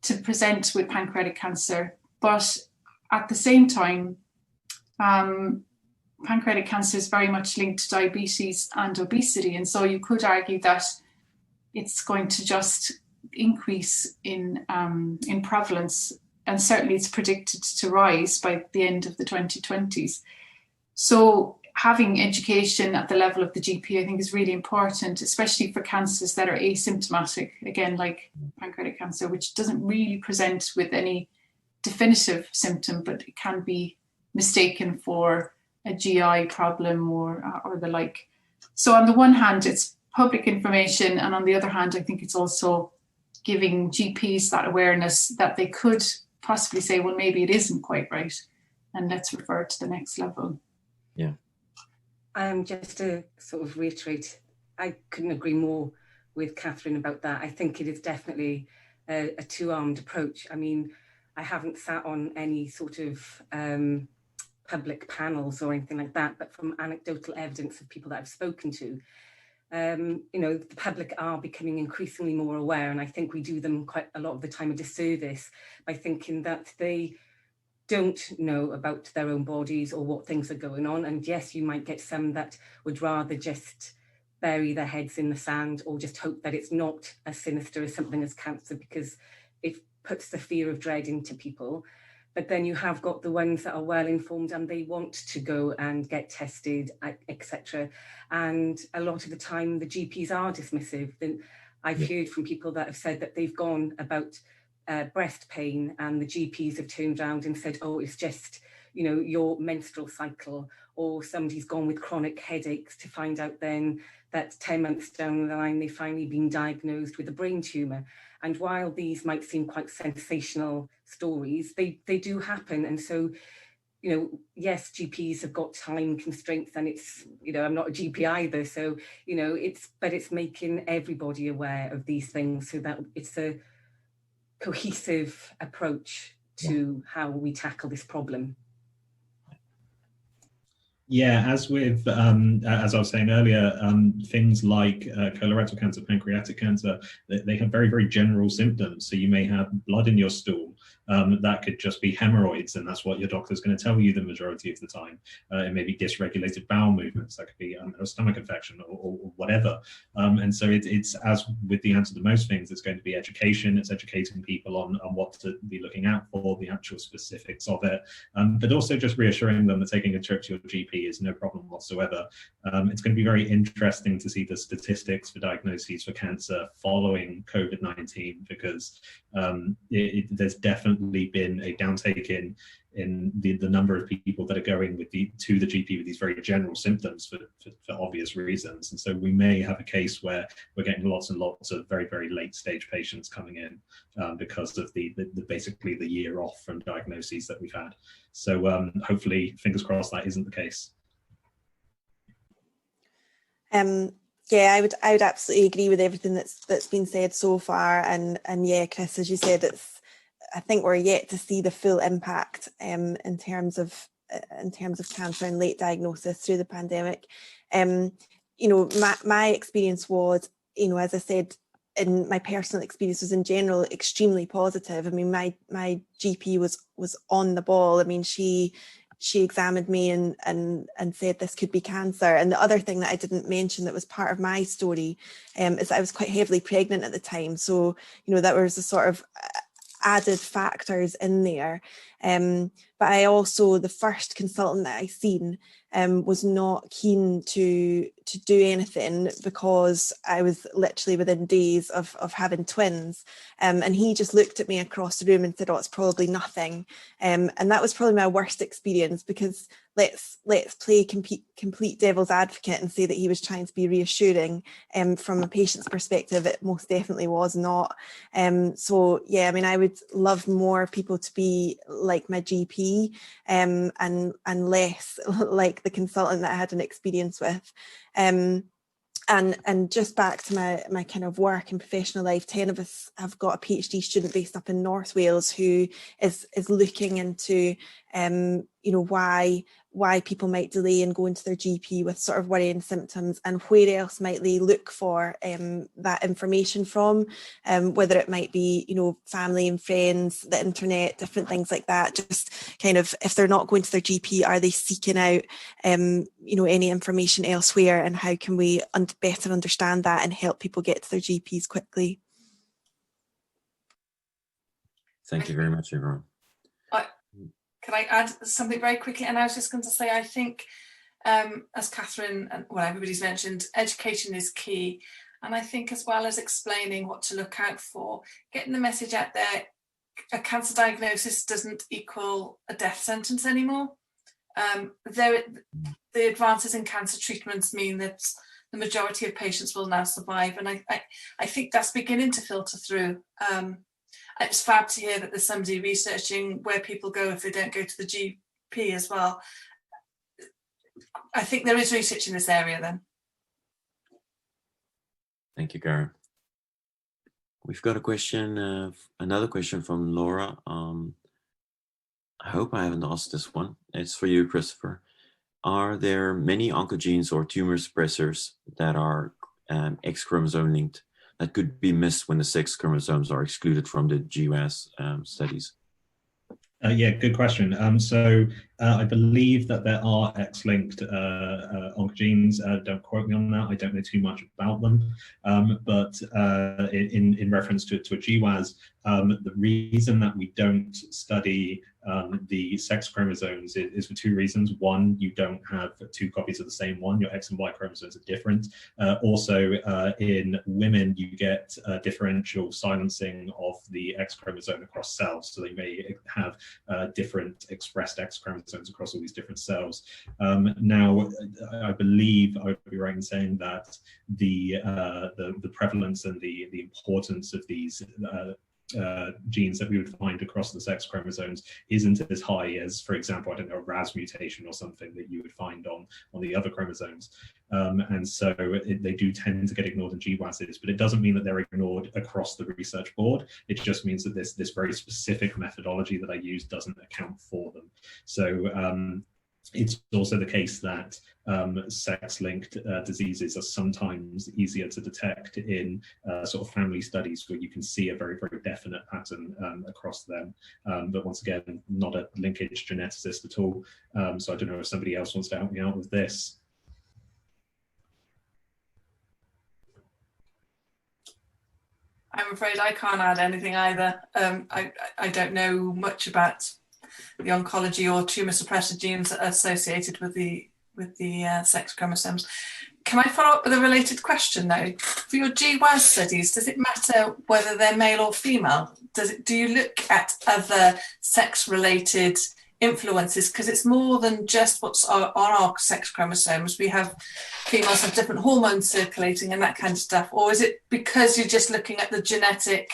to present with pancreatic cancer. But at the same time, pancreatic cancer is very much linked to diabetes and obesity. And so you could argue that it's going to just increase in prevalence, and certainly it's predicted to rise by the end of the 2020s. So having education at the level of the GP, I think, is really important, especially for cancers that are asymptomatic, again, like pancreatic cancer, which doesn't really present with any definitive symptom, but it can be mistaken for a GI problem or the like. So on the one hand, it's public information, and on the other hand, I think it's also giving GPs that awareness that they could possibly say, well, maybe it isn't quite right, and let's refer to the next level. Yeah. Just to sort of reiterate, I couldn't agree more with Catherine about that. I think it is definitely a two-armed approach. I mean, I haven't sat on any sort of public panels or anything like that, but from anecdotal evidence of people that I've spoken to, you know, the public are becoming increasingly more aware, and I think we do them quite a lot of the time a disservice by thinking that they don't know about their own bodies or what things are going on. And yes, you might get some that would rather just bury their heads in the sand or just hope that it's not as sinister as something as cancer, because it puts the fear of dread into people. But then you have got the ones that are well informed and they want to go and get tested, etc. And a lot of the time the GPs are dismissive. I've heard from people that have said that they've gone about breast pain and the GPs have turned around and said, oh, it's just, you know, your menstrual cycle, or somebody's gone with chronic headaches to find out then that 10 months down the line they've finally been diagnosed with a brain tumour. And while these might seem quite sensational stories, they do happen. And so, you know, yes, GPs have got time constraints, and it's, you know, I'm not a GP either, so, you know, it's making everybody aware of these things so that it's a cohesive approach to how we tackle this problem. Yeah, as with, as I was saying earlier, things like colorectal cancer, pancreatic cancer, they have very, very general symptoms. So you may have blood in your stool. That could just be hemorrhoids, and that's what your doctor's going to tell you the majority of the time. It may be dysregulated bowel movements. That could be a stomach infection or whatever. And so it's, as with the answer to most things, it's going to be education. It's educating people on what to be looking out for, the actual specifics of it, but also just reassuring them that taking a trip to your GP is no problem whatsoever. It's going to be very interesting to see the statistics for diagnoses for cancer following COVID-19, because there's definitely been a downtake in the number of people that are going to the GP with these very general symptoms for obvious reasons. And so we may have a case where we're getting lots and lots of very, very late stage patients coming in because of the basically the year off from diagnoses that we've had. So hopefully, fingers crossed, that isn't the case. Yeah, I would absolutely agree with everything that's been said so far, and yeah, Chris, as you said, I think we're yet to see the full impact in terms of cancer and late diagnosis through the pandemic. You know, my experience was, you know, as I said, in my personal experience was in general extremely positive. I mean, my GP was on the ball. I mean, she she examined me and said this could be cancer. And the other thing that I didn't mention that was part of my story is that I was quite heavily pregnant at the time. So, you know, that was a sort of added factors in there. But I also, the first consultant that I seen was not keen to do anything because I was literally within days of having twins. And he just looked at me across the room and said, oh, it's probably nothing. And that was probably my worst experience, because let's play complete devil's advocate and say that he was trying to be reassuring. From a patient's perspective, it most definitely was not. So yeah, I mean, I would love more people to be like my GP and less like the consultant that I had an experience with. And just back to my kind of work and professional life, 10 of us have got a PhD student based up in North Wales who is looking into, you know, why people might delay in going to their GP with sort of worrying symptoms, and where else might they look for that information from, whether it might be, you know, family and friends, the internet, different things like that. Just kind of, if they're not going to their GP, are they seeking out, you know, any information elsewhere, and how can we better understand that and help people get to their GPs quickly? Thank you very much, everyone. Can I add something very quickly? And I was just going to say, I think, as Catherine and everybody's mentioned, education is key. And I think, as well as explaining what to look out for, getting the message out there, a cancer diagnosis doesn't equal a death sentence anymore. The advances in cancer treatments mean that the majority of patients will now survive. And I think that's beginning to filter through. It's fab to hear that there's somebody researching where people go if they don't go to the GP as well. I think there is research in this area then. Thank you, Karen. We've got a question, another question from Laura. I hope I haven't asked this one. It's for you, Christopher. Are there many oncogenes or tumor suppressors that are X chromosome linked that could be missed when the sex chromosomes are excluded from the GWAS studies? Yeah, good question. I believe that there are X-linked oncogenes. Don't quote me on that. I don't know too much about them. But in reference to a GWAS, the reason that we don't study the sex chromosomes is for two reasons. One, you don't have two copies of the same one. Your X and Y chromosomes are different. Also, in women, you get differential silencing of the X chromosome across cells. So they may have different expressed X chromosomes across all these different cells. Now, I believe I would be right in saying that the prevalence and the importance of these genes that we would find across the sex chromosomes isn't as high as, for example, I don't know, a RAS mutation or something that you would find on the other chromosomes. And so they do tend to get ignored in GWASs, but it doesn't mean that they're ignored across the research board. It just means that this very specific methodology that I use doesn't account for them. So it's also the case that sex-linked diseases are sometimes easier to detect in sort of family studies where you can see a very, very definite pattern across them. But once again, not a linkage geneticist at all. So I don't know if somebody else wants to help me out with this. I'm afraid I can't add anything either. I don't know much about the oncology or tumour suppressor genes associated with the sex chromosomes. Can I follow up with a related question though? For your GWAS studies, does it matter whether they're male or female? Do you look at other sex-related influences? Because it's more than just what's on our sex chromosomes. We have females have different hormones circulating and that kind of stuff. Or is it because you're just looking at the genetic,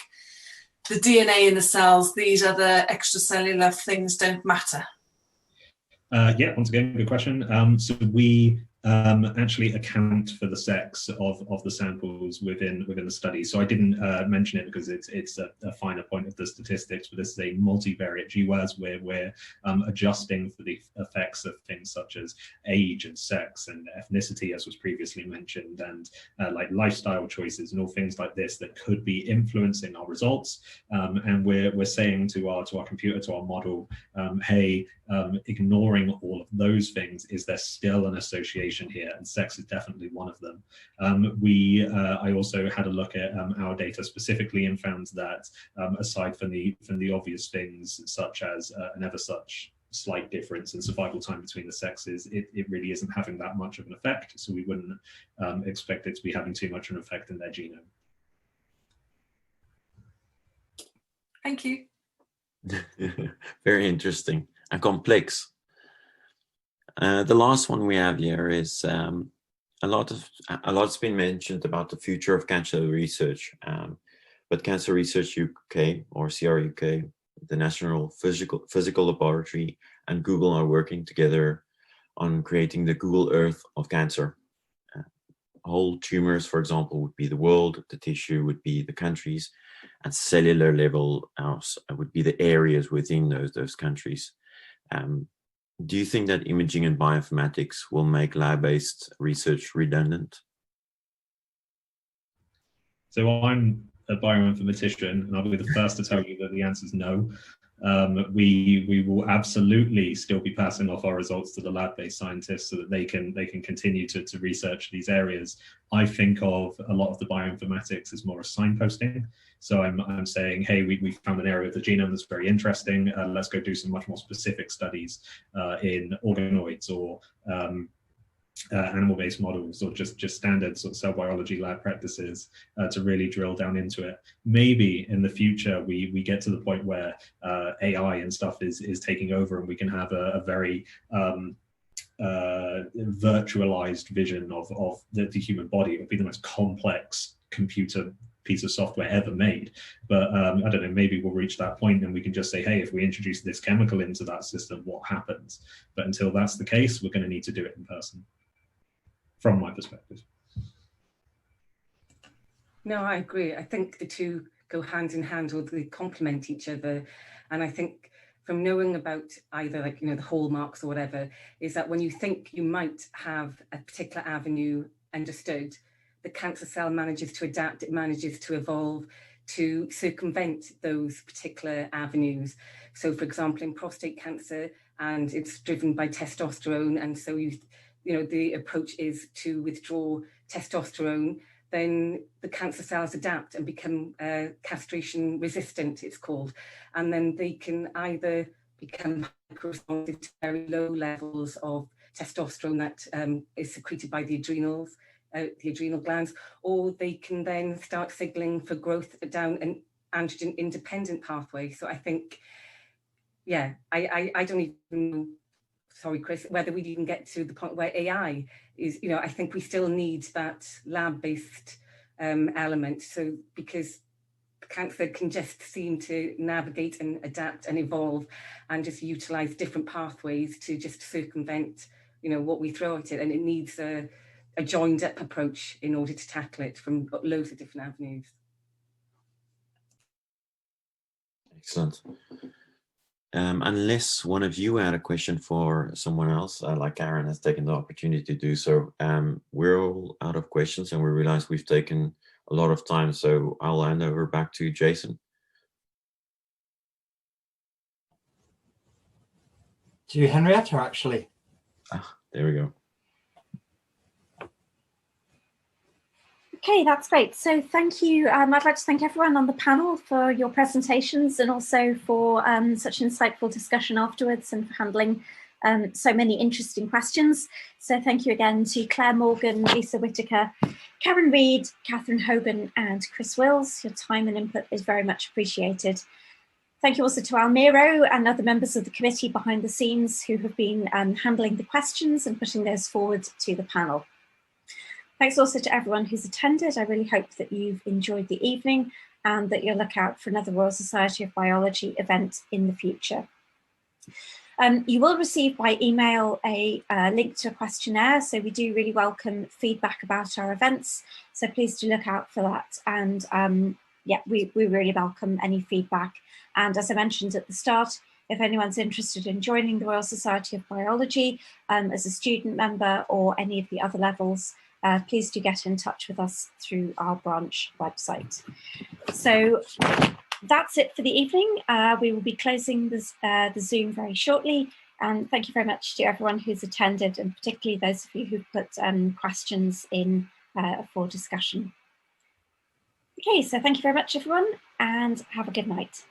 the DNA in the cells, these other extracellular things don't matter? Yeah, once again, good question. So we actually account for the sex of the samples within the study. So I didn't mention it because it's a finer point of the statistics, but this is a multivariate GWAS where we're adjusting for the effects of things such as age and sex and ethnicity, as was previously mentioned, and like lifestyle choices and all things like this that could be influencing our results. And we're saying to our computer, to our model, hey, ignoring all of those things, is there still an association here? And sex is definitely one of them. I also had a look at our data specifically and found that aside from the obvious things such as an ever such slight difference in survival time between the sexes, it really isn't having that much of an effect. So we wouldn't expect it to be having too much of an effect in their genome. Thank you. Very interesting and complex. The last one we have here is a lot's been mentioned about the future of cancer research, but Cancer Research UK, or CRUK, the National Physical Laboratory, and Google are working together on creating the Google Earth of cancer. Whole tumors, for example, would be the world, the tissue would be the countries, and cellular level would be the areas within those countries. Do you think that imaging and bioinformatics will make lab-based research redundant? So I'm a bioinformatician, and I'll be the first to tell you that the answer is no. We will absolutely still be passing off our results to the lab-based scientists so that they can continue to research these areas. I think of a lot of the bioinformatics as more a signposting. So I'm saying, hey, we found an area of the genome that's very interesting. Let's go do some much more specific studies in organoids or animal-based models, or just standard sort of cell biology lab practices to really drill down into it. Maybe in the future we get to the point where AI and stuff is taking over, and we can have a very virtualized vision of the human body. It would be the most complex computer piece of software ever made. But I don't know, maybe we'll reach that point and we can just say, hey, if we introduce this chemical into that system, what happens? But until that's the case, we're going to need to do it in person, from my perspective. No, I agree. I think the two go hand in hand, or they complement each other. And I think from knowing about either, like, the hallmarks or whatever, is that when you think you might have a particular avenue understood, the cancer cell manages to adapt, it manages to evolve to circumvent those particular avenues. So for example, in prostate cancer, and it's driven by testosterone, and so the approach is to withdraw testosterone, then the cancer cells adapt and become castration resistant, it's called. And then they can either become hyperresponsive to very low levels of testosterone that is secreted by the adrenal glands, or they can then start signaling for growth down an androgen independent pathway. So I think, yeah, I don't even know, sorry, Chris, whether we'd even get to the point where AI is, I think we still need that lab-based element. So because cancer can just seem to navigate and adapt and evolve and just utilize different pathways to just circumvent, what we throw at it. And it needs a joined up approach in order to tackle it from loads of different avenues. Excellent. Unless one of you had a question for someone else, like Karen has taken the opportunity to do so, we're all out of questions and we realize we've taken a lot of time, so I'll hand over back to Jason. To Henrietta, actually. There we go. Okay, that's great. So thank you. I'd like to thank everyone on the panel for your presentations, and also for such an insightful discussion afterwards, and for handling so many interesting questions. So thank you again to Claire Morgan, Lisa Whitaker, Karen Reid, Catherine Hogan, and Chris Wills. Your time and input is very much appreciated. Thank you also to Almiro and other members of the committee behind the scenes who have been handling the questions and putting those forward to the panel. Thanks also to everyone who's attended. I really hope that you've enjoyed the evening and that you'll look out for another Royal Society of Biology event in the future. You will receive by email a link to a questionnaire, so we do really welcome feedback about our events, so please do look out for that. And yeah, we really welcome any feedback. And as I mentioned at the start, if anyone's interested in joining the Royal Society of Biology as a student member or any of the other levels, please do get in touch with us through our branch website. So that's it for the evening. We will be closing this, the Zoom very shortly. And thank you very much to everyone who's attended, and particularly those of you who put questions in for discussion. Okay, so thank you very much, everyone, and have a good night.